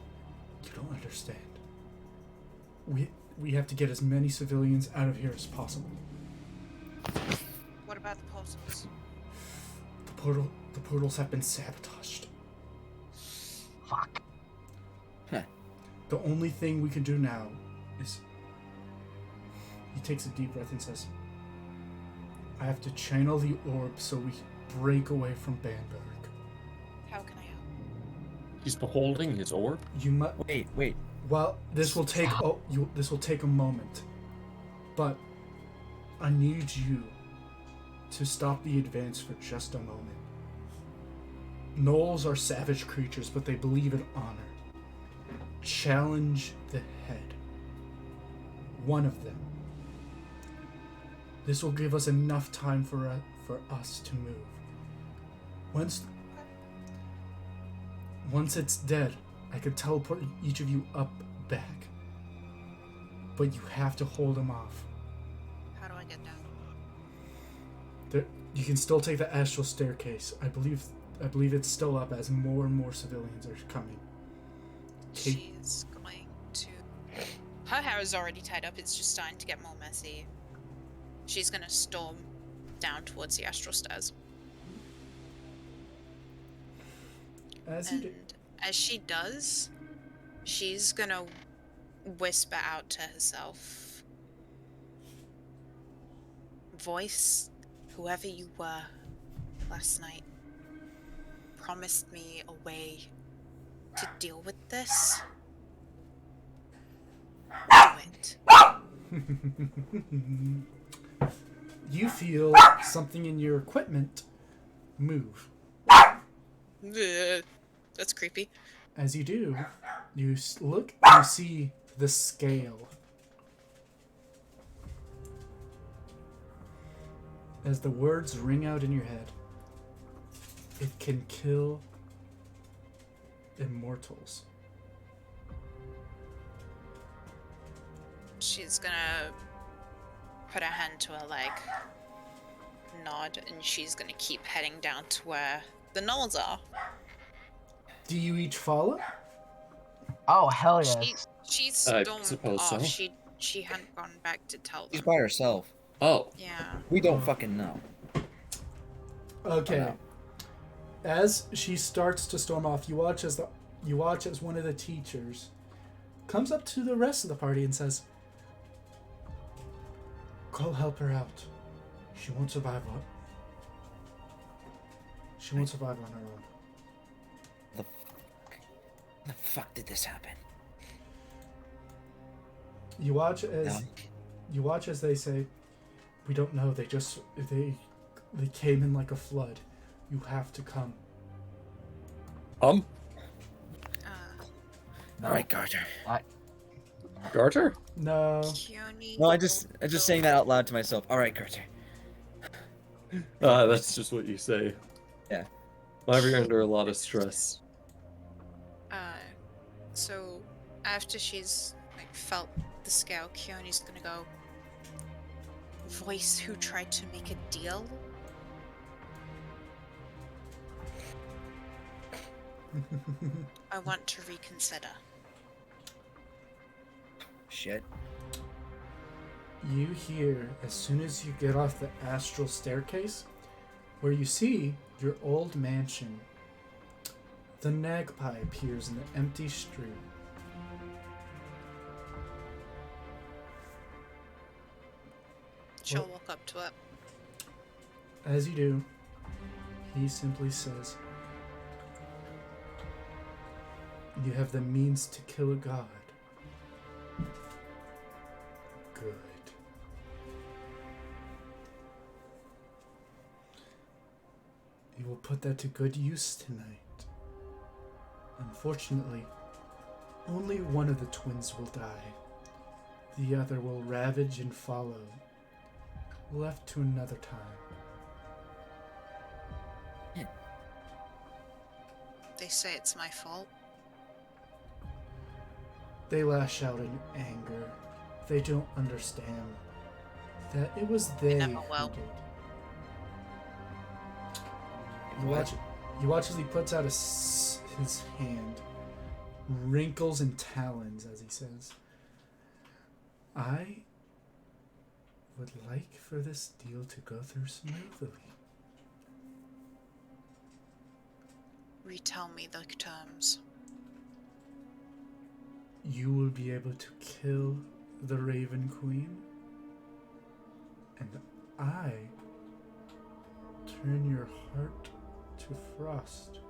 you don't understand. We have to get as many civilians out of here as possible. What about the portals? The portals have been sabotaged. Fuck. The only thing we can do now is..." He takes a deep breath and says, "I have to channel the orb so we break away from Bamberg. How can I help? He's beholding his orb? You must. Wait. Well, this will take. This will take a moment, but I need you to stop the advance for just a moment. Gnolls are savage creatures, but they believe in honor. Challenge the head. One of them. This will give us enough time for us to move. Once it's dead, I can teleport each of you up back. But you have to hold him off. How do I get down? You can still take the astral staircase. I believe it's still up as more and more civilians are coming. She's going to... Her hair is already tied up, it's just starting to get more messy. She's gonna storm down towards the astral stairs. As you do. And as she does, she's gonna whisper out to herself, "Voice, whoever you were last night, promised me a way to deal with this. Do it." You feel something in your equipment move. Ugh, that's creepy. As you do, you look and you see the scale. As the words ring out in your head, it can kill immortals. She's gonna put her hand to her leg, nod, and she's gonna keep heading down to where the gnolls are. Do you each follow? Oh, hell yes. She I stormed suppose off. so. She hadn't gone back to tell She's them. by herself. Oh, Yeah. We don't fucking know. Okay. Wow. As she starts to storm off, you watch as one of the teachers comes up to the rest of the party and says, "Go help her out. She won't survive on. She won't survive on her own." The fuck did this happen? You watch as No. they say, "We don't know. They came in like a flood. You have to come." Uh, All right, Carter. Garter? No. Keone. No, I just saying that out loud to myself. All right, Carter. That's just what you say. Yeah. Whenever you're under a lot of stress. So after she's felt the scale, Keone's gonna go, "Voice who tried to make a deal?" I want to reconsider. Shit. You hear, as soon as you get off the astral staircase, where you see your old mansion. The Nagpie appears in the empty street. She'll What- walk up to it. As you do, he simply says, "You have the means to kill a god. Good. You will put that to good use tonight. Unfortunately, only one of the twins will die. The other will ravage and follow, left to another time." They say it's my fault. They lash out in anger. They don't understand that it was they never who will. did. What? You watch as he puts out his hand, wrinkles and talons, as he says, "I would like for this deal to go through smoothly." Retell me the terms. You will be able to kill the Raven Queen, and I turn your heart to frost,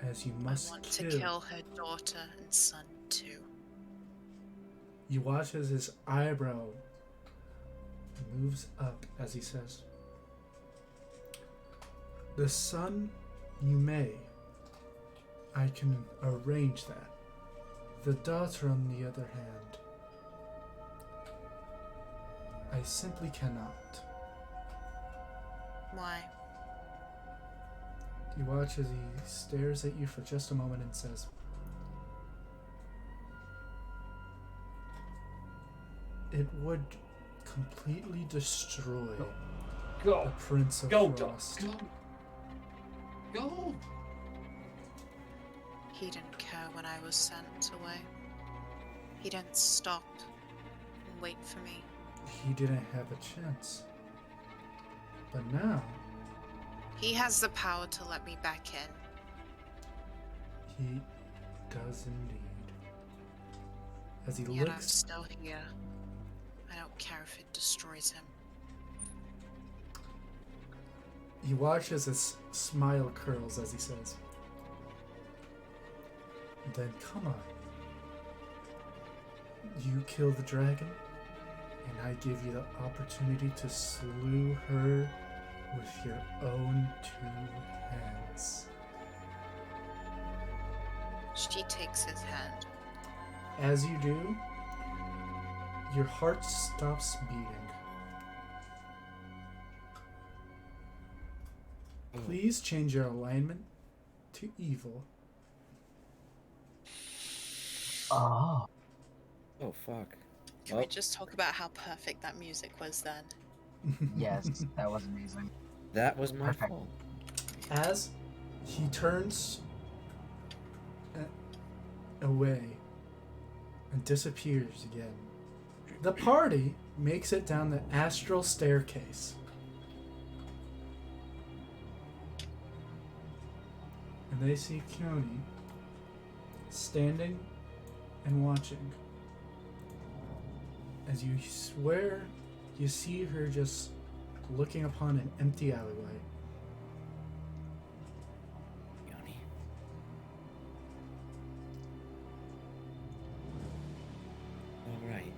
as you must I want to kill her daughter and son too. You watch as his eyebrow moves up as he says, "The son, you may. I can arrange that. The daughter, on the other hand, I simply cannot." Why? You watch as he stares at you for just a moment and says, "It would completely destroy Go. the Prince of Go, Frost." Go. He didn't care when I was sent away. He didn't stop and wait for me. He didn't have a chance. But now, He has the power to let me back in. he does indeed. As he Yet I'm looks, still here. I don't care if it destroys him. you watch as his smile curls as he says, "Then come on. You kill the dragon, and I give you the opportunity to slew her with your own 2 hands." She takes his hand. As you do, your heart stops beating. Please change your alignment to evil. Oh. Oh fuck. Can we Well, just talk about how perfect that music was then? Yes, that was amazing. that was my Perfect. fault. As he turns away and disappears again, the party makes it down the astral staircase. And they see Keone standing and watching. As you swear, you see her just looking upon an empty alleyway. Yoni. All right.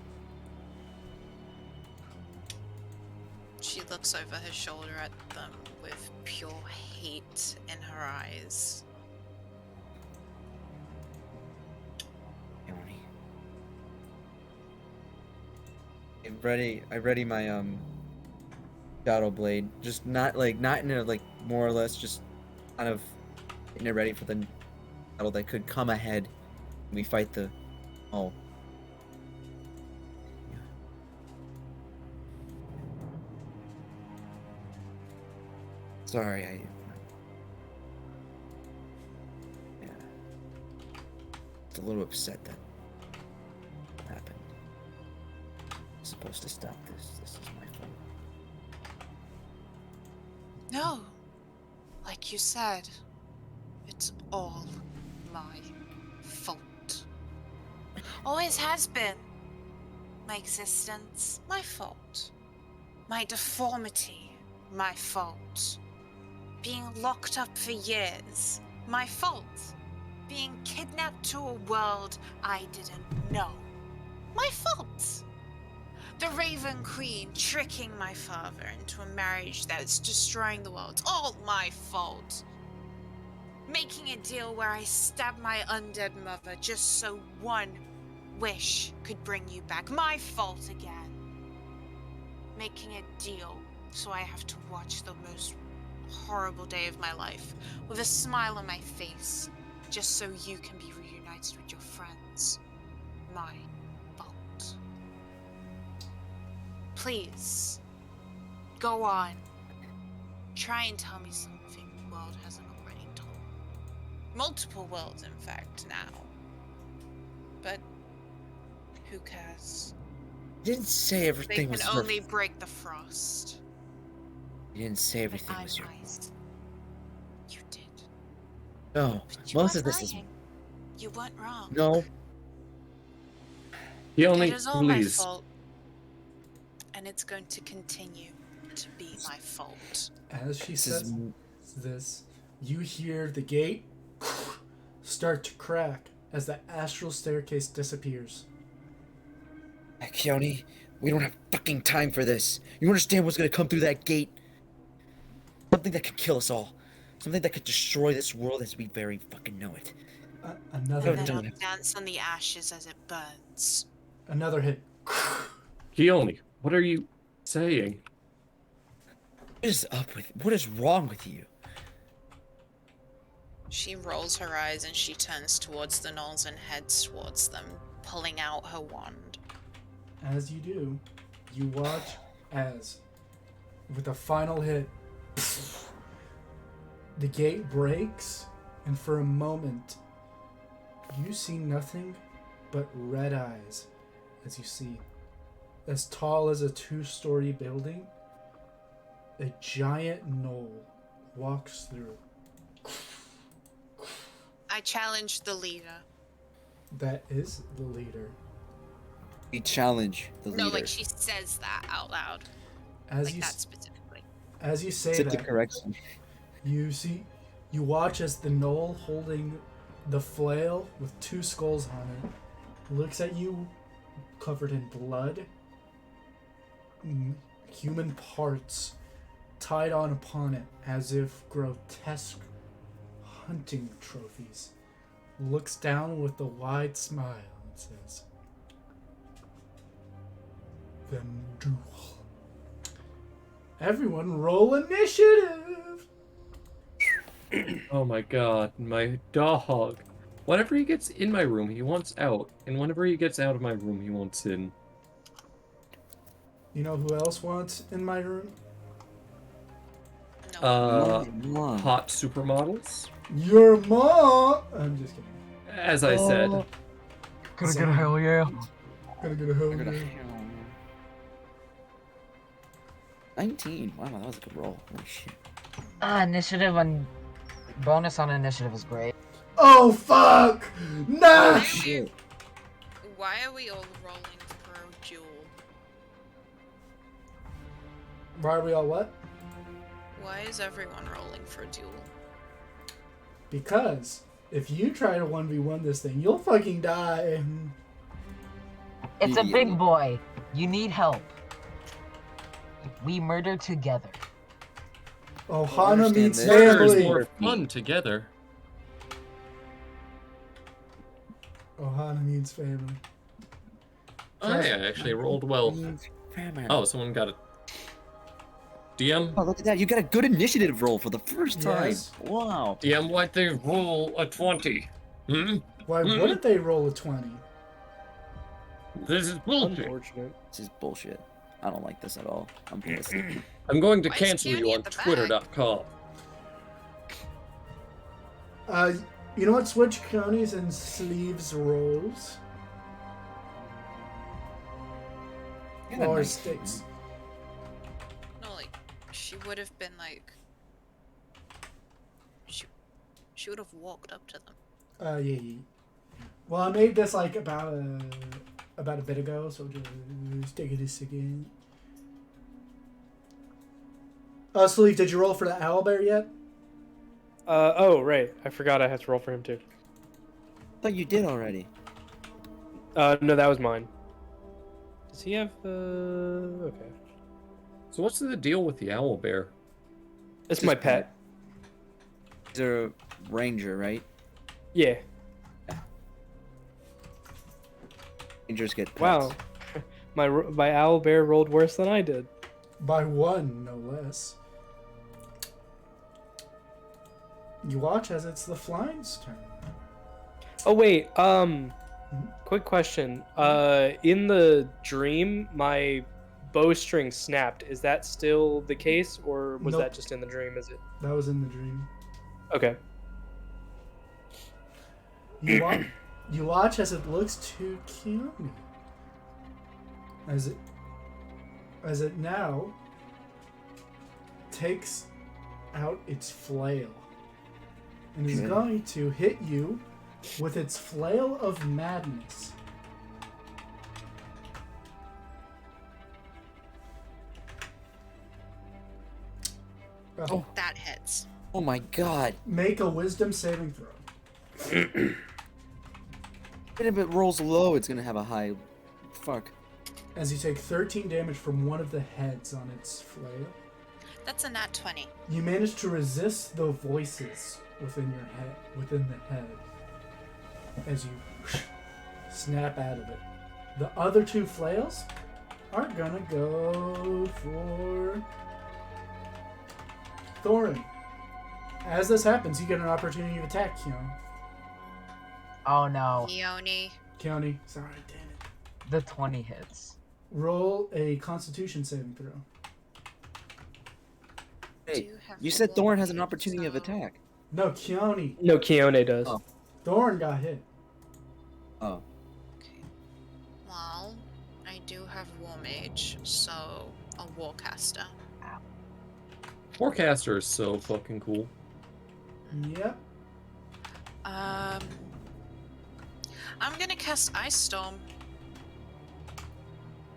She looks over her shoulder at them with pure hate in her eyes. Yoni. I ready my battle blade. Just not in a more or less just kind of getting it ready for the battle that could come ahead. We fight the oh. Sorry, yeah. It's a little upset that happened. I'm supposed to stop this. This is my fault. No, Like you said, it's all my fault. Always has been. My existence, my fault. My deformity, my fault. Being locked up for years, my fault. Being kidnapped to a world I didn't know, my fault. The Raven Queen tricking my father into a marriage that's destroying the world, all my fault. Making a deal where I stabbed my undead mother just so one wish could bring you back, my fault again. Making a deal so I have to watch the most horrible day of my life with a smile on my face just so you can be reunited with your friends. My fault. Please, go on. Try and tell me something the world hasn't already told. Multiple worlds, in fact, now. But who cares? You didn't say They everything can was only your. break the frost. You didn't say But everything I'm was your. ice. You did. No, But you most weren't of this is. lying. You weren't wrong. No, He It only, is all my please. fault. And it's going to continue to be my fault. As she this is. says this, you hear the gate start to crack as the astral staircase disappears. Keone, we don't have fucking time for this. You understand what's gonna come through that gate? Something that could kill us all. Something that could destroy this world as we very fucking know it. Another And then don't I'll have- dance on the ashes as it burns. Another hit. Keone, what are you saying? What is wrong with you? She rolls her eyes and she turns towards the gnolls and heads towards them, pulling out her wand. As you do, you watch as, with a final hit, the gate breaks, and for a moment, you see nothing but red eyes as you see, as tall as a 2-story building, a giant gnoll walks through. I challenge the leader. That is the leader. We challenge the leader. No, like she says that out loud. As Like you that specifically. as you say Such a that, correction. you watch as the gnoll holding the flail with 2 skulls on it looks at you, covered in blood, human parts tied on upon it as if grotesque hunting trophies. Looks down with a wide smile and says, "Vendul. Everyone roll initiative!" Oh my god, my dog. Whenever he gets in my room, he wants out. And whenever he gets out of my room, he wants in. You know who else wants in my room? No. Mom. Hot supermodels? Your mom! I'm just kidding. As I said. Gonna get a hell yeah. Gonna get a hell I got a yeah. 19. Wow, that was a good roll. Holy shit. Initiative on bonus on initiative is great. Oh fuck! No! Shit. Why are we all rolling for a duel? Why are we all what? Why is everyone rolling for a duel? Because if you try to 1v1 this thing, you'll fucking die. It's a Yeah. big boy. You need help. We murder together. Ohana understand meets this. Murder is family. more fun together. Ohana means family. I actually rolled well. Oh, someone got it. DM? Oh, look at that. You got a good initiative roll for the first time. Yes. Wow. DM, why'd they roll a 20? Hmm? Why wouldn't they roll a 20? This is bullshit. Unfortunate. This is bullshit. I don't like this at all. I'm pissed. I'm going to Why is cancel Keone you at on the back? twitter.com. You know what? Switch cronies and sleeves rolls. I got a Or 19. sticks. No, like, she would have been like She would have walked up to them. Yeah. Well, I made this like about a bit ago, so just take it a second. Sleeve, did you roll for the owlbear yet? Oh, right. I forgot I had to roll for him too. I thought you did already. No, that was mine. Does he have okay. So what's the deal with the owl bear? It's Just my pet. He's a ranger, right? Yeah. Rangers get pets. Wow. My owl bear rolled worse than I did. By one, no less. You watch as it's the flying's turn. Oh wait, quick question. In the dream, my bowstring snapped. Is that still the case, or was Nope. that just in the dream? Is it? That was in the dream. Okay. You watch as it looks to Kiyomi. As it now takes out its flail and is Okay. going to hit you with its flail of madness. Oh. That hits. Oh my god. Make a wisdom saving throw. And if it rolls low, it's gonna have a high. Fuck. As you take 13 damage from one of the heads on its flail. That's a nat 20. You manage to resist the voices within the head, as you snap out of it. The other two flails are gonna go for Thorin. As this happens, you get an opportunity to attack, Oh no. Keone. County. Sorry, damn it. The 20 hits. Roll a Constitution saving throw. Hey, you said Thorn has an opportunity of attack. No, Keone. No, Keone does. Oh. Thorin got hit. Oh. Okay. Well, I do have War Mage, so a Warcaster. Forecaster is so fucking cool. Yep. I'm gonna cast Ice Storm.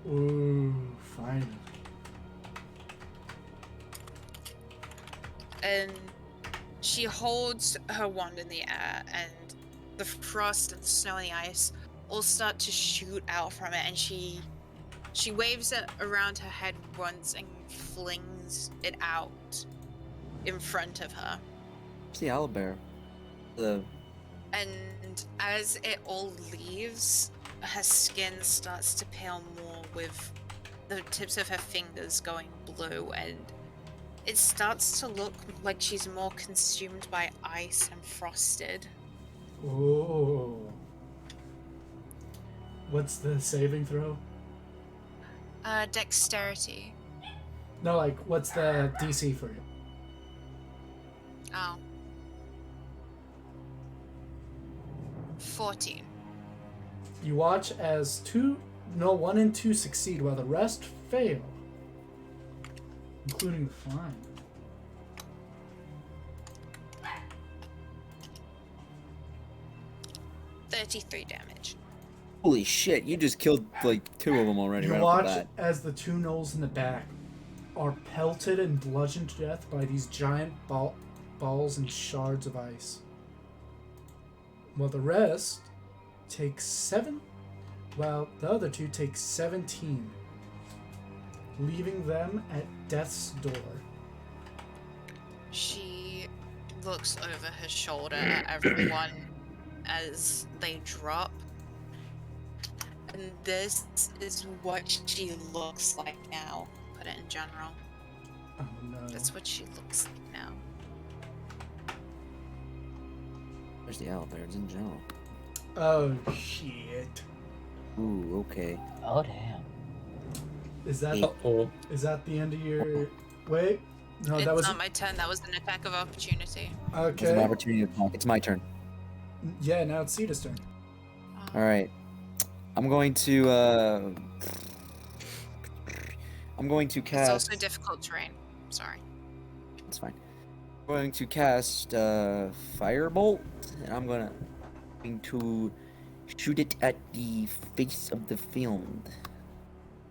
Ooh, finally. And she holds her wand in the air, and the frost and the snow and the ice all start to shoot out from it, and she waves it around her head once and flings it out in front of her. It's the owlbear. The And as it all leaves, her skin starts to pale more, with the tips of her fingers going blue, and it starts to look like she's more consumed by ice and frosted. Ooh. What's the saving throw? Dexterity. No, like, what's the DC for you? Oh. 14. You watch as 1 and 2 succeed while the rest fail. Including the flying. $33 damage. holy shit! You just killed like 2 of them already. You right off the watch bat. as the 2 gnolls in the back are pelted and bludgeoned to death by these giant balls and shards of ice. While the rest take 7, while the other 2 take 17, leaving them at death's door. She looks over her shoulder at everyone as they drop. And this is what she looks like now. Put it in general. Oh no. That's what she looks like now. There's the owlbears in general. Oh shit. Ooh, okay. Oh damn. Is that Uh-oh. is that the end of your wait? No, It's that was not my turn. That was an attack of opportunity. It's an okay. opportunity to attack. It's my turn. Yeah, now it's Ceda's turn. All right. I'm going to It's cast. also difficult terrain. Sorry. It's fine. going to cast Firebolt, and I'm going to shoot it at the face of the field.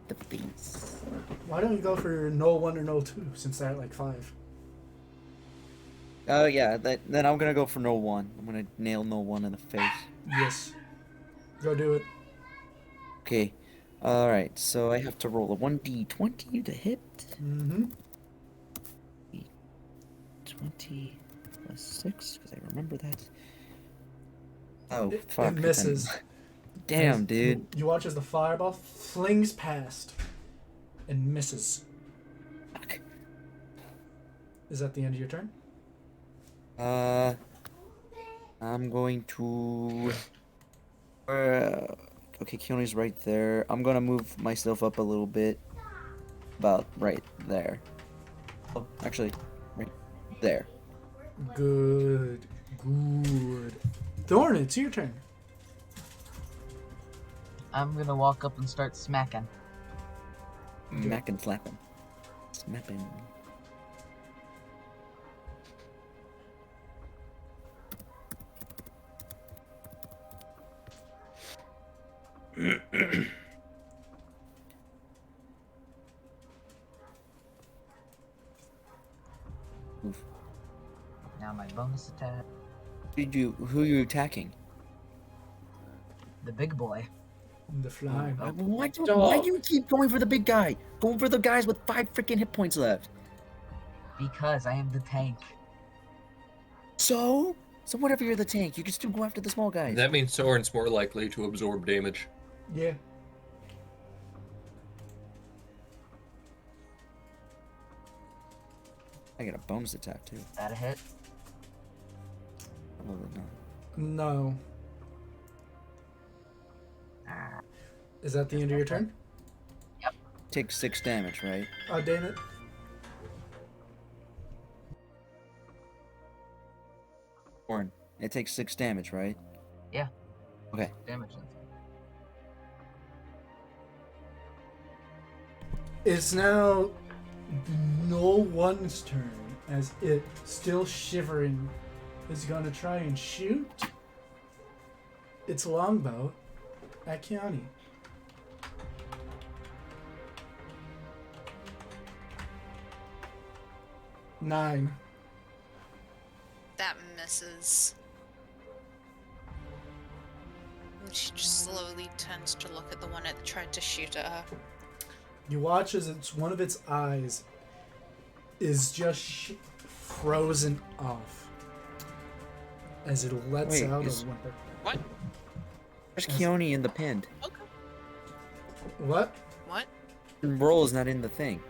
The face. Why don't you go for no 1 or no 2 since they're at like 5? Oh yeah, then I'm gonna go for no 1. I'm gonna nail no 1 in the face. Yes. Go do it. Okay. Alright, so I have to roll a 1d20 to hit. Mm-hmm. 20 plus 6, because I remember that. Oh, It fuck. then- misses. Damn, As dude. You watch as the fireball flings past and misses. Fuck. Is that the end of your turn? I'm going to... okay, Keone's right there. I'm gonna move myself up a little bit. About right there. Oh, actually, right there. Good. Good. Thorn, it's your turn. I'm gonna walk up and start smacking. Mac and slapping. Snapping. Oof. Now my bonus attack. Who are you attacking? The big boy. The fly. Why do you keep going for the big guy? Going for the guys with 5 freaking hit points left. Because I am the tank. So whatever you're the tank, you can still go after the small guys. That means Soren's more likely to absorb damage. Yeah. I got a bonus attack too. Is that a hit? Probably not. No. Ah, Is that the end of your turn? Take 6 damage, right? Oh, damn it. Warren, it takes 6 damage, right? Yeah. Okay. damage. It's now no one's turn as it, still shivering, is going to try and shoot its longbow at Keone. Nine. That misses. And she just slowly turns to look at the one that tried to shoot at her. You watch as one of its eyes is just frozen off as it lets Wait, out is- a whimper. What? Where's Keone in the pinned? Okay. What? What? Roll is not in the thing.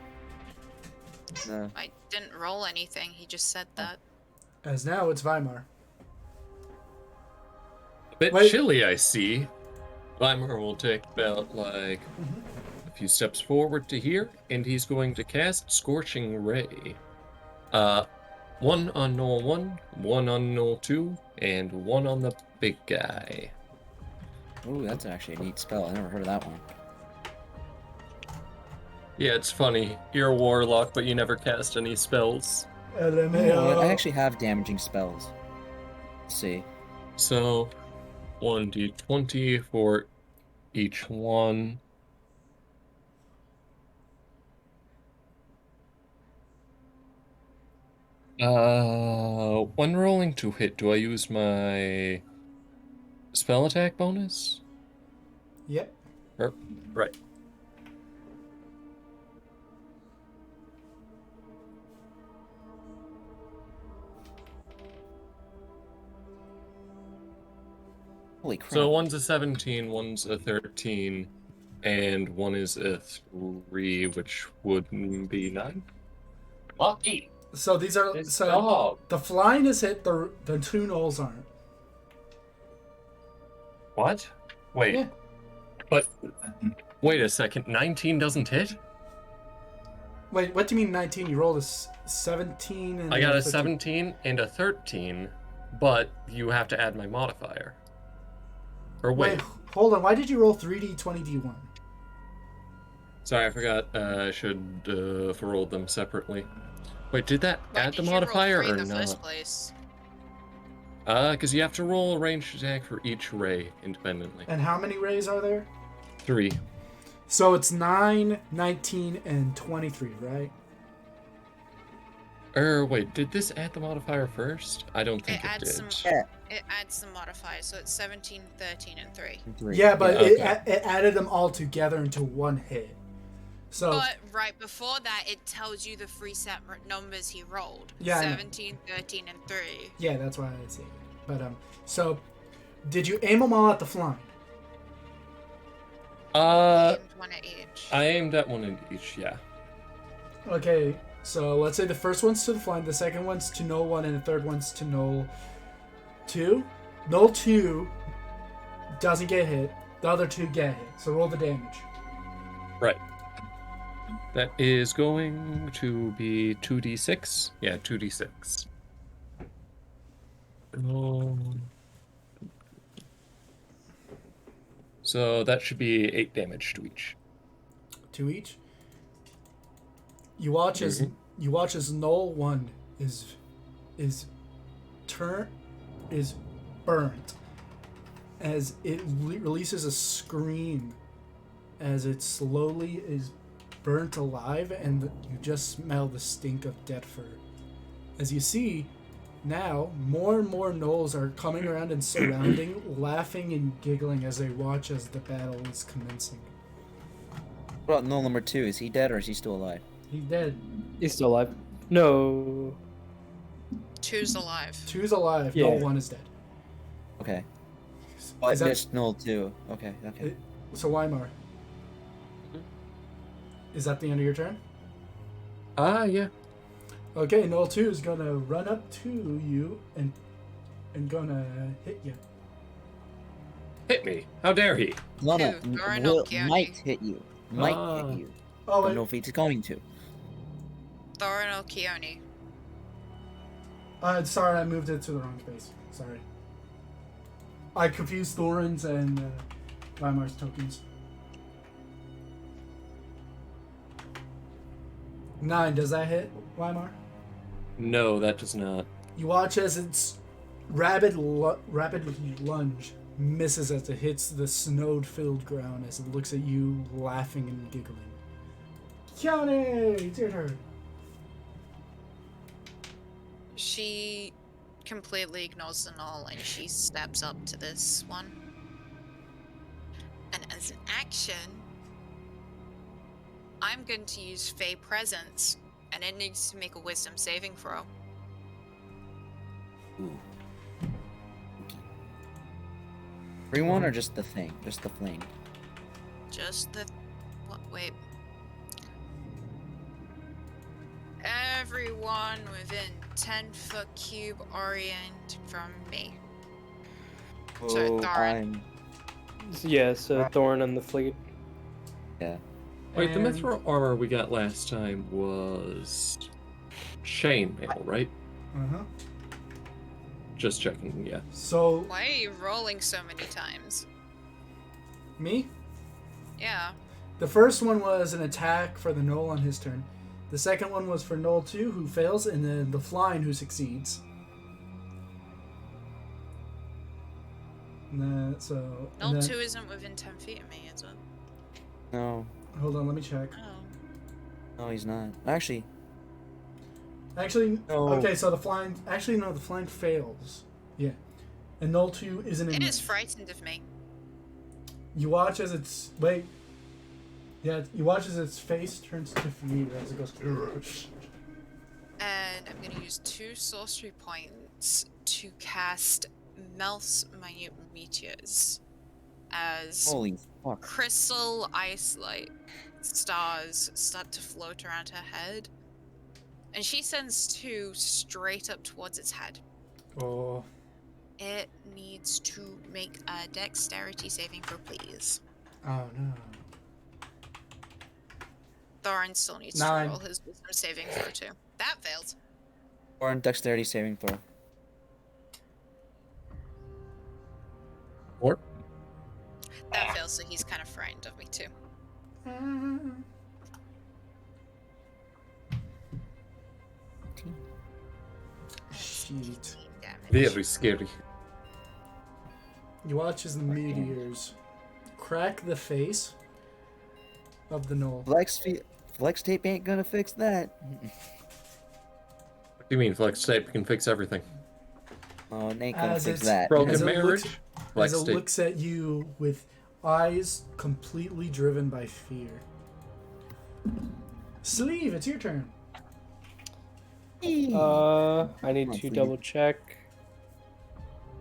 No. I didn't roll anything. He just said that. As now it's Weimar. A bit Wait. chilly, I see. Weimar will take about, like, a few steps forward to here, and he's going to cast Scorching Ray. 1 on Null 1, 1 on Null 2, and 1 on the big guy. Ooh, that's actually a neat spell. I never heard of that one. Yeah, it's funny. You're a warlock, but you never cast any spells. LMAO. I actually have damaging spells. Let's see. So, 1d20 for each one. When rolling to hit, do I use my spell attack bonus? Yep. Right. Holy crap. So one's a 17, one's a 13, and one is a 3, which would be 9. Lucky. So these are This so dog. the flying is hit. The two knolls aren't. What? Wait. Yeah. But wait a second. 19 doesn't hit? Wait, what do you mean 19? You rolled a 17 and I got a 13. 17 and a 13, but you have to add my modifier. Or wait. Wait, hold on. Why did you roll 3d 20d1? Sorry, I forgot. I should have rolled them separately. Wait, did that Why add the did you roll modifier 3 or in the first not? place? Because you have to roll a ranged attack for each ray independently. And how many rays are there? 3. So it's 9, 19, and 23, right? Wait, did this add the modifier first? I don't think it, adds did. some. Yeah. It adds some modifiers, so it's 17, 13, and 3. 3. Yeah, but Yeah. it added them all together into one hit. So But right before that, it tells you the 3 separate numbers he rolled. Yeah, I know. 17, 13, and 3. yeah, that's why I say it. But so did you aim them all at the flying? Aimed one at each. I aimed at one in each, yeah. Okay, so let's say the first one's to the flying, the second one's to null 1, and the third one's to null 2. Null 2 doesn't get hit. The other 2 get hit. So roll the damage. Right. That is going to be 2d6. Yeah, 2d6. So that should be 8 damage to each. 2 each. You watch as null 1 is burnt as it releases a scream as it slowly is burnt alive, and you just smell the stink of dead fur. As you see, now more and more gnolls are coming around and surrounding, laughing and giggling as they watch as the battle is commencing. What about null number 2? Is he dead or is he still alive? He's dead. He's still alive. No. 2's alive. 2's alive. Yeah. Null 1 is dead. Okay. Oh, I Is that- missed null 2. Okay. So Weimar. Is that the end of your turn? Yeah. Okay, Null 2 is gonna run up to you and gonna hit you. Hit me. How dare he? Lana Who? Doran or Keone? might hit you. Might Ah. hit you. Oh, Don't wait. know if he's going to. Thorin or Keone. Sorry, I moved it to the wrong space. Sorry. I confused Thorin's and Weimar's tokens. 9, does that hit, Weimar? No, that does not. You watch as its rapid lunge misses as it hits the snow-filled ground as it looks at you laughing and giggling. Keone, it's your turn. She completely ignores the null and she steps up to this one. And as an action, I'm going to use Fey Presence, and it needs to make a Wisdom saving throw. Ooh. Everyone or just the thing? Just the flame? Just the... What? Wait. Everyone within 10-foot cube orient from me. So, Thorin. Yeah, so Thorn and the fleet. Yeah. Wait, the And- mithril armor we got last time was chainmail, right? Uh-huh. Just checking, yeah. So, Why are you rolling so many times? me? Yeah. The first one was an attack for the Null on his turn. The second one was for Null 2, who fails, and then the Flying, who succeeds. So... and Null then- 2 isn't within 10 feet of me, is it? No. Hold on, let me check. Oh. No, he's not. Actually, Actually, No. okay, so the Flying... Actually, no, the Flying fails. Yeah. And Null 2 isn't in It there. is frightened of me. You watch as its... Wait. Yeah, you watch as its face turns to fear as it goes... And I'm going to use 2 sorcery points to cast Mel's Minute Meteors as holy fuck. crystal ice light stars start to float around her head. And she sends 2 straight up towards its head. Oh. It needs to make a dexterity saving throw, please. Oh, no. Thorin still needs 9. to roll his wisdom saving throw too. That failed. Or in dexterity saving throw. Or That fails, so he's kind of frightened of me too. Shit. damage. Very scary. You watch as the meteors crack the face of the knoll. Flex tape ain't gonna fix that. What do you mean flex tape can fix everything? Oh, it ain't gonna As fix it's- that. Broken As it marriage? looks- Flex As it tape. looks at you with eyes completely driven by fear. Sleeve, it's your turn. I need Come on, to Fleet. double check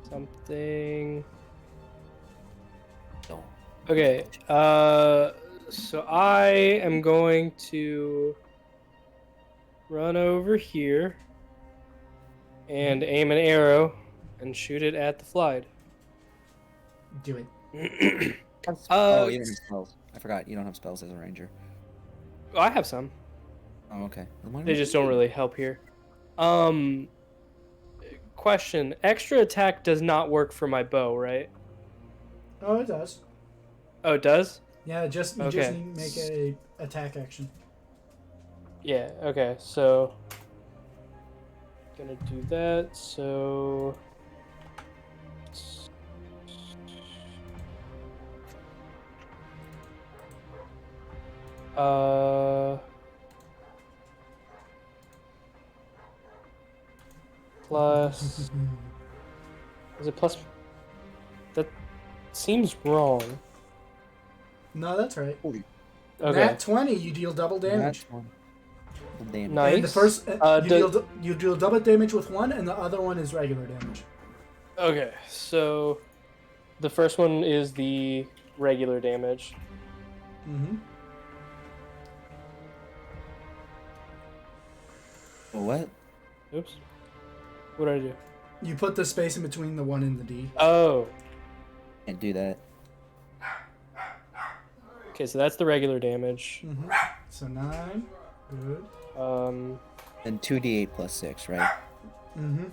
something. No. Okay, so I am going to run over here and aim an arrow and shoot it at the fly. Do it. Oh, you don't have spells. I forgot. You don't have spells as a ranger. I have some. Oh, okay. Then why They just don't really help here. Question. Extra attack does not work for my bow, right? Oh, it does. Oh, it does? Yeah, you just Okay. need to make a attack action. Yeah, okay, so gonna do that, so plus is it plus that seems wrong. No, that's right. Holy Okay. Nat 20, you deal double damage. That's one. Double damage. Nice. And the first do- you deal double damage with one, and the other one is regular damage. Okay, so the first one is the regular damage. Mm-hmm. What? Oops. What did I do? You put the space in between the 1 and the D. Oh. Can't do that. Okay, so that's the regular damage. Mm-hmm. So 9. Good. Then 2d8 plus 6, right? Mm-hmm.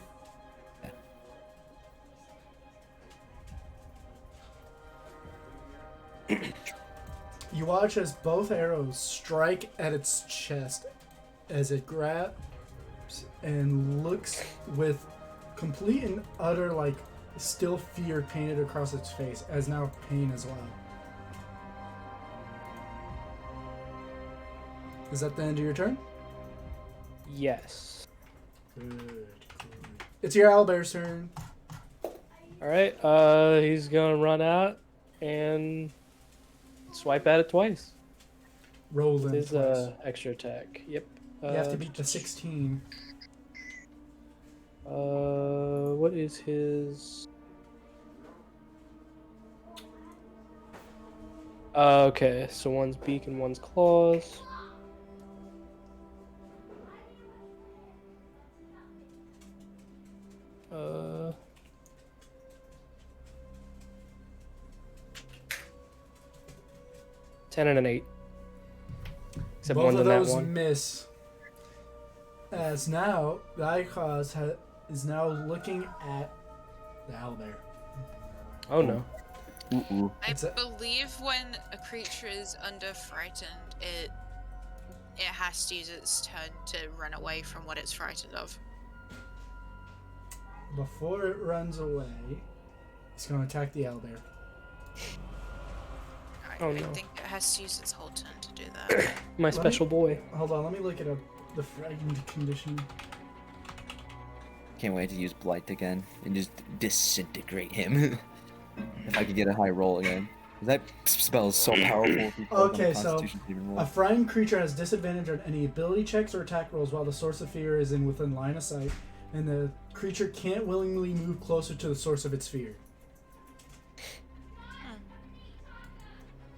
You watch as both arrows strike at its chest as it grabs and looks with complete and utter, like, still fear painted across its face, as now pain as well. Is that the end of your turn? Yes. Good. It's your owlbear's turn. Alright, he's gonna run out and swipe at it twice. Roll With them his twice. extra attack. Yep. You have to beat the 16. What is his? Okay, so one's beak and one's claws. Uh. 10 and an 8. Except Both one's of in that those one. miss. As now, the Icos is now looking at the owlbear. Oh no. Ooh. I It's a- believe when a creature is under frightened, it has to use its turn to run away from what it's frightened of. Before it runs away, it's going to attack the owlbear. Oh, I no. think it has to use its whole turn to do that. My me- special boy. Hold on, let me look it up. The frightened condition. Can't wait to use Blight again and just disintegrate him. If I could get a high roll again. That spell is so powerful. If you roll on a Okay, so Constitution saving roll. a frightened creature has disadvantage on any ability checks or attack rolls while the source of fear is within line of sight, and the creature can't willingly move closer to the source of its fear.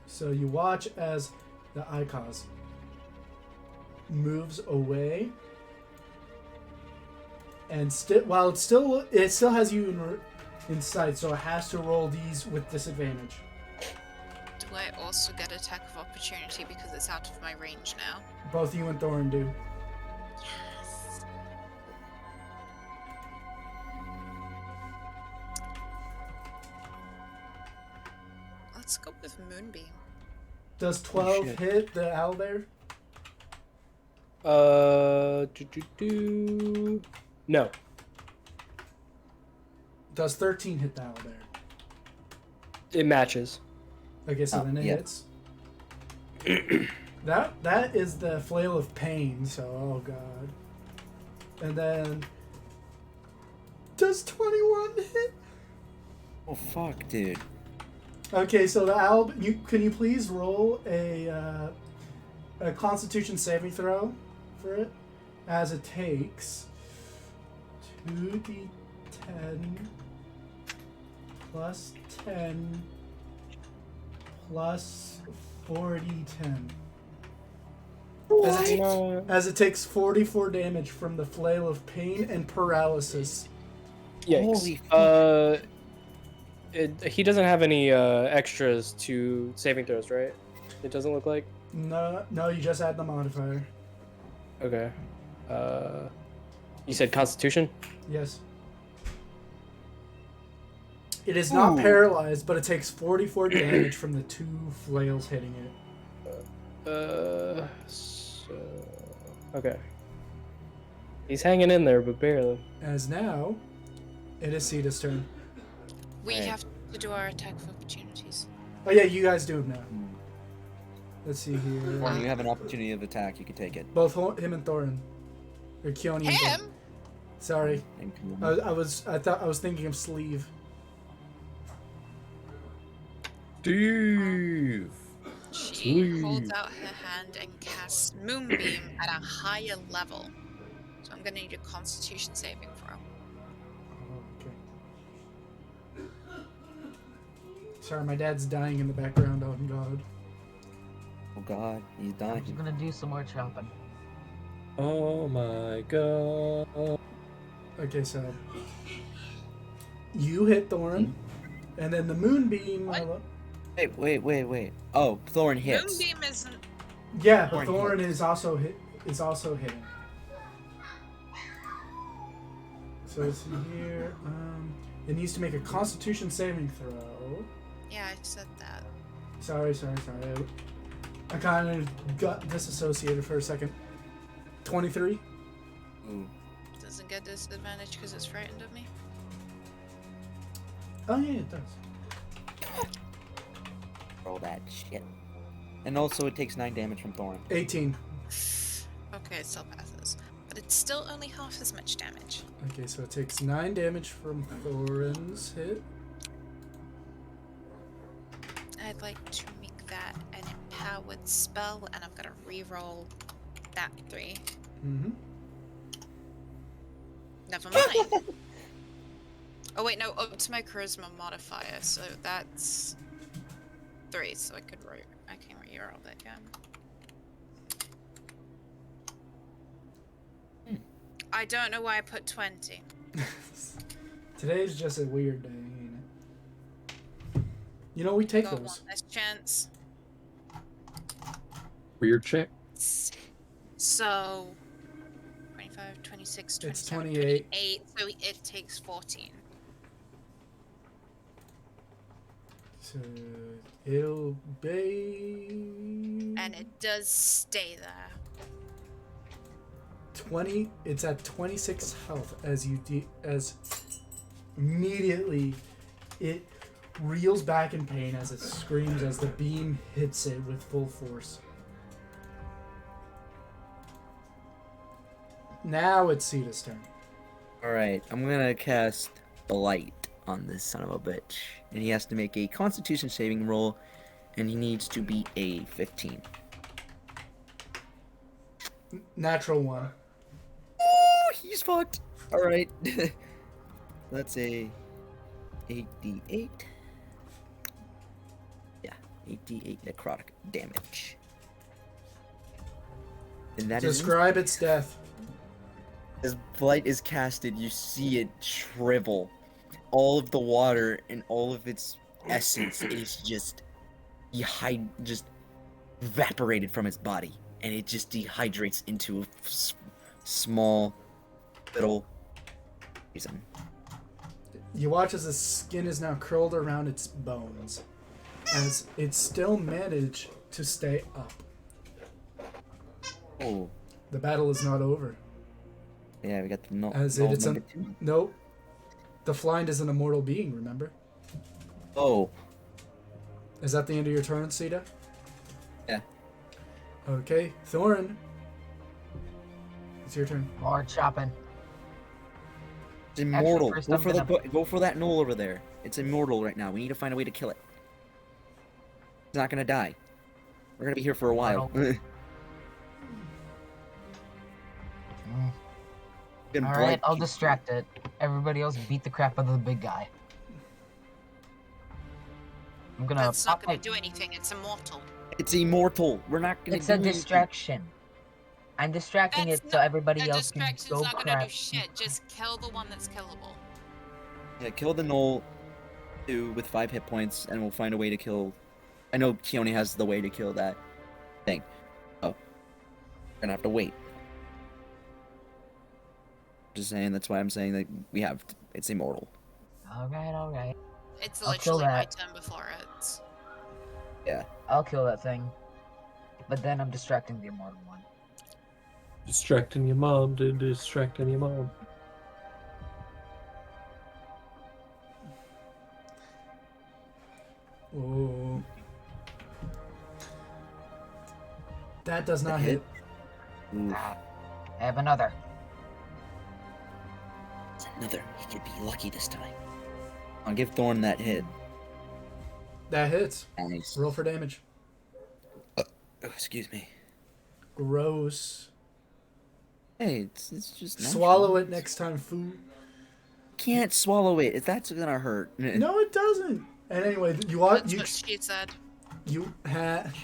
So you watch as the Icos moves away, and while it still has you in sight, so it has to roll these with disadvantage. Do I also get attack of opportunity because it's out of my range now? Both you and Thorin do. Yes. Let's go with Moonbeam. Does 12 shit. hit the owlbear? No. Does 13 hit the owlbear? It matches. Okay, so Oh, then it yeah. hits. That is the flail of pain, so oh god. And then does 21 hit? Oh fuck, dude. Okay, so the owl. Can you please roll a Constitution saving throw for it, as it takes 2d10 plus 10 plus 4d10. As it takes 44 damage from the flail of pain and paralysis. Holy Yikes. He doesn't have any extras to saving throws, right? It doesn't look like. No, you just add the modifier. Okay. You said Constitution? Yes. It is not Ooh. paralyzed, but it takes 44 damage from the 2 flails hitting it. Okay. He's hanging in there, but barely. As now, it is Sita's turn. We Right. have to do our attack of opportunities. Oh yeah, you guys do it now. When Let's see you here. have an opportunity of attack, you can take it. Both him and Thorin. Or Keone and Thorin. Him? Sorry. And I was thinking of Sleeve. Steve. She holds out her hand and casts Moonbeam at a higher level. So I'm gonna need a Constitution saving throw. Oh, okay. Sorry, my dad's dying in the background. Oh god. Oh god, he's I'm just dying. gonna do some more chopping. Oh my god. Okay, so you hit Thorin, and then the Moonbeam. What? Wait. Oh, Thorn hits. Moonbeam isn't. Yeah, but Thorin Thorin is also hitting. So let's see here. It needs to make a Constitution saving throw. Yeah, I said that. Sorry. I kind of got disassociated for a second. 23. Ooh. Doesn't get disadvantage because it's frightened of me. Oh yeah, it does. Roll that shit. And also, it takes 9 damage from Thorn. 18. Okay, it still passes. But it's still only half as much damage. Okay, so it takes 9 damage from Thorin's hit. I'd like to make that an empowered spell, and I'm gonna re-roll that 3. Mm-hmm. Never mind. Oh wait, no, up to my charisma modifier, so that's 3, so I can re-roll that again. I don't know why I put 20. Today's just a weird day, ain't it? You know, we take Got those. one last chance. Weird check. So 25, 26, It's 27, 28. 28, so it takes 14. So it'll be And it does stay there. 20. It's at 26 health as as immediately it reels back in pain as it screams as the beam hits it with full force. Now it's Sita's turn. Alright, I'm gonna cast Blight on this son of a bitch. And he has to make a Constitution saving roll, and he needs to beat a 15. Natural 1. Oh, he's fucked. Alright. That's a 8d8. Yeah, 8d8 necrotic damage. And that is Describe its death. as Blight is casted, you see it shrivel. All of the water and all of its essence is just evaporated from its body, and it just dehydrates into a small little reason. You watch as the skin is now curled around its bones, as it still managed to stay up. Oh, The battle is not over. yeah, we got the As it, it's number a, 2. nope. The Flynd is an immortal being, remember? Oh, Is that the end of your turn, Sita? yeah. Okay, Thorn. It's your turn. More chopping. It's immortal. first Go I'm for gonna- go for that knoll over there. It's immortal right now. We need to find a way to kill it. It's not gonna die. We're gonna be here for a while. Been All right, bright I'll people. distract it. Everybody else beat the crap out of the big guy. I'm gonna That's not pop gonna my... do anything. It's immortal. It's immortal. We're not gonna It's do a anything. distraction. I'm distracting That's it so not. everybody A else can distraction's go not gonna crap. do shit. Just kill the one that's killable. Yeah, kill the knoll 2 with 5 hit points, and we'll find a way to kill. I know Keone has the way to kill that thing. Oh, we're gonna have to wait. Just saying. That's why I'm saying that we have. It's immortal. All right. It's I'll kill literally my that. turn before it. I'll kill that thing. But then I'm distracting the immortal one. Distracting your mom to distracting your mom. Oh. That does not hit. Ooh, Ah, I have another. it's another. He could be lucky this time. I'll give Thorn that hit. That hits. Nice. Roll for damage. Oh, excuse me. Gross. Hey, it's just natural. Swallow it next time, food. Can't swallow it. If that's gonna hurt. No, it doesn't. And anyway, That's what she said. Shut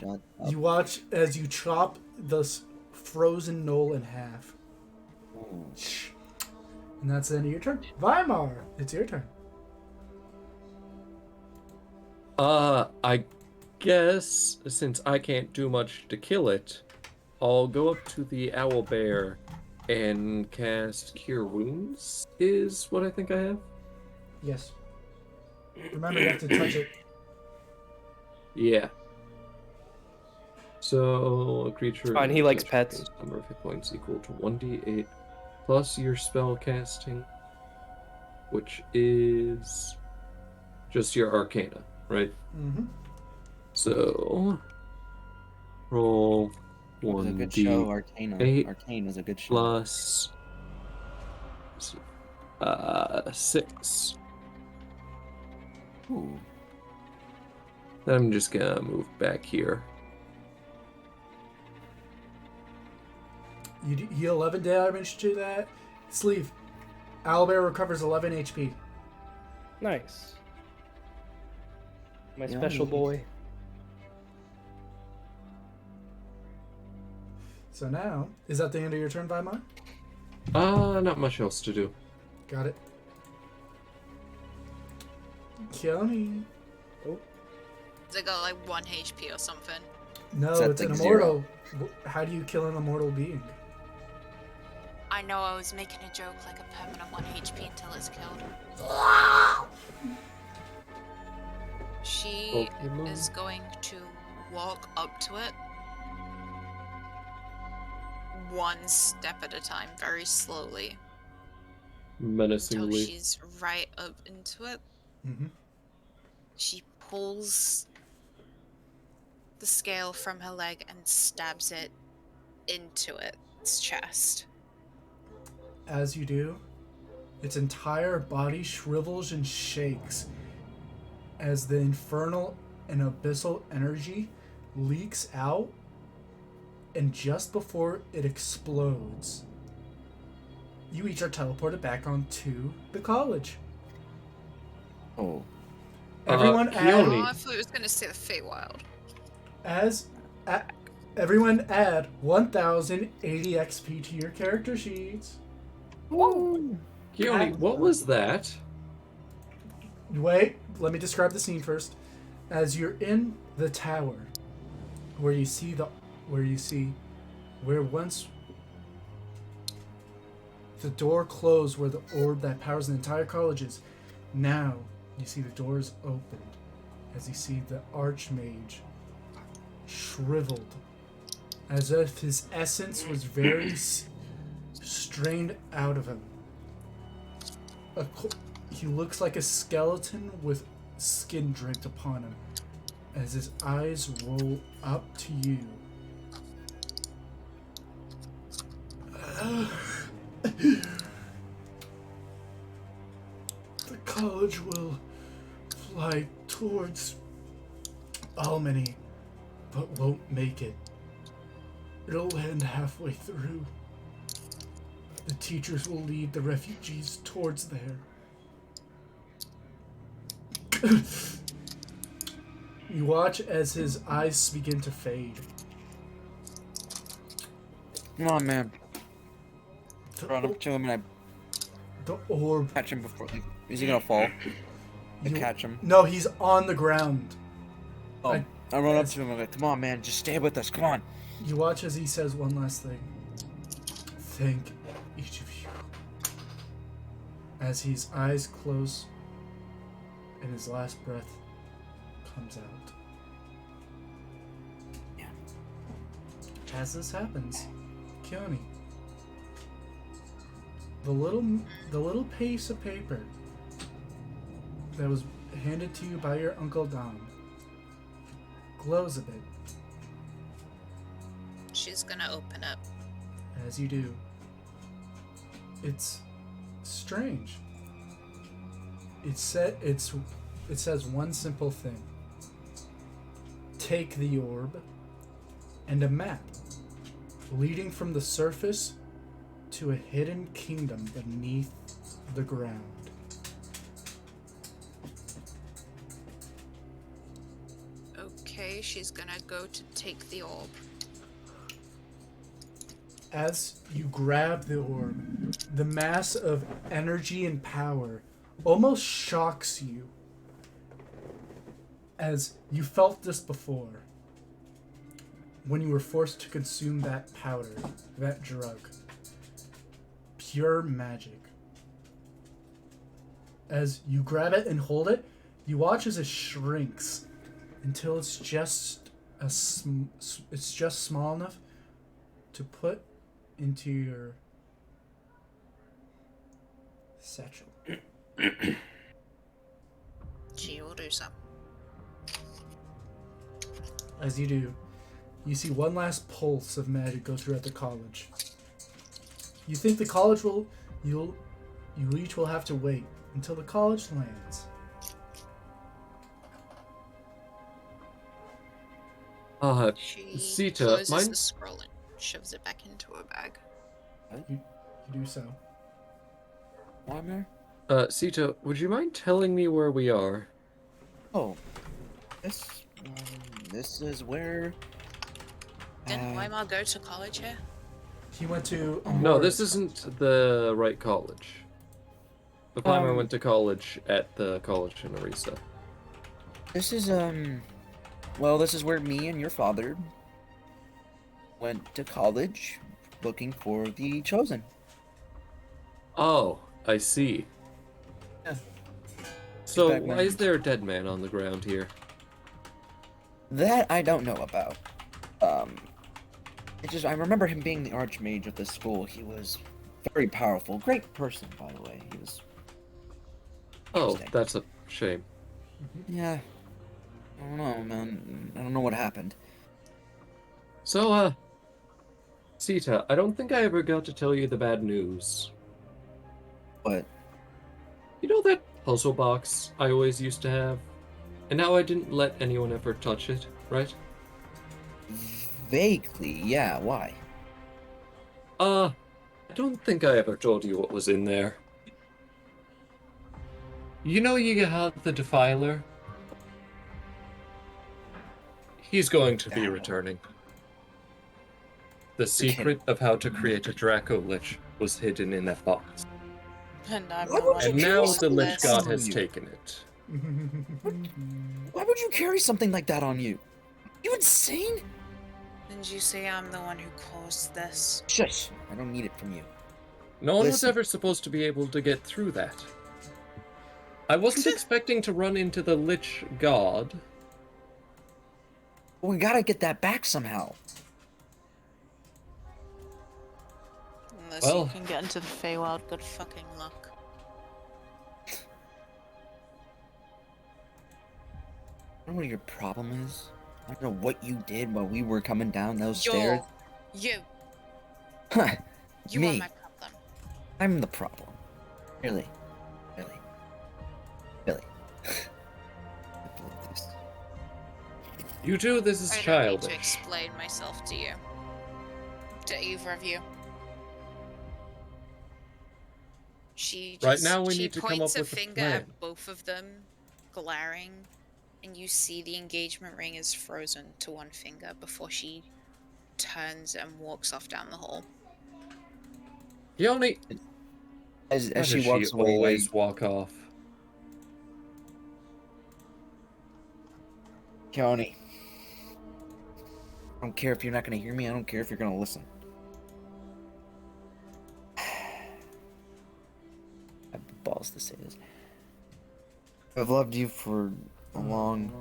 up. you watch as you chop this frozen knoll in half. Ooh. And that's the end of your turn. Weimar, it's your turn. I guess since I can't do much to kill it, I'll go up to the owl bear and cast Cure Wounds, is what I think I have. Yes. Remember, you have to touch it. Yeah. So, a creature... fine, he likes has pets. a number of hit points equal to 1d8 plus your spell casting, which is just your Arcana, right? Mm-hmm. So, roll It was a good show, 1d8 Arcana. 8 Arcane was a good show. plus 6. Ooh. Then I'm just gonna move back here. You heal 11 damage to that. Sleeve. Owlbear recovers 11 HP. Nice. My Yeah, special nice. boy. So now, is that the end of your turn, Weimar? Not much else to do. Got it. Keone. Does it got like 1 HP or something? No, It's at it's an like immortal. How do you kill an immortal being? I know I was making a joke like a permanent 1 HP until it's killed. She Pokemon. is going to walk up to it. One step at a time, very slowly. Until Menacingly. she's right up into it. Mm-hmm. She pulls the scale from her leg and stabs it into its chest. As you do, its entire body shrivels and shakes as the infernal and abyssal energy leaks out, and just before it explodes, you each are teleported back onto the college. Oh. Everyone Oh, Keone. I thought it was going to say the Feywild. Everyone add 1080 XP to your character sheets. Keone, what was that? Wait, let me describe the scene first. As you're in the tower, where once the door closed where the orb that powers the entire college is, now you see the doors opened as you see the Archmage shriveled, as if his essence was very strained out of him. He looks like a skeleton with skin draped upon him as his eyes roll up to you. The college will fly towards Almany, but won't make it. It'll land halfway through. The teachers will lead the refugees towards there. You watch as his eyes begin to fade. Come on, man. The, Run up to him and the orb. I catch him before. Is he gonna fall? I You- catch him. No, he's on the ground. Oh, I- I run up to him. I'm like, come on, man. Just stay with us. Come on. You watch as he says one last thing. Thank each of you. As his eyes close and his last breath comes out. Yeah. As this happens, Keone, the little piece of paper that was handed to you by your Uncle Dom glows a bit. She's gonna open up. As you do, it's strange. It says one simple thing. Take the orb and a map leading from the surface to a hidden kingdom beneath the ground. Okay, she's gonna go to take the orb. As you grab the orb, the mass of energy and power almost shocks you. As you felt this before, when you were forced to consume that powder, that drug. Pure magic. As you grab it and hold it, you watch as it shrinks until it's just small enough to put into your satchel. She will do so. As you do, you see one last pulse of magic go throughout the college. You think the college you each will have to wait until the college lands. She Sita, closes mine- the scroll and shoves it back into her bag. You do so. Warmer? Sita, would you mind telling me where we are? Oh, this is where. Didn't Weimar go to college here? He went to. No, this isn't the right college. The climber went to college at the college in Arisa. This is well, this is where me and your father went to college, looking for the chosen. Oh, I see. Yeah. So Back why when- is there a dead man on the ground here? That I don't know about. I remember him being the archmage of this school. He was very powerful, great person, by the way. He was. Oh, Interesting. that's a shame. Yeah. I don't know, man. I don't know what happened. So, Sita, I don't think I ever got to tell you the bad news. But You know that puzzle box I always used to have? And now I didn't let anyone ever touch it, right? vaguely, yeah. Why? I don't think I ever told you what was in there. You know you have the Defiler? He's going to be returning. The secret of how to create a Draco Lich was hidden in that box. And I'm Why not would on you And the now choose the list. Lich God has You. taken it. Why would you carry something like that on you? You insane? Didn't you say I'm the one who caused this? Shush! I don't need it from you. No one was Listen. ever supposed to be able to get through that. I wasn't expecting to run into the Lich God. We gotta get that back somehow. Unless Well- you can get into the Feywild, good fucking luck. know what your problem is? I don't know what you did while we were coming down those You're, stairs. you, Huh. you Me. are my problem. I'm the problem. Really. Really. Really. I believe this. You two, this is I don't need to childish. explain myself to you. To either of you. She Right just, now we she need to come points up a with a finger plan. at both of them, glaring, and you see the engagement ring is frozen to one finger before she turns and walks off down the hall. Keone, As why she does walks she away, always walk off? Keone. I don't care if you're not gonna hear me. I don't care if you're gonna listen. I have the balls to say this. I've loved you for a long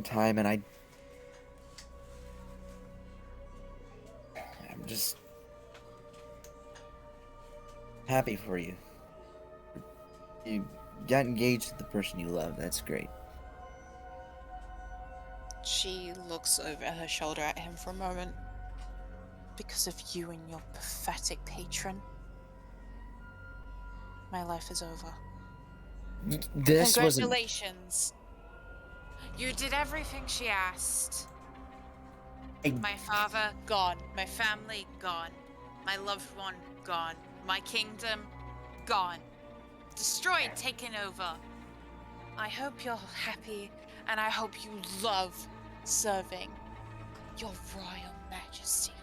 time, and I'm just happy for you. You got engaged to the person you love. That's great. She looks over her shoulder at him for a moment. Because of you and your pathetic patron, my life is over. This wasn't. Congratulations. You did everything she asked. My father, gone. My family, gone. My loved one, gone. My kingdom, gone. Destroyed, taken over. I hope you're happy, and I hope you love serving your royal majesty.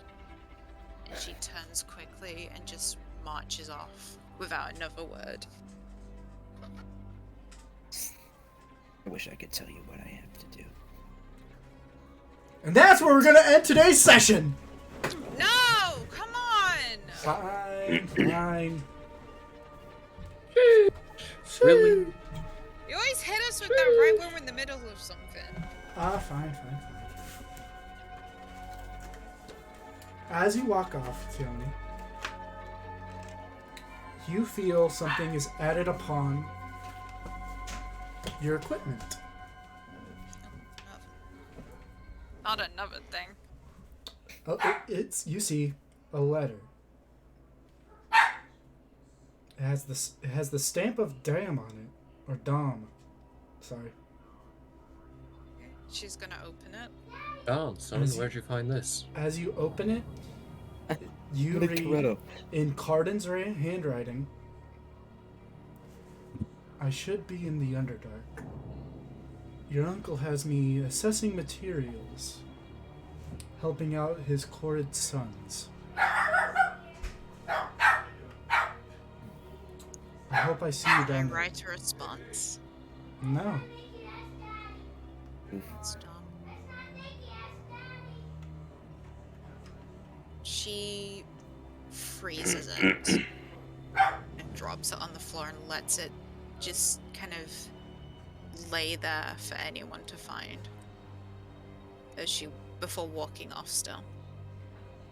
And she turns quickly and just marches off without another word. I wish I could tell you what I have to do. And that's where we're gonna end today's session. No! Come on! Fine, fine. Really? You always hit us with that right when we're in the middle of something. Fine. As you walk off, Keone, you feel something is added upon your equipment. Not another thing. Oh, it's you see a letter. It has the stamp of Dam on it, or Dom. Sorry. She's gonna open it. Oh, son, where'd you find this? As you open it, you What a read Toretto. in Cardin's handwriting, I should be in the Underdark. Your uncle has me assessing materials, helping out his courted sons. I hope I see you I down there. write a response. No. It's dumb. She freezes it and drops it on the floor and lets it just kind of lay there for anyone to find. Before walking off still.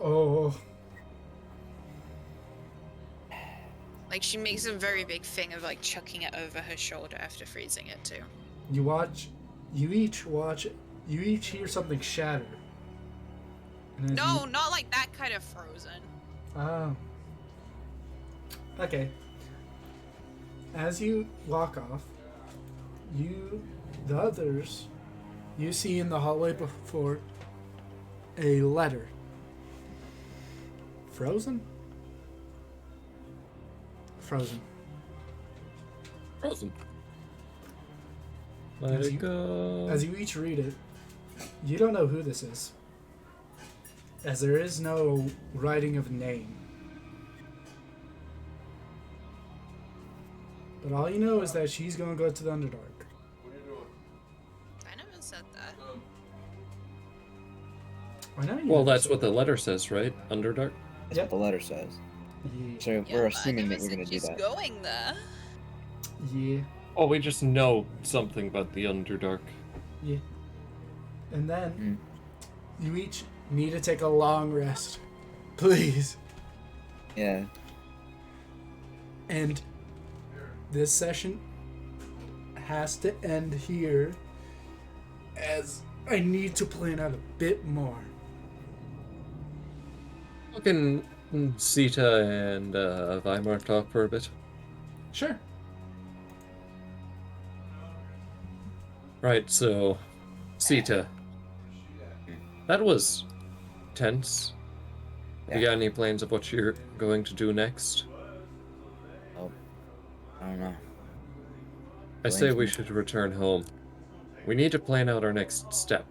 Oh. Like, she makes a very big thing of, like, chucking it over her shoulder after freezing it, too. You each hear something shatter. And as No, not like that kind of frozen. Oh. Okay. As you walk off, the others, you see in the hallway before a letter. Frozen? Frozen. Frozen. Let As it you- go. As you each read it, you don't know who this is, as there is no writing of name. But all you know is that she's gonna go to the Underdark. I never said that. I know you Well, never that's said what the that. letter says, right? Underdark? That's Yep. what the letter says. Yeah. So Yeah, we're but assuming I that never we're said gonna do she's that. going there. Yeah. Oh, we just know something about the Underdark. Yeah. And then Mm. you each need to take a long rest. Please. Yeah. And this session has to end here, as I need to plan out a bit more. Can Sita and Weimar talk for a bit? Sure. Right, so, Sita, that was tense. You got any plans of what you're going to do next? Oh, I don't know. I say we should return home. We need to plan out our next step.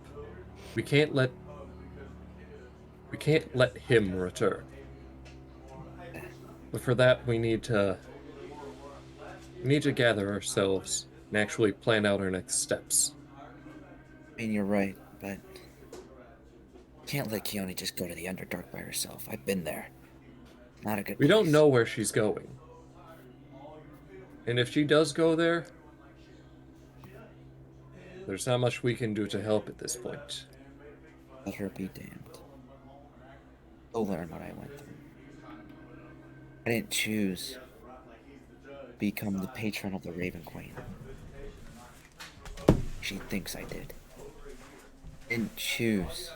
We can't let him return. But for that we need to gather ourselves and actually plan out our next steps. I mean, you're right, but can't let Keone just go to the Underdark by herself. I've been there. Not a good We place. don't know where she's going. And if she does go there, there's not much we can do to help at this point. Let her be damned. She'll learn what I went through. I didn't choose to become the patron of the Raven Queen. She thinks I did. Didn't choose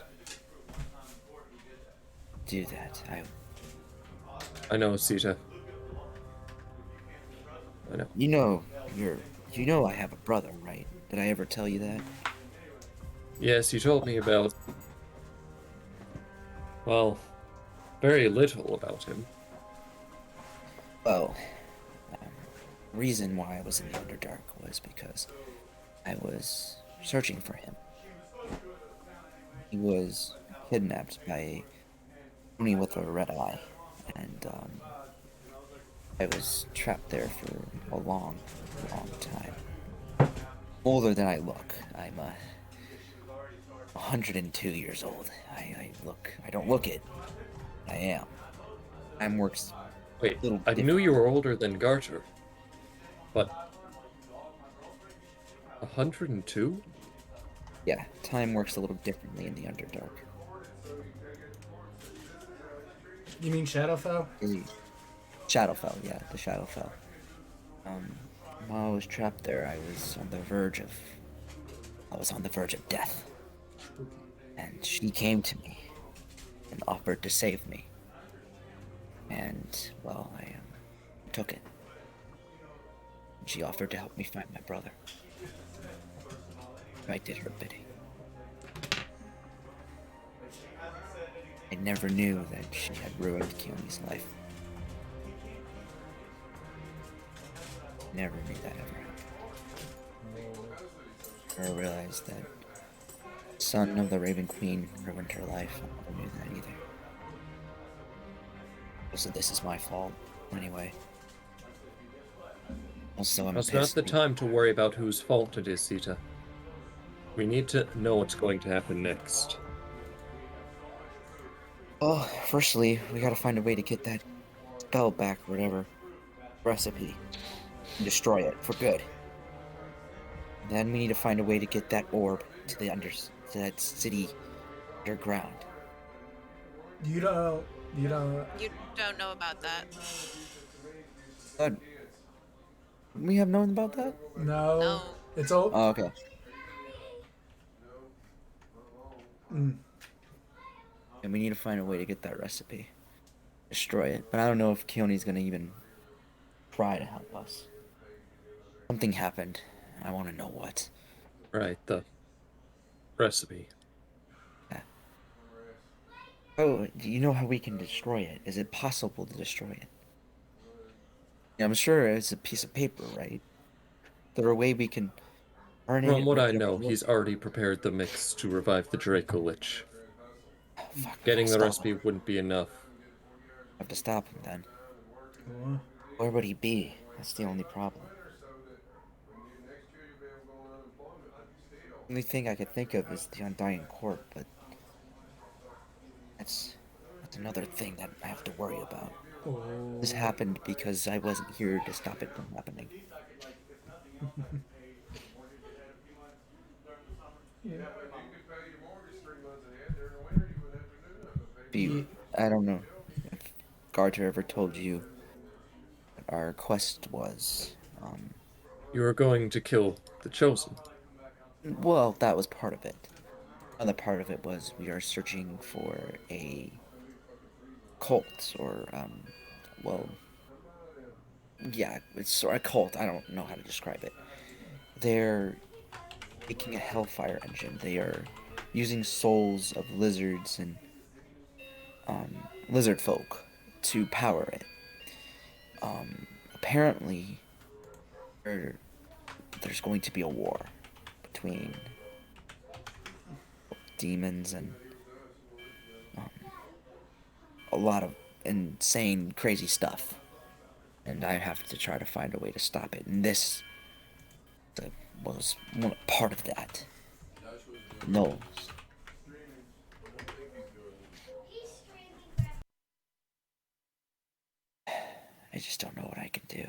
to do that. I know, Sita. I know. You know I have a brother, right? Did I ever tell you that? Yes, you told me about, well, very little about him. Well, reason why I was in the Underdark was because I was searching for him. He was kidnapped by a pony with a red eye, and I was trapped there for a long, long time. Older than I look. I'm 102 years old. I don't look it. I am. Time works. Wait, Little I knew you were older than Garter, but 102? Yeah, time works a little differently in the Underdark. You mean Shadowfell? Shadowfell, yeah, the Shadowfell. While I was trapped there, I was on the verge of death. And she came to me and offered to save me. And, well, I took it. She offered to help me find my brother. I did her bidding. I never knew that she had ruined Keone's life. Never knew that ever happened. Never realized that the son of the Raven Queen ruined her life. I never knew that either. Also, this is my fault, anyway. Also, I'm Now's not pissed. the time to worry about whose fault it is, Sita. We need to know what's going to happen next. Well, firstly, we gotta find a way to get that spell back, or whatever recipe, and destroy it for good. Then we need to find a way to get that orb to that city underground. You don't. You don't know about that. But we have known about that? No. No. It's all. Oh, okay. And we need to find a way to get that recipe. Destroy it. But I don't know if Keone's gonna even try to help us. Something happened. I want to know what. Right, the recipe. Oh, do you know how we can destroy it? Is it possible to destroy it? Yeah, I'm sure it's a piece of paper, right? There a way we can burn it? From what or I whatever know, it he's is? already prepared the mix to revive the Draco Lich. Oh, fuck, Getting the stop recipe him. wouldn't be enough. I have to stop him then. What? Where would he be? That's the only problem. The only thing I could think of is the Undying Court, but that's another thing that I have to worry about. Oh. This happened because I wasn't here to stop it from happening. I don't know if Garter ever told you what our quest was. You are going to kill the Chosen. Well, that was part of it. Another part of it was we are searching for a cult or well, yeah, it's sort of a cult. I don't know how to describe it. They're making a hellfire engine. They are using souls of lizards and lizard folk to power it. Apparently, there's going to be a war between demons and a lot of insane, crazy stuff. And I have to try to find a way to stop it. And this was one part of that. No. I just don't know what I can do.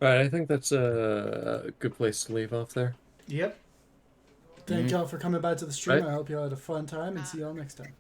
Alright, I think that's a good place to leave off there. Yep. Thank y'all for coming by to the stream. Right. I hope y'all had a fun time and see y'all next time.